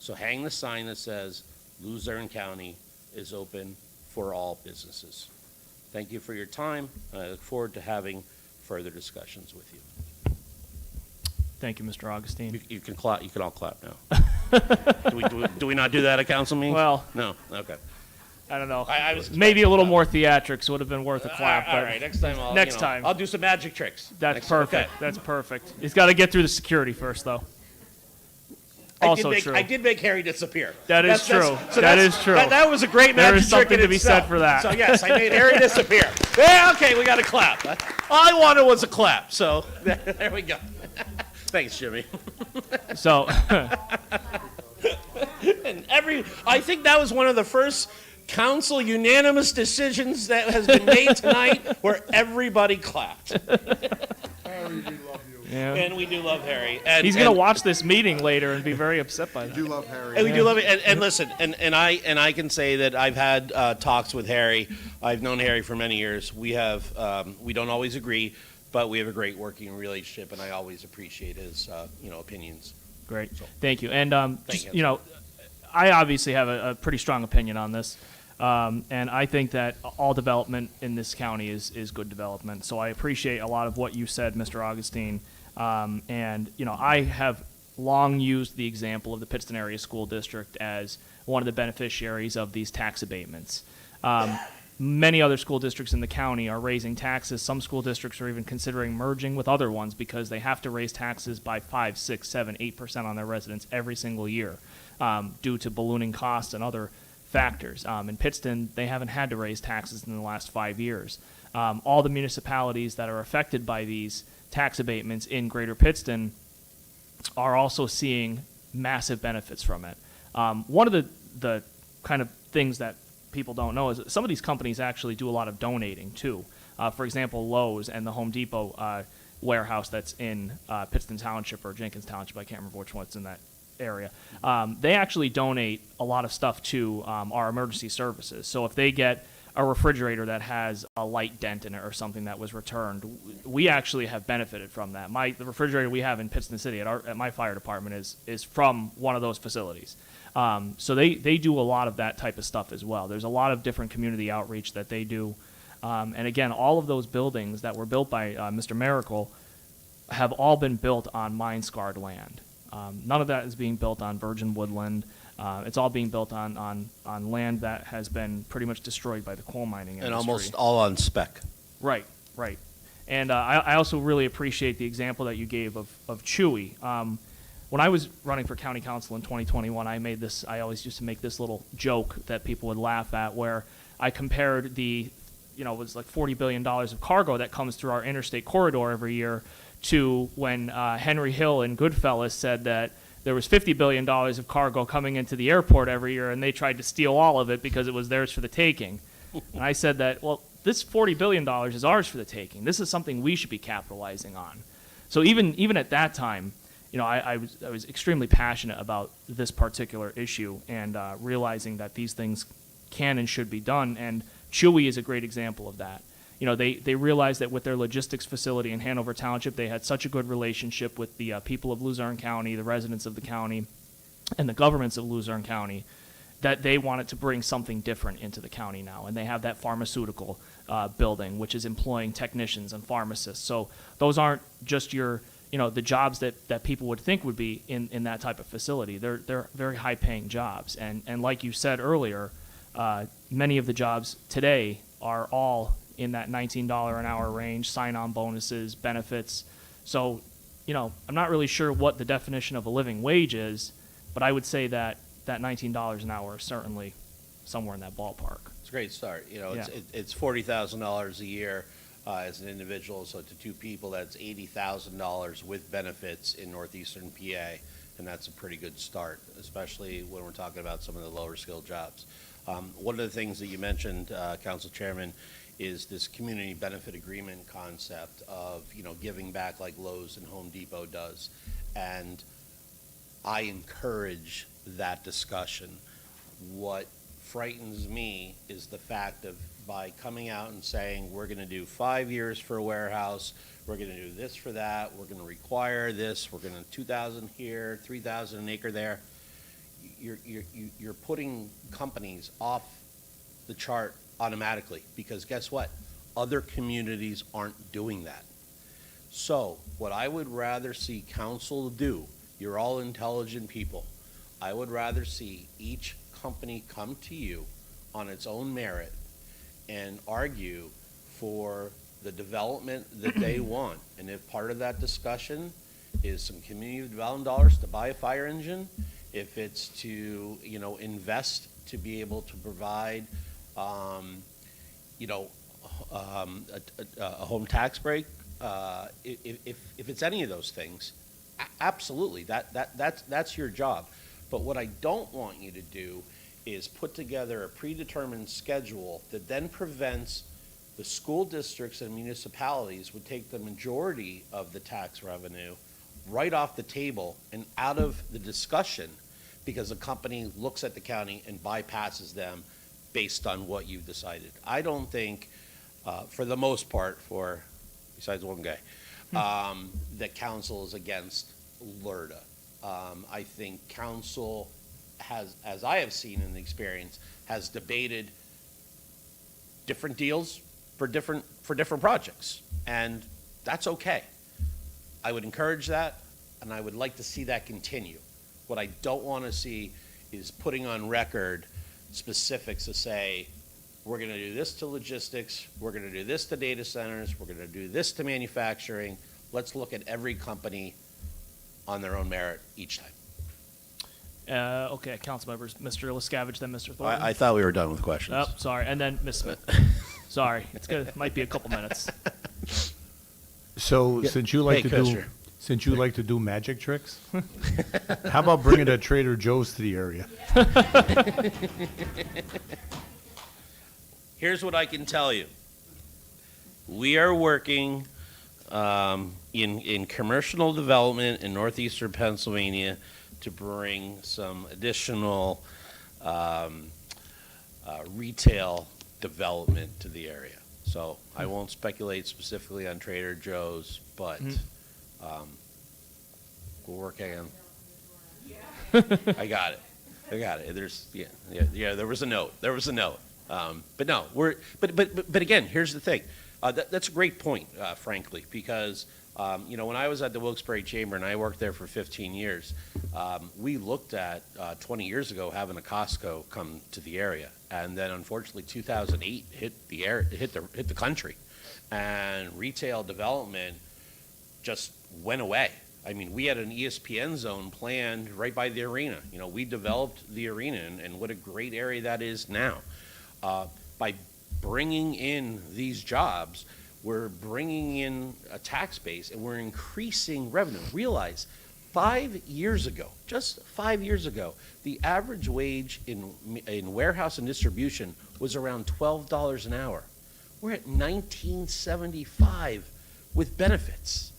So hang the sign that says Luzerne County is open for all businesses. Thank you for your time. I look forward to having further discussions with you. Thank you, Mr. Augustine. You can clap. You can all clap now. do we not do that at council meetings? Well, no. Okay. I don't know. I was maybe a little more theatrics would have been worth a clap. All right, next time I'll do some magic tricks. That's perfect. Okay. That's perfect. He's got to get through the security first, though. True. I did make Harry disappear. That is true. That was a great magic trick. There is something to be said for that. So yes, I made Harry disappear. Yeah, okay, we got a clap. All I wanted was a clap. So there we go. Thanks, Jimmy. So And I think that was one of the first council unanimous decisions that has been made tonight where everybody clapped. Harry, we love you. Yeah. And we do love Harry. He's going to watch this meeting later and be very upset by that. We do love Harry. And we do love it. And listen, and I can say that I've had talks with Harry. I've known Harry for many years. We don't always agree, but we have a great working relationship, and I always appreciate his opinions. Great. So, Thank you. And thank you. I obviously have a pretty strong opinion on this. And I think that all development in this county is good development. So I appreciate a lot of what you said, Mr. Augustine. And I have long used the example of the Pittston Area School District as one of the beneficiaries of these tax abatements. Many other school districts in the county are raising taxes. Some school districts are even considering merging with other ones because they have to raise taxes by 5, 6, 7, 8% on their residents every single year due to ballooning costs and other factors. In Pittston, they haven't had to raise taxes in the last 5 years. All the municipalities that are affected by these tax abatements in Greater Pittston are also seeing massive benefits from it. One of the kind of things that people don't know is that some of these companies actually do a lot of donating too. For example, Lowe's and the Home Depot warehouse that's in Pittston Township or Jenkins Township, I can't remember which one's in that area. They actually donate a lot of stuff to our emergency services. So if they get a refrigerator that has a light dent in it or something that was returned, we actually have benefited from that. The refrigerator we have in Pittston City at my fire department is from one of those facilities. So they do a lot of that type of stuff as well. There's a lot of different community outreach that they do. And again, all of those buildings that were built by Mr. Miracle have all been built on mine-scarred land. None of that is being built on virgin woodland. It's all being built on land that has been pretty much destroyed by the coal mining industry. And almost all on spec. Right. And I also really appreciate the example that you gave of Chewy. When I was running for county council in 2021, I always used to make this little joke that people would laugh at, where I compared it was like $40 billion of cargo that comes through our interstate corridor every year to when Henry Hill in Goodfellas said that there was $50 billion of cargo coming into the airport every year, and they tried to steal all of it because it was theirs for the taking. And I said that, well, this $40 billion is ours for the taking. This is something we should be capitalizing on. So even at that time, I was extremely passionate about this particular issue and realizing that these things can and should be done. And Chewy is a great example of that. They realized that with their logistics facility in Hanover Township, they had such a good relationship with the people of Luzerne County, the residents of the county, and the governments of Luzerne County, that they wanted to bring something different into the county now. And they have that pharmaceutical building, which is employing technicians and pharmacists. So those aren't just the jobs that people would think would be in that type of facility. They're very high-paying jobs. And like you said earlier, many of the jobs today are all in that $19 an hour range, sign-on bonuses, benefits. So, I'm not really sure what the definition of a living wage is, but I would say that $19 an hour is certainly somewhere in that ballpark. It's a great start. It's $40,000 a year as an individual. So to two people, that's $80,000 with benefits in northeastern PA, and that's a pretty good start, especially when we're talking about some of the lower skilled jobs. One of the things that you mentioned, Council Chairman, is this community benefit agreement concept of giving back like Lowe's and Home Depot does, and I encourage that discussion. What frightens me is the fact of by coming out and saying we're going to do 5 years for a warehouse, we're going to do this for that, we're going to require this, we're going to 2,000 here, 3,000 an acre there. You're putting companies off the chart automatically, because guess what? Other communities aren't doing that. So what I would rather see council do, you're all intelligent people, I would rather see each company come to you on its own merit and argue for the development that they want. And if part of that discussion is some community development dollars to buy a fire engine, if it's to invest to be able to provide a home tax break, if it's any of those things, absolutely, that's your job. But what I don't want you to do is put together a predetermined schedule that then prevents the school districts and municipalities would take the majority of the tax revenue right off the table and out of the discussion because a company looks at the county and bypasses them based on what you've decided. I don't think, for the most part, besides one guy, that council is against LRTA. I think council has, as I have seen in the experience, has debated different deals for different projects, and that's okay. I would encourage that, and I would like to see that continue. What I don't want to see is putting on record specifics to say, we're going to do this to logistics, we're going to do this to data centers, we're going to do this to manufacturing. Let's look at every company on their own merit each time. Okay, council members, Mr. Lescavage, then Mr. Thornton. I thought we were done with questions. Oh, sorry, and then Ms. Smith. Sorry, might be a couple minutes. So, Yeah. since you like Hey, to do, Commissioner. since you like to do magic tricks, how about bringing a Trader Joe's to the area? Here's what I can tell you. We are working in commercial development in northeastern Pennsylvania to bring some additional retail development to the area. So I won't speculate specifically on Trader Joe's, but we're working on. I got it. There's there was a note. But no, but again, here's the thing. That's a great point, frankly, because when I was at the Wilkes-Barre Chamber and I worked there for 15 years, we looked at 20 years ago having a Costco come to the area, and then unfortunately 2008 hit the country, and retail development just went away. I mean, we had an ESPN zone planned right by the arena. We developed the arena, and what a great area that is now. By bringing in these jobs, we're bringing in a tax base and we're increasing revenue. Realize 5 years ago, just 5 years ago, the average wage in warehouse and distribution was around $12 an hour. We're at $19.75 with benefits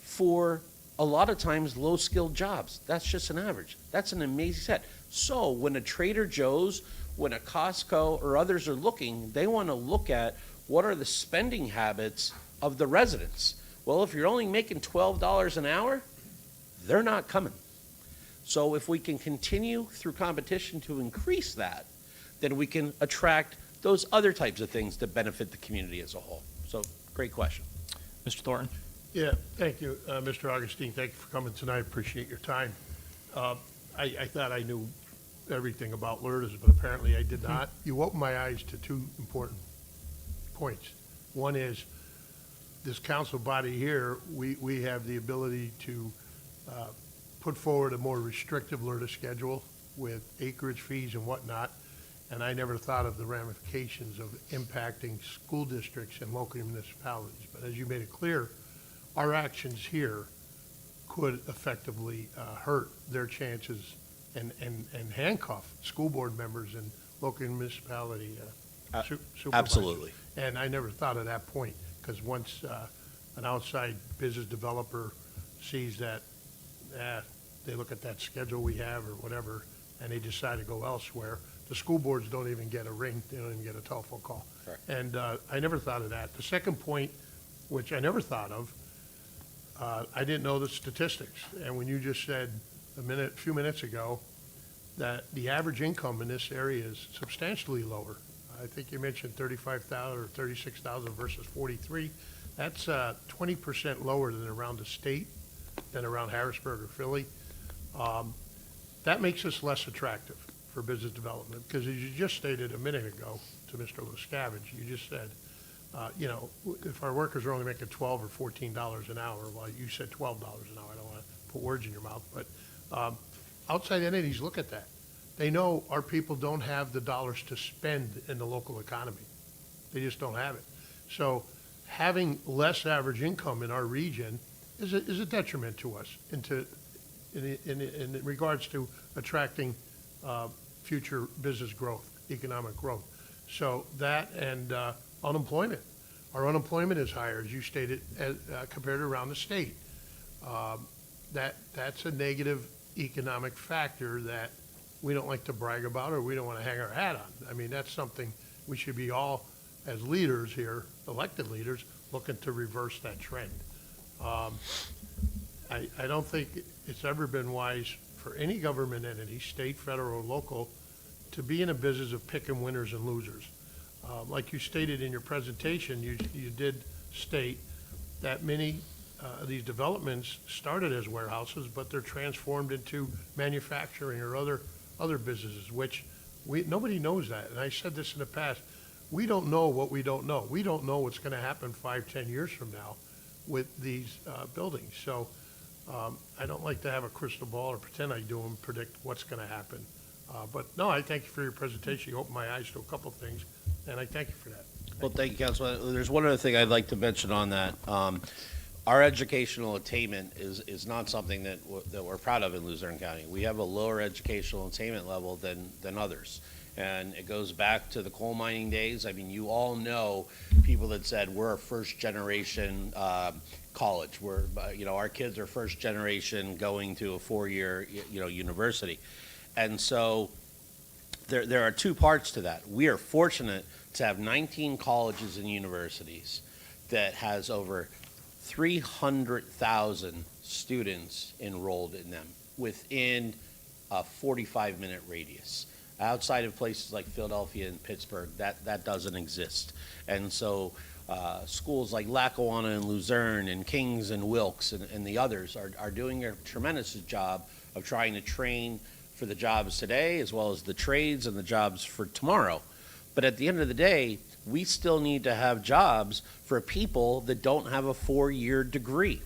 for a lot of times low-skilled jobs. That's just an average. That's an amazing set. So when a Trader Joe's, when a Costco or others are looking, they want to look at what are the spending habits of the residents. Well, if you're only making $12 an hour, they're not coming. So if we can continue through competition to increase that, then we can attract those other types of things that benefit the community as a whole. So, great question. Mr. Thornton. Yeah, thank you, Mr. Augustine. Thank you for coming tonight. Appreciate your time. I thought I knew everything about LRTAs, but apparently I did not. You opened my eyes to two important points. One is this council body here, we have the ability to put forward a more restrictive LRTA schedule with acreage fees and whatnot, and I never thought of the ramifications of impacting school districts and local municipalities. But as you made it clear, our actions here could effectively hurt their chances and handcuff school board members and local municipality supervisors. Absolutely. And I never thought of that point, because once an outside business developer sees that, they look at that schedule we have or whatever, and they decide to go elsewhere, the school boards don't even get a ring, they don't even get a telephone call. Correct. And I never thought of that. The second point, which I never thought of, I didn't know the statistics. And when you just said a few minutes ago that the average income in this area is substantially lower. I think you mentioned 35,000 or 36,000 versus 43. That's 20% lower than around the state, than around Harrisburg or Philly. That makes us less attractive for business development, because as you just stated a minute ago to Mr. Lescavage, you just said, if our workers are only making $12 or $14 an hour, well, you said $12 an hour. I don't want to put words in your mouth, but outside entities look at that. They know our people don't have the dollars to spend in the local economy. They just don't have it. So having less average income in our region is a detriment to us in regards to attracting future business growth, economic growth. So that and unemployment. Our unemployment is higher, as you stated, compared to around the state. That's a negative economic factor that we don't like to brag about or we don't want to hang our hat on. I mean, that's something we should be all, as leaders here, elected leaders, looking to reverse that trend. I don't think it's ever been wise for any government entity, state, federal, or local, to be in a business of picking winners and losers. Like you stated in your presentation, you did state that many of these developments started as warehouses, but they're transformed into manufacturing or other businesses, which nobody knows that. And I said this in the past, we don't know what we don't know. We don't know what's going to happen 5-10 years from now with these buildings. So I don't like to have a crystal ball or pretend I do and predict what's going to happen. But no, I thank you for your presentation. You opened my eyes to a couple of things, and I thank you for that. Well, thank you, Councilman. There's one other thing I'd like to mention on that. Our educational attainment is not something that we're proud of in Luzerne County. We have a lower educational attainment level than others. And it goes back to the coal mining days. I mean, you all know people that said we're a first generation college. We're, our kids are first generation going to a 4-year, university. And so there are two parts to that. We are fortunate to have 19 colleges and universities that has over 300,000 students enrolled in them within a 45-minute radius. Outside of places like Philadelphia and Pittsburgh, that doesn't exist. And so schools like Lackawanna and Luzerne and Kings and Wilkes and the others are doing a tremendous job of trying to train for the jobs today as well as the trades and the jobs for tomorrow. But at the end of the day, we still need to have jobs for people that don't have a 4-year degree.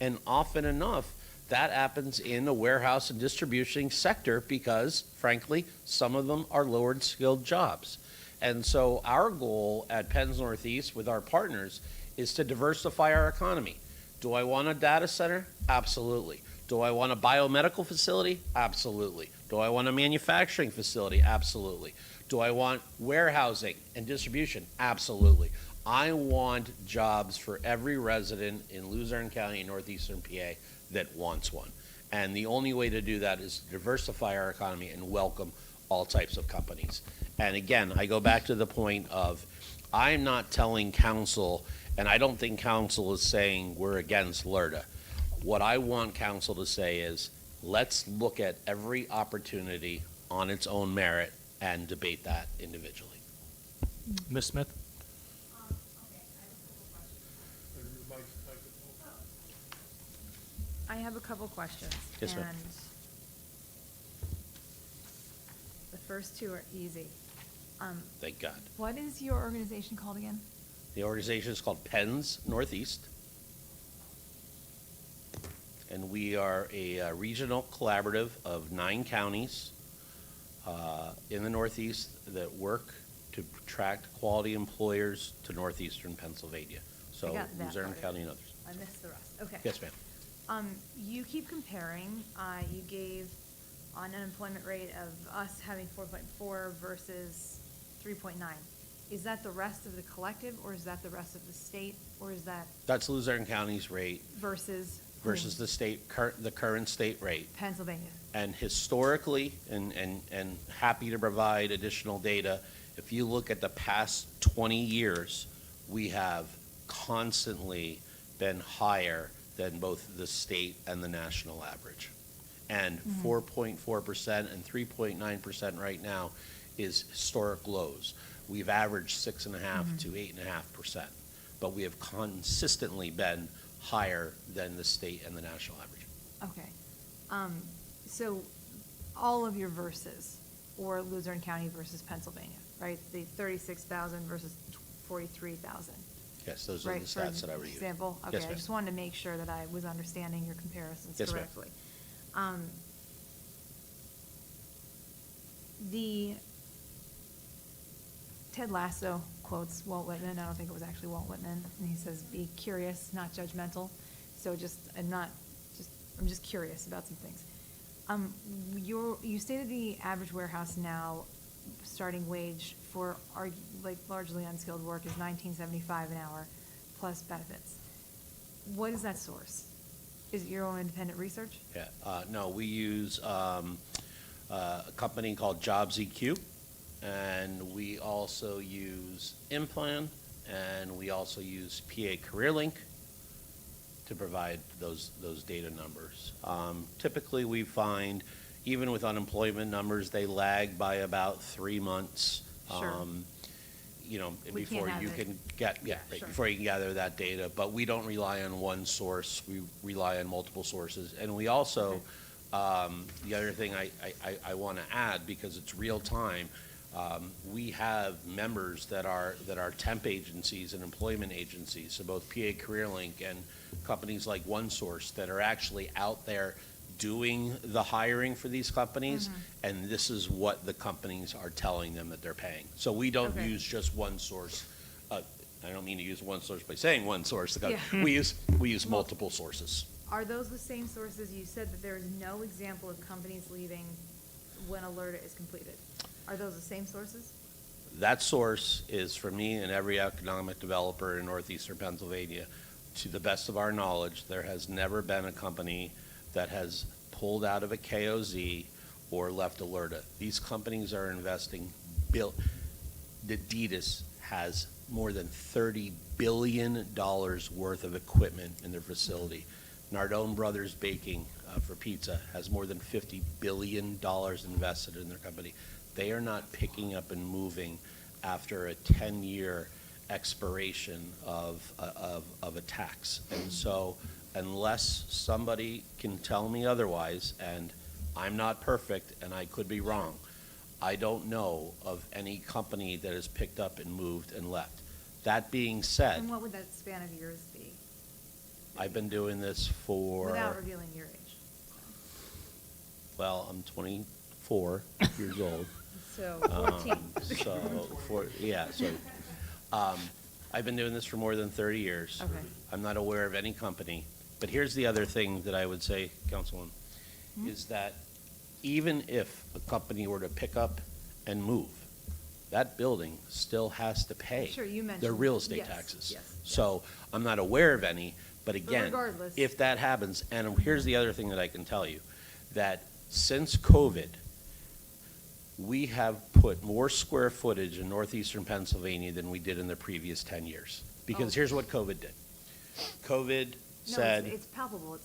And often enough, that happens in the warehouse and distribution sector because, frankly, some of them are lower skilled jobs. And so our goal at Penns Northeast with our partners is to diversify our economy. Do I want a data center? Absolutely. Do I want a biomedical facility? Absolutely. Do I want a manufacturing facility? Absolutely. Do I want warehousing and distribution? Absolutely. I want jobs for every resident in Luzerne County and northeastern PA that wants one. And the only way to do that is to diversify our economy and welcome all types of companies. And again, I go back to the point of I'm not telling council, and I don't think council is saying we're against LRTA. What I want council to say is let's look at every opportunity on its own merit and debate that individually. Ms. Smith? I have a couple questions. Yes, ma'am. And the first two are easy. Thank God. What is your organization called again? The organization is called Penns Northeast. And we are a regional collaborative of 9 counties in the Northeast that work to attract quality employers to northeastern Pennsylvania. So I got that Luzerne part of County it. and others. I missed the rest. Okay. Yes, ma'am. You keep comparing, you gave an unemployment rate of us having 4.4 versus 3.9. Is that the rest of the collective, or is that the rest of the state, or is that That's Luzerne County's rate versus the state, the current state rate. Pennsylvania? And historically, and happy to provide additional data, if you look at the past 20 years, we have constantly been higher than both the state and the national average. And 4.4% and 3.9% right now is historic lows. We've averaged 6.5% to 8.5%, but we have consistently been higher than the state and the national average. Okay. So all of your verses, or Luzerne County versus Pennsylvania, right? The 36,000 versus 43,000. Yes, those are the Right, for stats that I would use. example? Yes, Okay, I ma'am. just wanted to make sure that I was understanding your comparisons Yes, ma'am. correctly. The Ted Lasso quotes Walt Whitman. I don't think it was actually Walt Whitman. And he says, be curious, not judgmental. So I'm just curious about some things. You stated the average warehouse now starting wage for largely unskilled work is $19.75 an hour plus benefits. What is that source? Is it your own independent research? Yeah, no, we use a company called Jobs EQ, and we also use Implan, and we also use PA CareerLink to provide those data numbers. Typically, we find, even with unemployment numbers, they lag by about 3 months. Sure. You know, We before can't you have it. can get, right, Sure. before you can gather that data. But we don't rely on one source. We rely on multiple sources. And we also, the other thing I want to add, because it's real time, we have members that are temp agencies and employment agencies, so both PA CareerLink and companies like OneSource that are actually out there doing the hiring for these companies, and this is what the companies are telling them that they're paying. So we don't use just one source. I don't mean to use one source by saying one source. Yeah. We use multiple sources. Are those the same sources? You said that there is no example of companies leaving when Alerta is completed. Are those the same sources? That source is for me and every economic developer in northeastern Pennsylvania. To the best of our knowledge, there has never been a company that has pulled out of a KOZ or left Alerta. These companies are investing. Adidas has more than $30 billion worth of equipment in their facility. Nardone Brothers Baking for pizza has more than $50 billion invested in their company. They are not picking up and moving after a 10-year expiration of a tax. And so unless somebody can tell me otherwise, and I'm not perfect and I could be wrong, I don't know of any company that has picked up and moved and left. That being said, And what would that span of years be? I've been doing this for, Without revealing your age. well, I'm 24 years old. So, 14. I've been doing this for more than 30 years. Okay. I'm not aware of any company. But here's the other thing that I would say, Councilwoman, is that even if a company were to pick up and move, that building still has to pay Sure, you mentioned- their real estate yes, taxes. yes, So I'm not aware of any, but again, regardless- if that happens, and here's the other thing that I can tell you, that since COVID, we have put more square footage in northeastern Pennsylvania than we did in the previous 10 years. Because here's what COVID did. COVID said... No, it's palpable.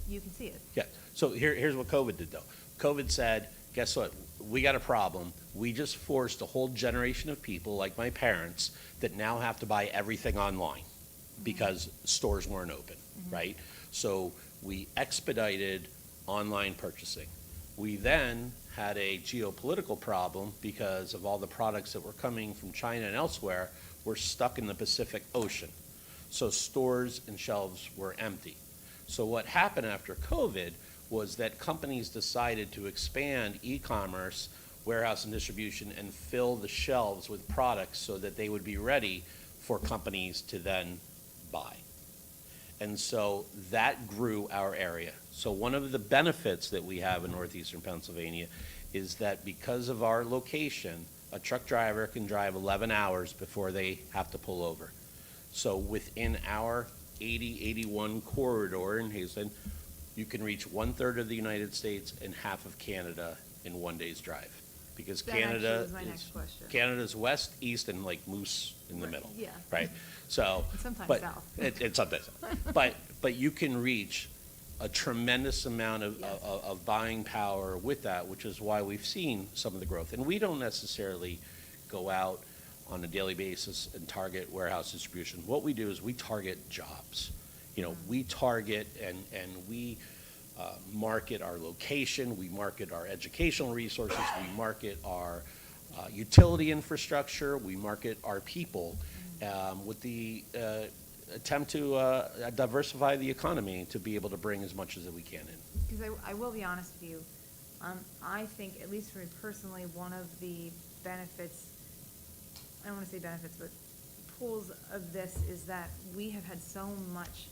You can see it. Yeah, so here's what COVID did, though. COVID said, guess what? We got a problem. We just forced a whole generation of people, like my parents, that now have to buy everything online because stores weren't open, right? So we expedited online purchasing. We then had a geopolitical problem because of all the products that were coming from China and elsewhere were stuck in the Pacific Ocean. So stores and shelves were empty. So what happened after COVID was that companies decided to expand e-commerce, warehouse and distribution, and fill the shelves with products so that they would be ready for companies to then buy. And so that grew our area. So one of the benefits that we have in northeastern Pennsylvania is that because of our location, a truck driver can drive 11 hours before they have to pull over. So within our 80-81 corridor in Hazelton, you can reach 1/3 of the United States and half of Canada in one day's drive. Because That actually Canada was my next question. Canada's west, east, and like Moose in the middle. Yeah. Right? So, And sometimes but south. It's sometimes south. But you can reach a tremendous amount of buying power with that, which is why we've seen some of the growth. And we don't necessarily go out on a daily basis and target warehouse distribution. What we do is we target jobs. You know, we target and we market our location, we market our educational resources, we market our utility infrastructure, we market our people with the attempt to diversify the economy to be able to bring as much as we can in. Because I will be honest with you, I think, at least for me personally, one of the benefits, I don't want to say benefits, but pools of this is that we have had so much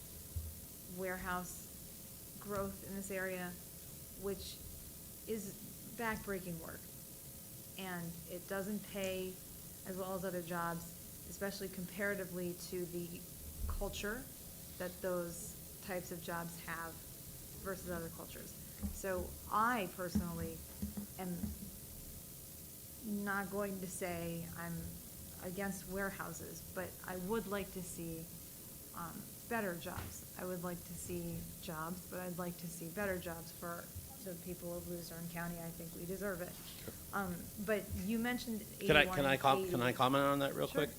warehouse growth in this area, which is backbreaking work. And it doesn't pay as well as other jobs, especially comparatively to the culture that those types of jobs have versus other cultures. So I personally am not going to say I'm against warehouses, but I would like to see better jobs. I would like to see jobs, but I'd like to see better jobs for the people of Luzerne County. I think we deserve it. But you mentioned 81 Can I comment on that real Sure. quick?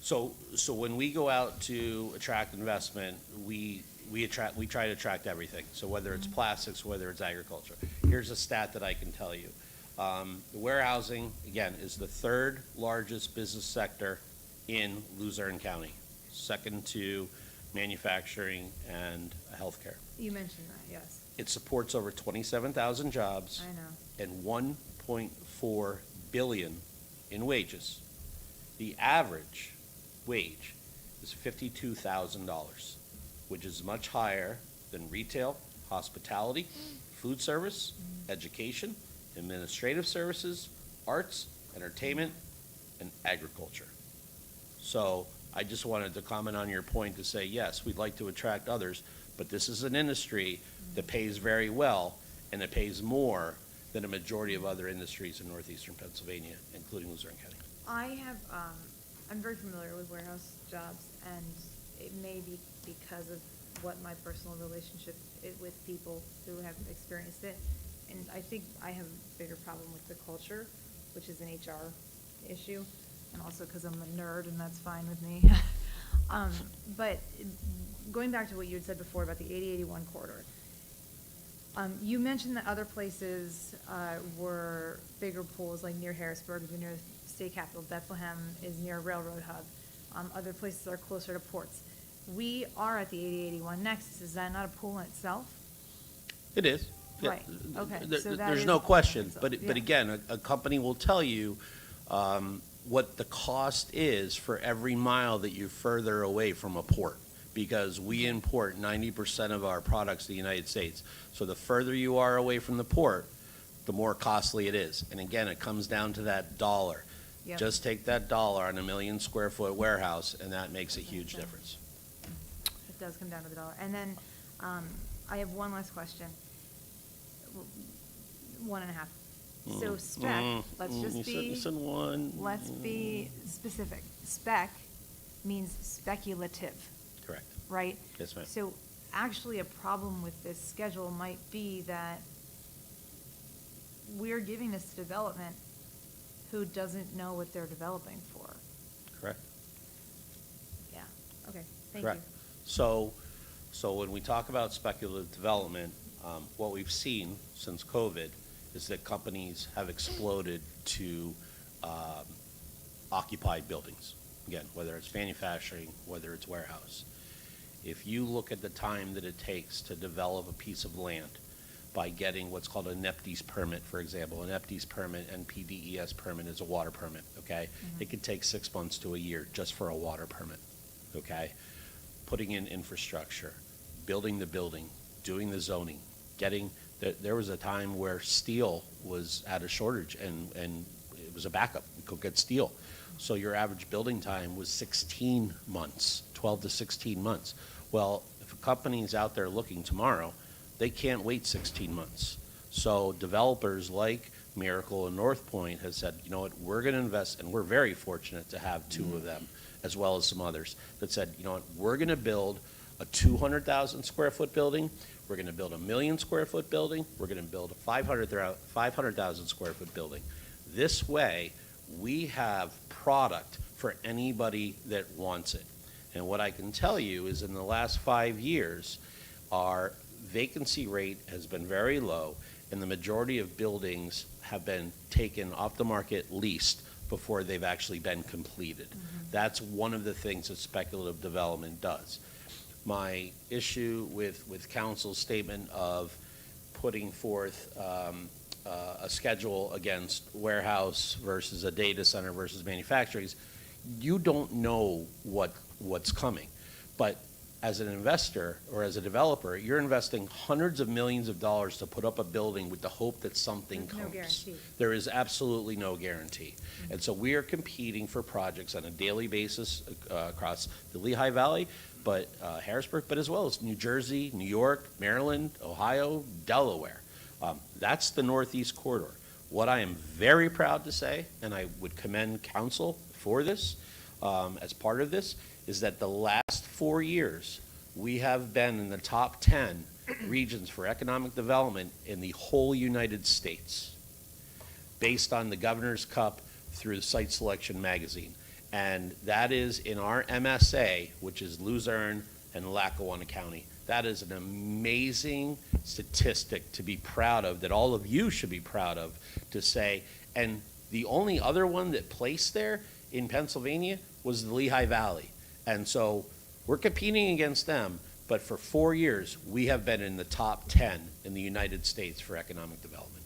So when we go out to attract investment, we try to attract everything. So whether it's plastics, whether it's agriculture. Here's a stat that I can tell you. The warehousing, again, is the third largest business sector in Luzerne County, second to manufacturing and healthcare. You mentioned that, yes. It supports over 27,000 jobs I know. and 1.4 billion in wages. The average wage is $52,000, which is much higher than retail, hospitality, food service, education, administrative services, arts, entertainment, and agriculture. So I just wanted to comment on your point to say, yes, we'd like to attract others, but this is an industry that pays very well, and it pays more than a majority of other industries in northeastern Pennsylvania, including Luzerne County. I have, I'm very familiar with warehouse jobs, and it may be because of what my personal relationship with people who have experienced it. And I think I have a bigger problem with the culture, which is an HR issue, and also because I'm a nerd, and that's fine with me. But going back to what you had said before about the 8081 corridor, you mentioned that other places were bigger pools, like near Harrisburg, near the state capital. Bethlehem is near a railroad hub. Other places are closer to ports. We are at the 8081 nexus. Is that not a pool in itself? It is. Yeah. Right, okay. So that There's is no a pool in question, itself. but Yeah. again, a company will tell you what the cost is for every mile that you're further away from a port, because we import 90% of our products to the United States. So the further you are away from the port, the more costly it is. And again, it comes down to that dollar. Yep. Just take that dollar on a 1 million square foot warehouse, and that makes a huge difference. It does come down to the dollar. And then I have one last question. 1.5. So spec, let's just be. You said one. Let's be specific. Spec means speculative, Correct. right? Yes, ma'am. So actually a problem with this schedule might be that we're giving this to development who doesn't know what they're developing for. Correct. Yeah, okay, thank Correct. you. So when we talk about speculative development, what we've seen since COVID is that companies have exploded to occupied buildings. Again, whether it's manufacturing, whether it's warehouse. If you look at the time that it takes to develop a piece of land by getting what's called a NEPDES permit, for example, an NEPDES permit, NPDES permit is a water permit, okay? It could take 6 months to a year just for a water permit, okay? Putting in infrastructure, building the building, doing the zoning, there was a time where steel was at a shortage and it was a backup. You could get steel. So your average building time was 16 months, 12 to 16 months. Well, if a company's out there looking tomorrow, they can't wait 16 months. So developers like Miracle and North Point has said, you know what, we're going to invest, and we're very fortunate to have two of them, as well as some others, that said, you know what, we're going to build a 200,000 square foot building, we're going to build a 1 million square foot building, we're going to build a 500,000 square foot building. This way, we have product for anybody that wants it. And what I can tell you is in the last 5 years, our vacancy rate has been very low, and the majority of buildings have been taken off the market leased before they've actually been completed. That's one of the things that speculative development does. My issue with council's statement of putting forth a schedule against warehouse versus a data center versus manufacturing is you don't know what's coming. But as an investor or as a developer, you're investing hundreds of millions of dollars to put up a building with the hope that something There's no comes. guarantee. There is absolutely no guarantee. And so we are competing for projects on a daily basis across the Lehigh Valley, but Harrisburg, but as well as New Jersey, New York, Maryland, Ohio, Delaware. That's the Northeast Corridor. What I am very proud to say, and I would commend council for this, as part of this, is that the last 4 years, we have been in the top 10 regions for economic development in the whole United States, based on the Governor's Cup through the Site Selection Magazine. And that is in our MSA, which is Luzerne and Lackawanna County. That is an amazing statistic to be proud of, that all of you should be proud of, to say. And the only other one that placed there in Pennsylvania was the Lehigh Valley. And so we're competing against them, but for 4 years, we have been in the top 10 in the United States for economic development.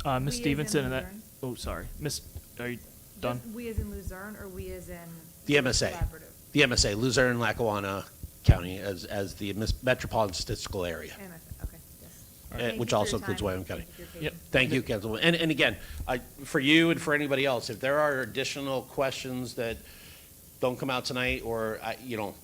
Ms. We as in Stevenson, and that, Luzerne? oh, sorry. Miss, are you done? We as in Luzerne, or we as in? The MSA. Collaborative? The MSA, Luzerne and Lackawanna County as the metropolitan statistical area. MSA, okay, yes. Which Thank you for also your includes time. Wyoming County. Thank you for your Yep. patience. Thank you, Councilwoman. And again, for you and for anybody else, if there are additional questions that don't come out tonight, or,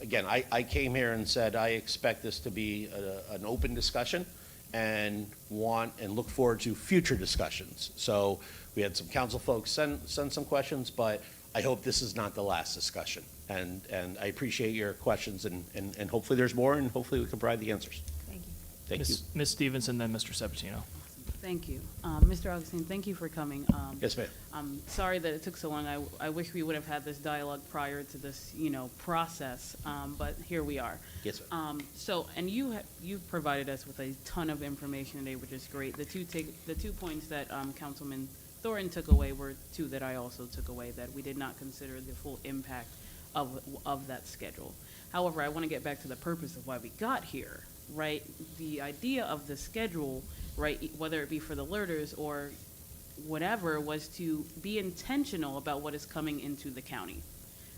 again, I came here and said I expect this to be an open discussion and look forward to future discussions. So we had some council folks send some questions, but I hope this is not the last discussion. And I appreciate your questions, and hopefully there's more, and hopefully we can provide the answers. Thank you. Thank you. Ms. Stevenson, then Mr. Sabatino. Thank you. Mr. Augustine, thank you for coming. Yes, ma'am. I'm sorry that it took so long. I wish we would have had this dialogue prior to this, process, but here we are. Yes, ma'am. And you've provided us with a ton of information today, which is great. The two points that Councilman Thorin took away were two that I also took away, that we did not consider the full impact of that schedule. However, I want to get back to the purpose of why we got here, right? The idea of the schedule, right, whether it be for the learners or whatever, was to be intentional about what is coming into the county,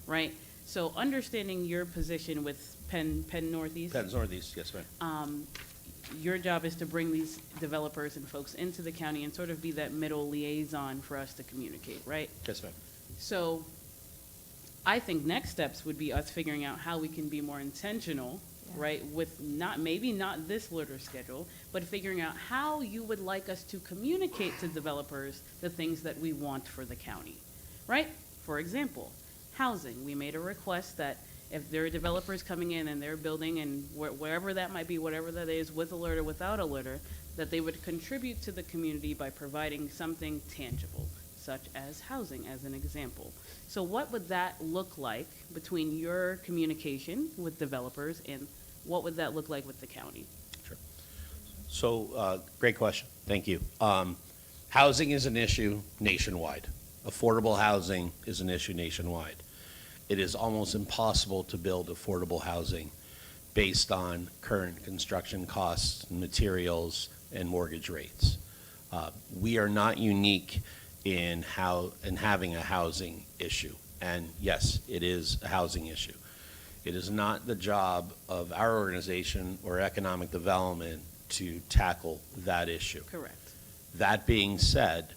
right? So understanding your position with Penn Northeast. Penn's Northeast, yes, ma'am. Your job is to bring these developers and folks into the county and sort of be that middle liaison for us to communicate, right? Yes, ma'am. So I think next steps would be us figuring out how we can be more intentional, right, with maybe not this learner schedule, but figuring out how you would like us to communicate to developers the things that we want for the county, right? For example, housing. We made a request that if there are developers coming in and they're building, and wherever that might be, whatever that is, with a learner, without a learner, that they would contribute to the community by providing something tangible, such as housing, as an example. So what would that look like between your communication with developers, and what would that look like with the county? Sure. So, great question. Thank you. Housing is an issue nationwide. Affordable housing is an issue nationwide. It is almost impossible to build affordable housing based on current construction costs, materials, and mortgage rates. We are not unique in having a housing issue. And yes, it is a housing issue. It is not the job of our organization or economic development to tackle that issue. Correct. That being said,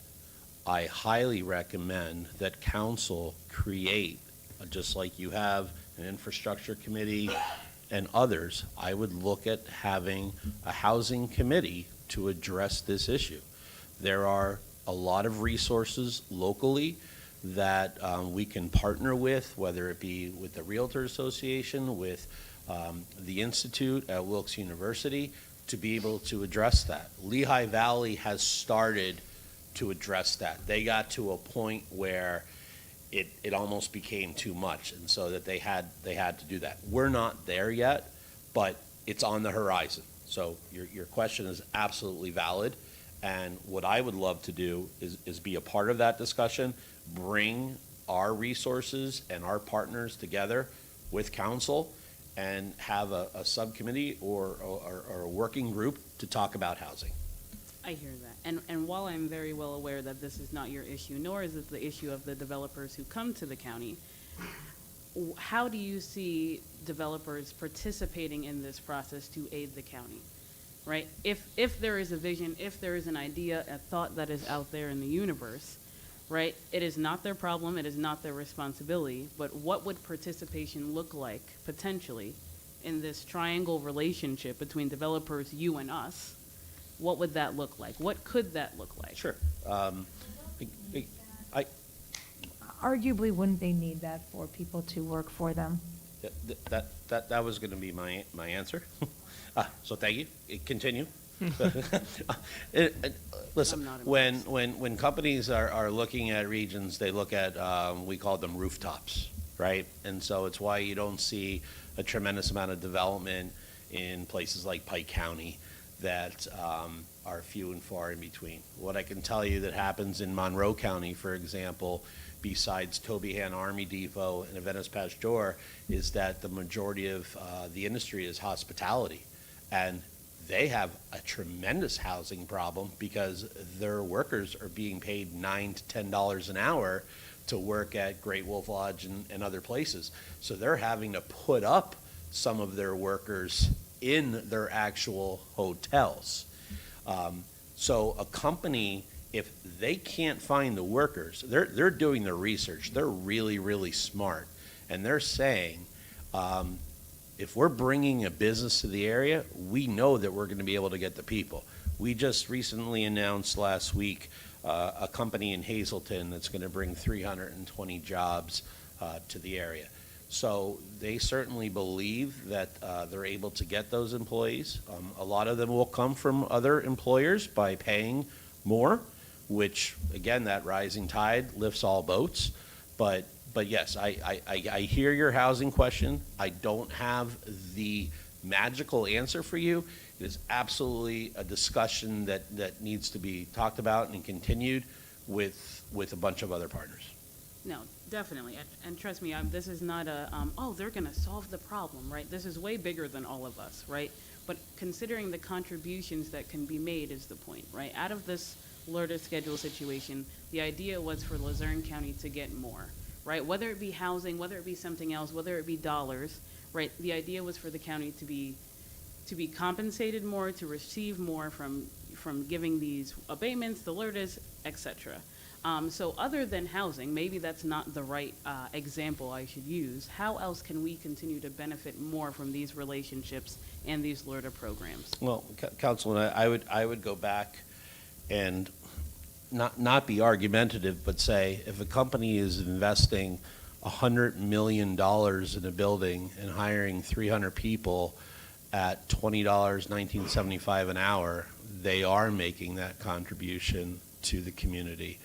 I highly recommend that council create, just like you have an infrastructure committee and others, I would look at having a housing committee to address this issue. There are a lot of resources locally that we can partner with, whether it be with the Realtor Association, with the Institute at Wilkes University, to be able to address that. Lehigh Valley has started to address that. They got to a point where it almost became too much, and so that they had to do that. We're not there yet, but it's on the horizon. So your question is absolutely valid, and what I would love to do is be a part of that discussion, bring our resources and our partners together with council, and have a subcommittee or a working group to talk about housing. I hear that. And while I'm very well aware that this is not your issue, nor is it the issue of the developers who come to the county, how do you see developers participating in this process to aid the county? Right? If there is a vision, if there is an idea, a thought that is out there in the universe, right? It is not their problem, it is not their responsibility, but what would participation look like potentially in this triangle relationship between developers, you and us? What would that look like? What could that look like? Sure. Arguably, wouldn't they need that for people to work for them? That was going to be my answer. So thank you. Continue. Listen, when companies are looking at regions, they look at, we call them rooftops, right? And so it's why you don't see a tremendous amount of development in places like Pike County that are few and far in between. What I can tell you that happens in Monroe County, for example, besides Tobyhanna Army Depot and Venice Pasteur, is that the majority of the industry is hospitality. And they have a tremendous housing problem because their workers are being paid $9 to $10 an hour to work at Great Wolf Lodge and other places. So they're having to put up some of their workers in their actual hotels. So a company, if they can't find the workers, they're doing their research. They're really, really smart. And they're saying, if we're bringing a business to the area, we know that we're going to be able to get the people. We just recently announced last week a company in Hazleton that's going to bring 320 jobs to the area. So they certainly believe that they're able to get those employees. A lot of them will come from other employers by paying more, which, again, that rising tide lifts all boats. But yes, I hear your housing question. I don't have the magical answer for you. It is absolutely a discussion that needs to be talked about and continued with a bunch of other partners. No, definitely. And trust me, this is not oh, they're going to solve the problem, right? This is way bigger than all of us, right? But considering the contributions that can be made is the point, right? Out of this LRTA schedule situation, the idea was for Luzerne County to get more, right? Whether it be housing, whether it be something else, whether it be dollars, right? The idea was for the county to be compensated more, to receive more from giving these abatements, the LRTAs, et cetera. So other than housing, maybe that's not the right example I should use. How else can we continue to benefit more from these relationships and these LRTA programs? Well, Councilman, I would go back and not be argumentative, but say if a company is investing $100 million in a building and hiring 300 people at $20, $19.75 an hour, they are making that contribution to the community.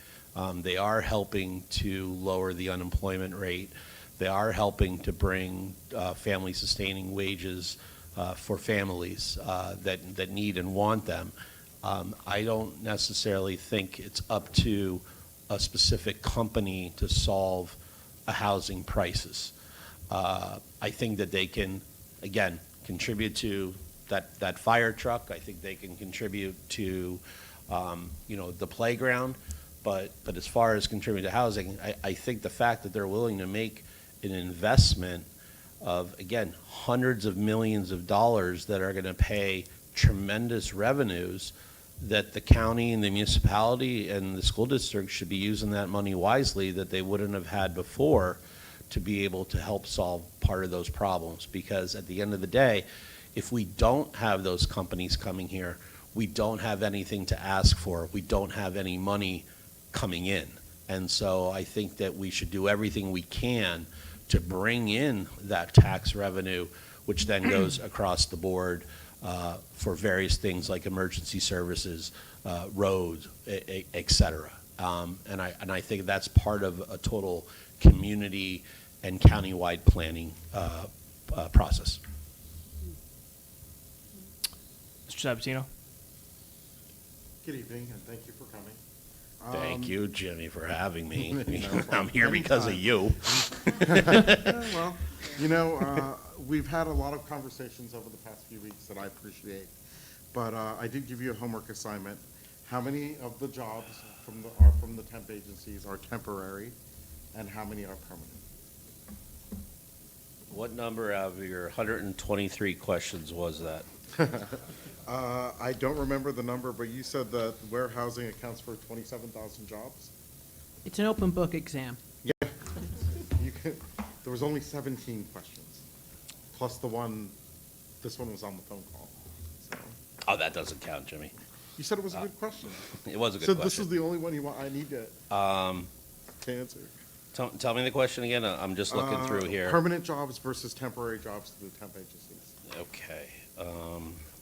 They are helping to lower the unemployment rate. They are helping to bring family-sustaining wages for families that need and want them. I don't necessarily think it's up to a specific company to solve a housing crisis. I think that they can, again, contribute to that fire truck. I think they can contribute to, the playground. But as far as contributing to housing, I think the fact that they're willing to make an investment of, again, hundreds of millions of dollars that are going to pay tremendous revenues, that the county and the municipality and the school district should be using that money wisely that they wouldn't have had before to be able to help solve part of those problems. Because at the end of the day, if we don't have those companies coming here, we don't have anything to ask for. We don't have any money coming in. And so I think that we should do everything we can to bring in that tax revenue, which then goes across the board for various things like emergency services, roads, et cetera. And I think that's part of a total community and countywide planning process. Mr. Sabatino? Good evening, and thank you for coming. Thank you, Jimmy, for having me. No, I'm here because of you. Well, we've had a lot of conversations over the past few weeks that I appreciate, but I did give you a homework assignment. How many of the jobs from the temp agencies are temporary, and how many are permanent? What number out of your 123 questions was that? I don't remember the number, but you said that warehousing accounts for 27,000 jobs? It's an open book exam. Yeah. There was only 17 questions, plus this one was on the phone call. So. Oh, that doesn't count, Jimmy. You said it was a good question. It was a good so question. So this is the only one I need to answer. Tell me the question again. I'm just looking through here. Permanent jobs versus temporary jobs to the temp agencies. Okay.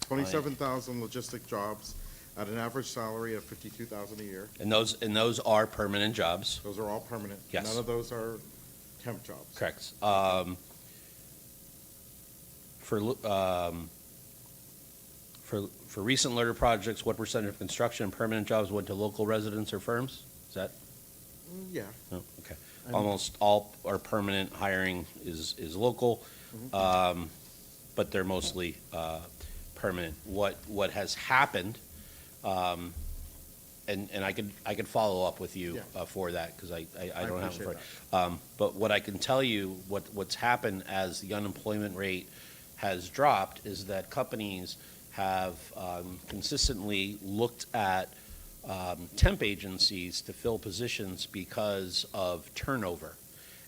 27,000 logistic jobs at an average salary of $52,000 a year. And those are permanent jobs. Those are all permanent. Yes. None of those are temp jobs. Correct. For recent LERTA projects, what percentage of construction and permanent jobs went to local residents or firms? Is that? Yeah. Oh, okay. Almost all our permanent hiring is local, but they're mostly permanent. What has happened, and I could follow up with you for that because I don't have it for it. But what I can tell you, what's happened as the unemployment rate has dropped is that companies have consistently looked at temp agencies to fill positions because of turnover.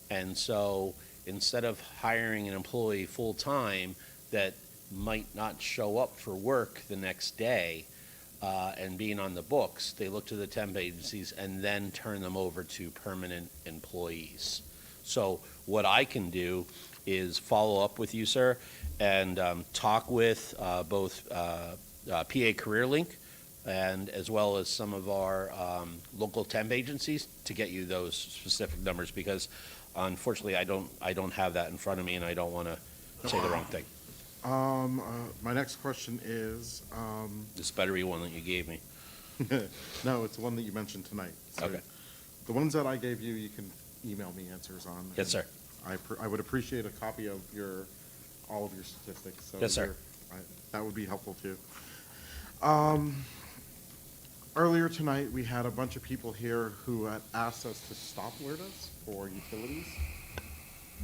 And so instead of hiring an employee full-time that might not show up for work the next day and being on the books, they look to the temp agencies and then turn them over to permanent employees. So what I can do is follow up with you, sir, and talk with both PA CareerLink and as well as some of our local temp agencies to get you those specific numbers because unfortunately I don't have that in front of me and I don't want to say the wrong thing. My next question is... this better be one that you gave me. No, it's one that you mentioned tonight. So okay. The ones that I gave you, you can email me answers on. Yes, sir. I would appreciate a copy of all of your statistics. So yes, sir. That would be helpful too. Earlier tonight, we had a bunch of people here who had asked us to stop LERTAs for utilities.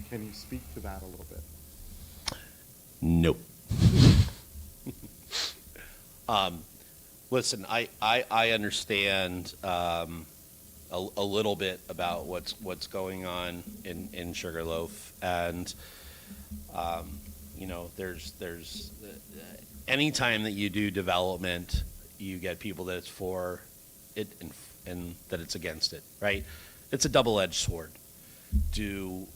Can you speak to that a little bit? Nope. Listen, I understand a little bit about what's going on in Sugarloaf, and you know, there's anytime that you do development, you get people that it's for it and that it's against it, right? It's a double-edged sword.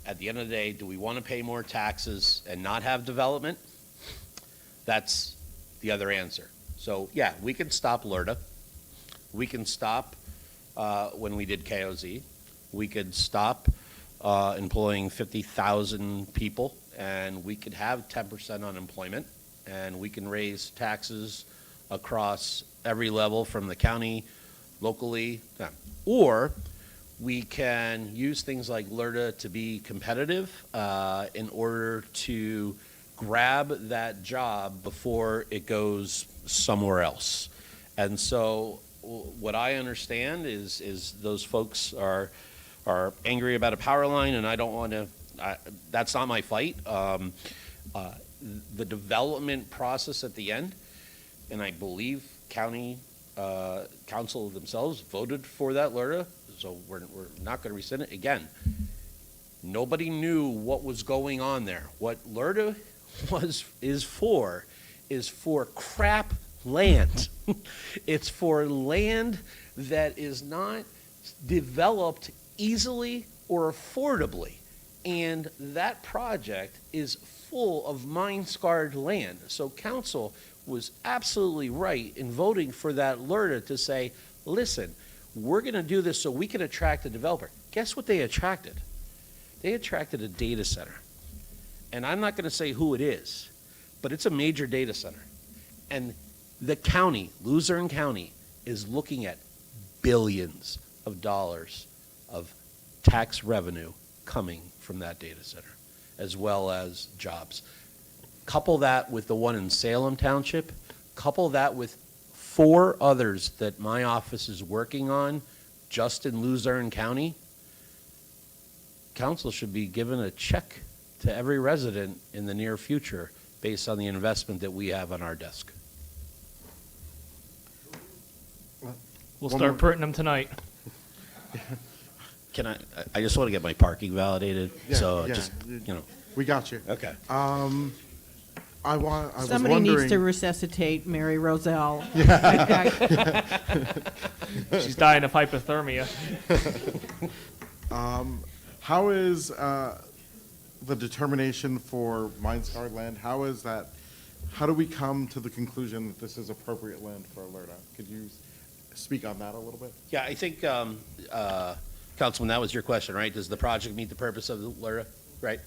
At the end of the day, do we want to pay more taxes and not have development? That's the other answer. So yeah, we can stop LERTA. We can stop when we did KOZ. We could stop employing 50,000 people, and we could have 10% unemployment, and we can raise taxes across every level from the county, locally, or we can use things like LERTA to be competitive in order to grab that job before it goes somewhere else. And so what I understand is those folks are angry about a power line, and I don't want to, that's not my fight. The development process at the end, and I believe county council themselves voted for that LERTA, so we're not going to rescind it. Again, nobody knew what was going on there. What LERTA is for crap land. It's for land that is not developed easily or affordably. And that project is full of mine-scarred land. So council was absolutely right in voting for that LERTA to say, listen, we're going to do this so we can attract a developer. Guess what they attracted? They attracted a data center. And I'm not going to say who it is, but it's a major data center. And the county, Luzerne County, is looking at billions of dollars of tax revenue coming from that data center, as well as jobs. Couple that with the one in Salem Township, couple that with 4 others that my office is working on just in Luzerne County, council should be given a check to every resident in the near future based on the investment that we have on our desk. We'll start printing them tonight. Can I just want to get my parking validated, just, you know. We got you. Okay. I was Somebody needs wondering- to resuscitate Mary Roselle. She's dying of hypothermia. How is the determination for Mindscar land? How is that? How do we come to the conclusion that this is appropriate land for Alerta? Could you speak on that a little bit? Yeah, I think, Councilman, that was your question, right? Does the project meet the purpose of LERTA, right?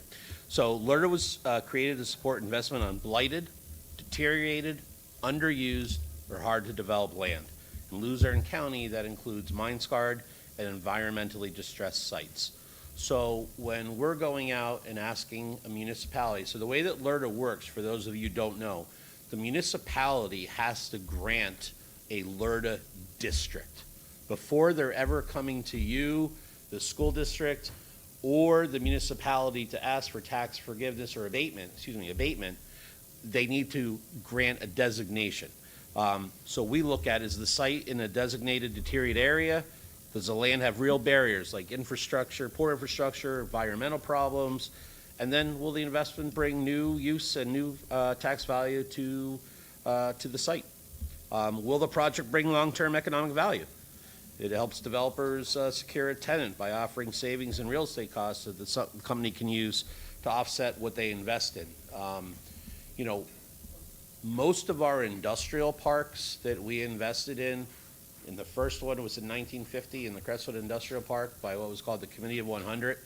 So LERTA was created to support investment on blighted, deteriorated, underused, or hard-to-develop land. In Luzerne County, that includes mine-scarred and environmentally distressed sites. So when we're going out and asking a municipality, so the way that LERTA works, for those of you who don't know, the municipality has to grant a LERTA district before they're ever coming to you, the school district, or the municipality to ask for tax forgiveness or abatement, they need to grant a designation. So we look at, is the site in a designated deteriorated area? Does the land have real barriers like infrastructure, poor infrastructure, environmental problems? And then will the investment bring new use and new tax value to the site? Will the project bring long-term economic value? It helps developers secure a tenant by offering savings in real estate costs that the company can use to offset what they invest in. You know, most of our industrial parks that we invested in the first one was in 1950 in the Crestwood Industrial Park by what was called the Committee of 100.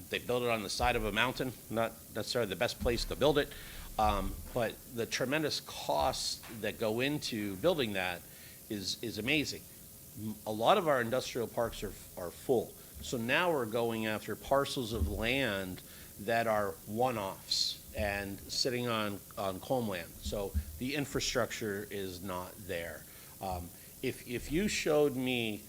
They built it on the side of a mountain, not necessarily the best place to build it, but the tremendous costs that go into building that is amazing. A lot of our industrial parks are full. So now we're going after parcels of land that are one-offs and sitting on homeland. So the infrastructure is not there. If you showed me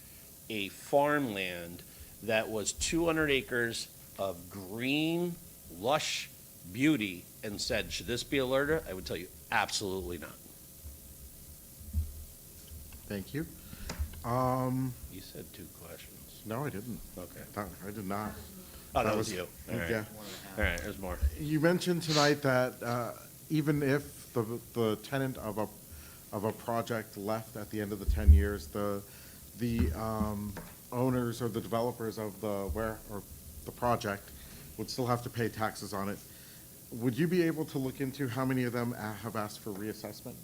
a farmland that was 200 acres of green, lush beauty and said, should this be alerted? I would tell you, absolutely not. Thank you. You said 2 questions. No, I didn't. Okay. I did not. Oh, that was you. All right. Yeah. All right, there's more. You mentioned tonight that even if the tenant of a project left at the end of the 10 years, the owners or the developers of the project would still have to pay taxes on it. Would you be able to look into how many of them have asked for reassessment?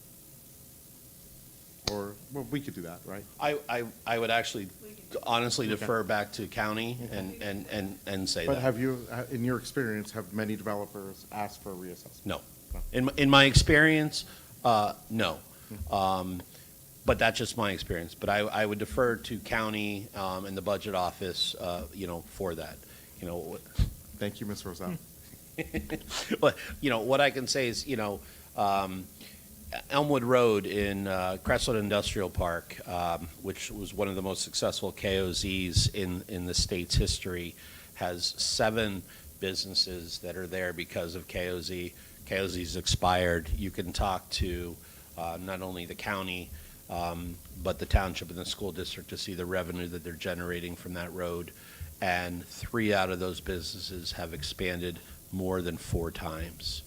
Or, well, we could do that, right? I would actually honestly defer back to county and say that. But have you, in your experience, have many developers asked for a reassessment? No. In my experience, no. But that's just my experience. But I would defer to county and the budget office, for that. Thank you, Ms. Roselle. But, what I can say is, Elmwood Road in Crestwood Industrial Park, which was one of the most successful KOZs in the state's history, has 7 businesses that are there because of KOZ. KOZ's expired. You can talk to not only the county, but the township and the school district to see the revenue that they're generating from that road. And 3 out of those businesses have expanded more than 4 times.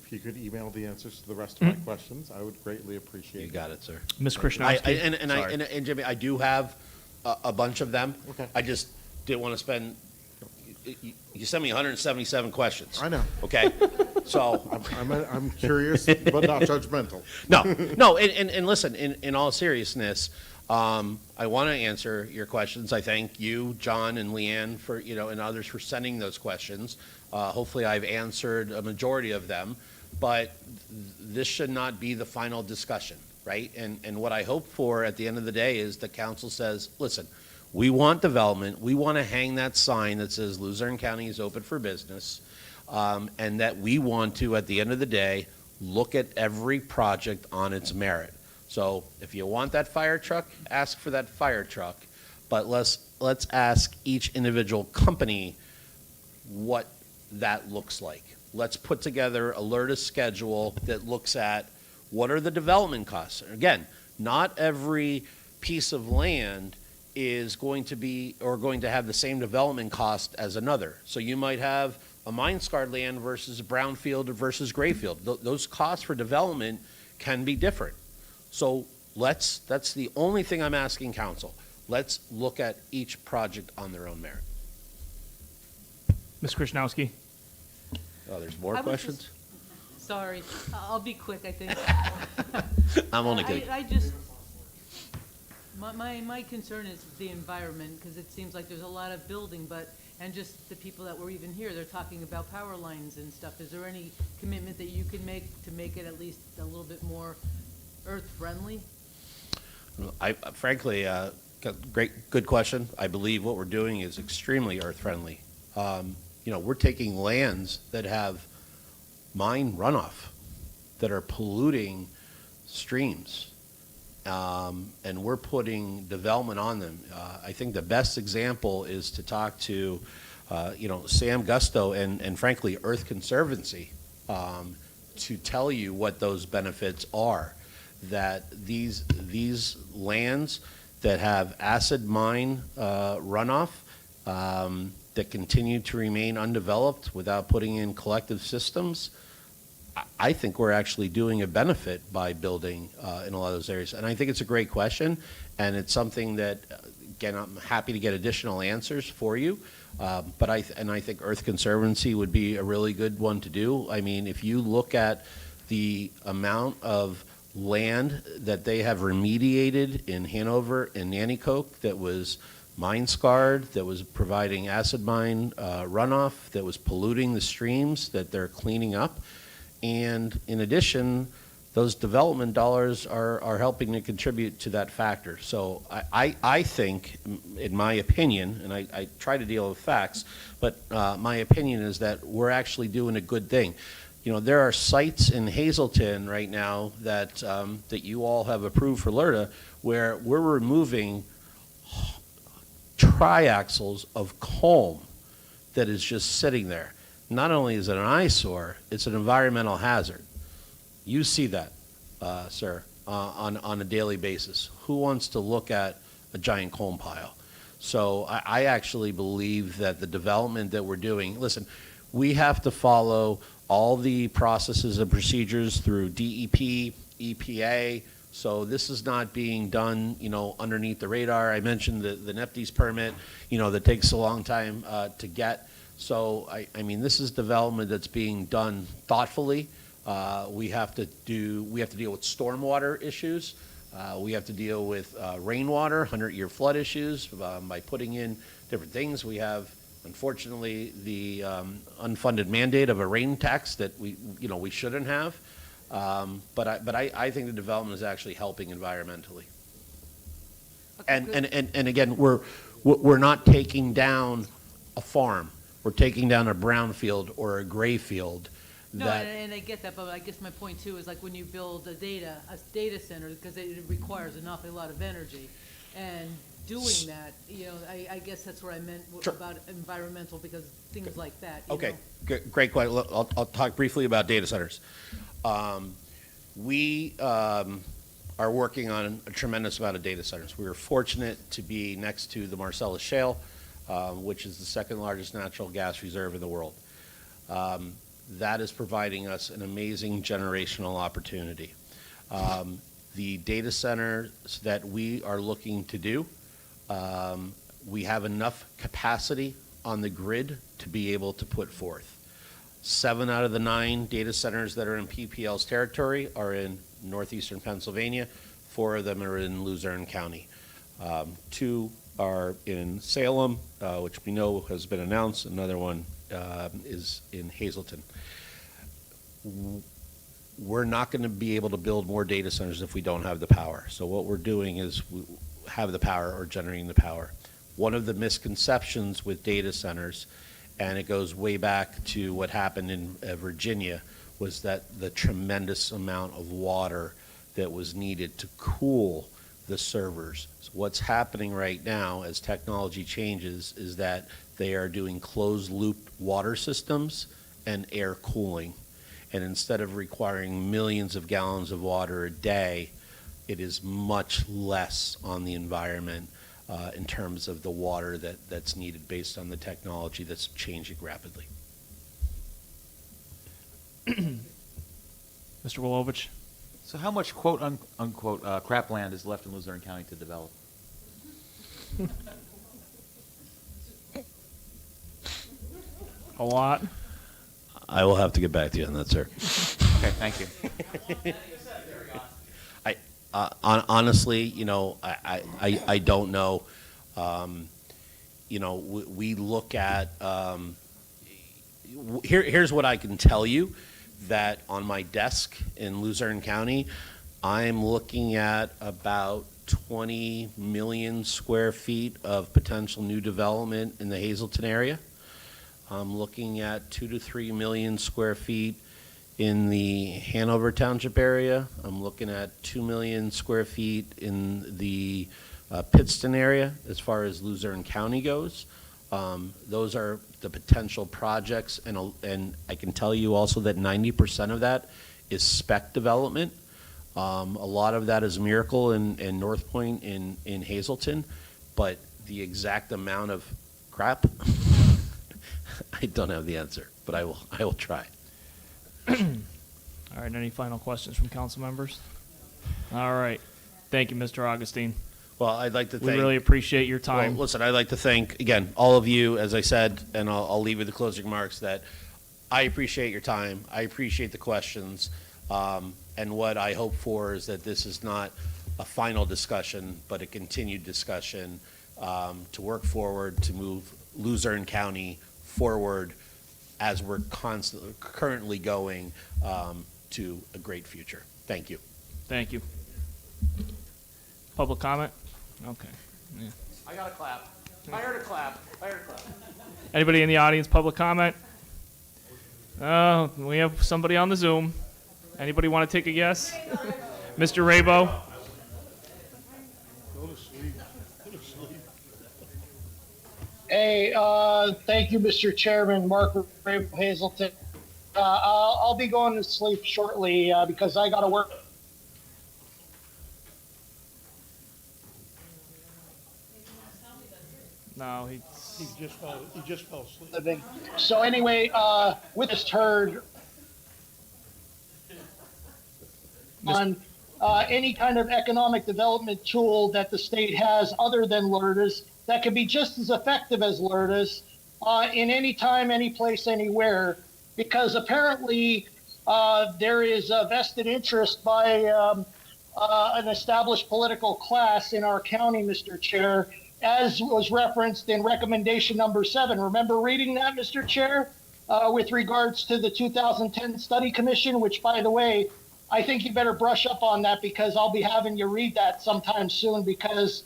If you could email the answers to the rest of my questions, I would greatly appreciate it. You got it, sir. Ms. Krishnowski. And Jimmy, I do have a bunch of them. Okay. I just didn't want to spend. You sent me 177 questions. I know. Okay, so I'm curious, but not judgmental. No, and listen. In all seriousness, I want to answer your questions. I thank you, John and Leanne, for and others for sending those questions. Hopefully, I've answered a majority of them. But this should not be the final discussion, right? And what I hope for at the end of the day is the council says, listen, we want development. We want to hang that sign that says Luzerne County is open for business, and that we want to, at the end of the day, look at every project on its merit. So if you want that fire truck, ask for that fire truck. but let's ask each individual company what that looks like. Let's put together a LERTA schedule that looks at what are the development costs. Again, not every piece of land is going to be or going to have the same development cost as another. So you might have a mine-scarred land versus a brownfield versus grayfield. Those costs for development can be different. So that's the only thing I'm asking council. Let's look at each project on their own merit. Ms. Krishnowski? Oh, there's more I was questions? Sorry, I'll be quick, I think. I'm only kidding. I just, my concern is the environment, because it seems like there's a lot of building, and just the people that were even here, they're talking about power lines and stuff. Is there any commitment that you can make to make it at least a little bit more earth-friendly? Frankly, good question. I believe what we're doing is extremely earth-friendly. We're taking lands that have mine runoff, that are polluting streams, and we're putting development on them. I think the best example is to talk to, Sam Gusto and frankly, Earth Conservancy, to tell you what those benefits are. That these lands that have acid mine runoff that continue to remain undeveloped without putting in collective systems, I think we're actually doing a benefit by building in a lot of those areas. And I think it's a great question, and it's something that, again, I'm happy to get additional answers for you. But I think Earth Conservancy would be a really good one to do. I mean, if you look at the amount of land that they have remediated in Hanover and Nanticoke that was mine scarred, that was providing acid mine runoff, that was polluting the streams that they're cleaning up. And in addition, those development dollars are helping to contribute to that factor. So I think, in my opinion, and I try to deal with facts, but my opinion is that we're actually doing a good thing. There are sites in Hazleton right now that you all have approved for LERTA where we're removing triaxles of culm that is just sitting there. Not only is it an eyesore, it's an environmental hazard. You see that, sir, on a daily basis. Who wants to look at a giant culm pile? So I actually believe that the development that we're doing, listen, we have to follow all the processes and procedures through DEP, EPA. So this is not being done, underneath the radar. I mentioned the NEPDES permit, that takes a long time to get. So I mean, this is development that's being done thoughtfully. We have to deal with stormwater issues. We have to deal with rainwater, 100-year flood issues by putting in different things. We have, unfortunately, the unfunded mandate of a rain tax that we shouldn't have. But I think the development is actually helping environmentally. Okay, and again, we're not taking down a farm. We're taking down a brownfield or a gray field. No, and I get that, but I guess my point too is like when you build a data center, because it requires an awful lot of energy, and doing that, I guess that's what I meant about environmental, because things like that. Okay, great question. I'll talk briefly about data centers. We are working on a tremendous amount of data centers. We were fortunate to be next to the Marcellus Shale, which is the second largest natural gas reserve in the world. That is providing us an amazing generational opportunity. The data centers that we are looking to do, we have enough capacity on the grid to be able to put forth. 7 out of the 9 data centers that are in PPL's territory are in northeastern Pennsylvania. 4 of them are in Luzerne County. 2 are in Salem, which we know has been announced. Another one is in Hazleton. We're not going to be able to build more data centers if we don't have the power. So what we're doing is we have the power or generating the power. One of the misconceptions with data centers, and it goes way back to what happened in Virginia, was that the tremendous amount of water that was needed to cool the servers. So what's happening right now as technology changes is that they are doing closed-loop water systems and air cooling. And instead of requiring millions of gallons of water a day, it is much less on the environment in terms of the water that's needed based on the technology that's changing rapidly. Mr. Wilovich? So how much quote unquote crap land is left in Luzerne County to develop? A lot. I will have to get back to you on that, sir. Okay, thank you. Honestly, you know, I don't know. You know, we look at, here's what I can tell you, that on my desk in Luzerne County, I'm looking at about 20 million square feet of potential new development in the Hazleton area. I'm looking at 2 to 3 million square feet in the Hanover Township area. I'm looking at 2 million square feet in the Pittston area as far as Luzerne County goes. Those are the potential projects, and I can tell you also that 90% of that is spec development. A lot of that is Miracle and North Point in Hazleton, but the exact amount of crap, I don't have the answer, but I will try. All right, any final questions from council members? All right. Thank you, Mr. Augustine. Well, I'd like to thank... We really appreciate your time. Well, listen, I'd like to thank, again, all of you, as I said, and I'll leave with the closing remarks, that I appreciate your time. I appreciate the questions. And what I hope for is that this is not a final discussion, but a continued discussion to work forward, to move Luzerne County forward as we're currently going to a great future. Thank you. Thank you. Public comment? Okay. Yeah. I got a clap. I heard a clap. I heard a clap. Anybody in the audience, public comment? Oh, we have somebody on the Zoom. Anybody want to take a guess? Mr. Rabo? Go to sleep. Go to sleep. Hey, thank you, Mr. Chairman, Mark Ray Hazleton. I'll be going to sleep shortly because I got to work. No, he just fell asleep. So anyway, with this heard on any kind of economic development tool that the state has other than LERDAs that can be just as effective as LERDAs in any time, any place, anywhere, because apparently there is a vested interest by an established political class in our county, Mr. Chair, as was referenced in recommendation number 7. Remember reading that, Mr. Chair, with regards to the 2010 study commission, which, by the way, I think you better brush up on that because I'll be having you read that sometime soon because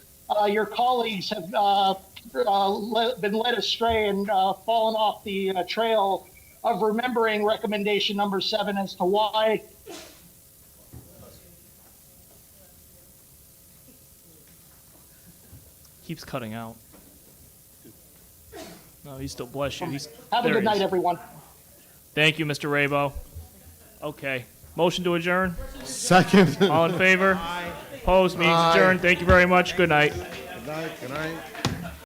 your colleagues have been led astray and fallen off the trail of remembering recommendation number 7 as to why keeps cutting out. No, he's still, bless you. Have a good night, everyone. Thank you, Mr. Rabo. Okay. Motion to adjourn? Second. All in favor? Opposed? Meeting's adjourned. Thank you very much. Good night. Good night. Good night.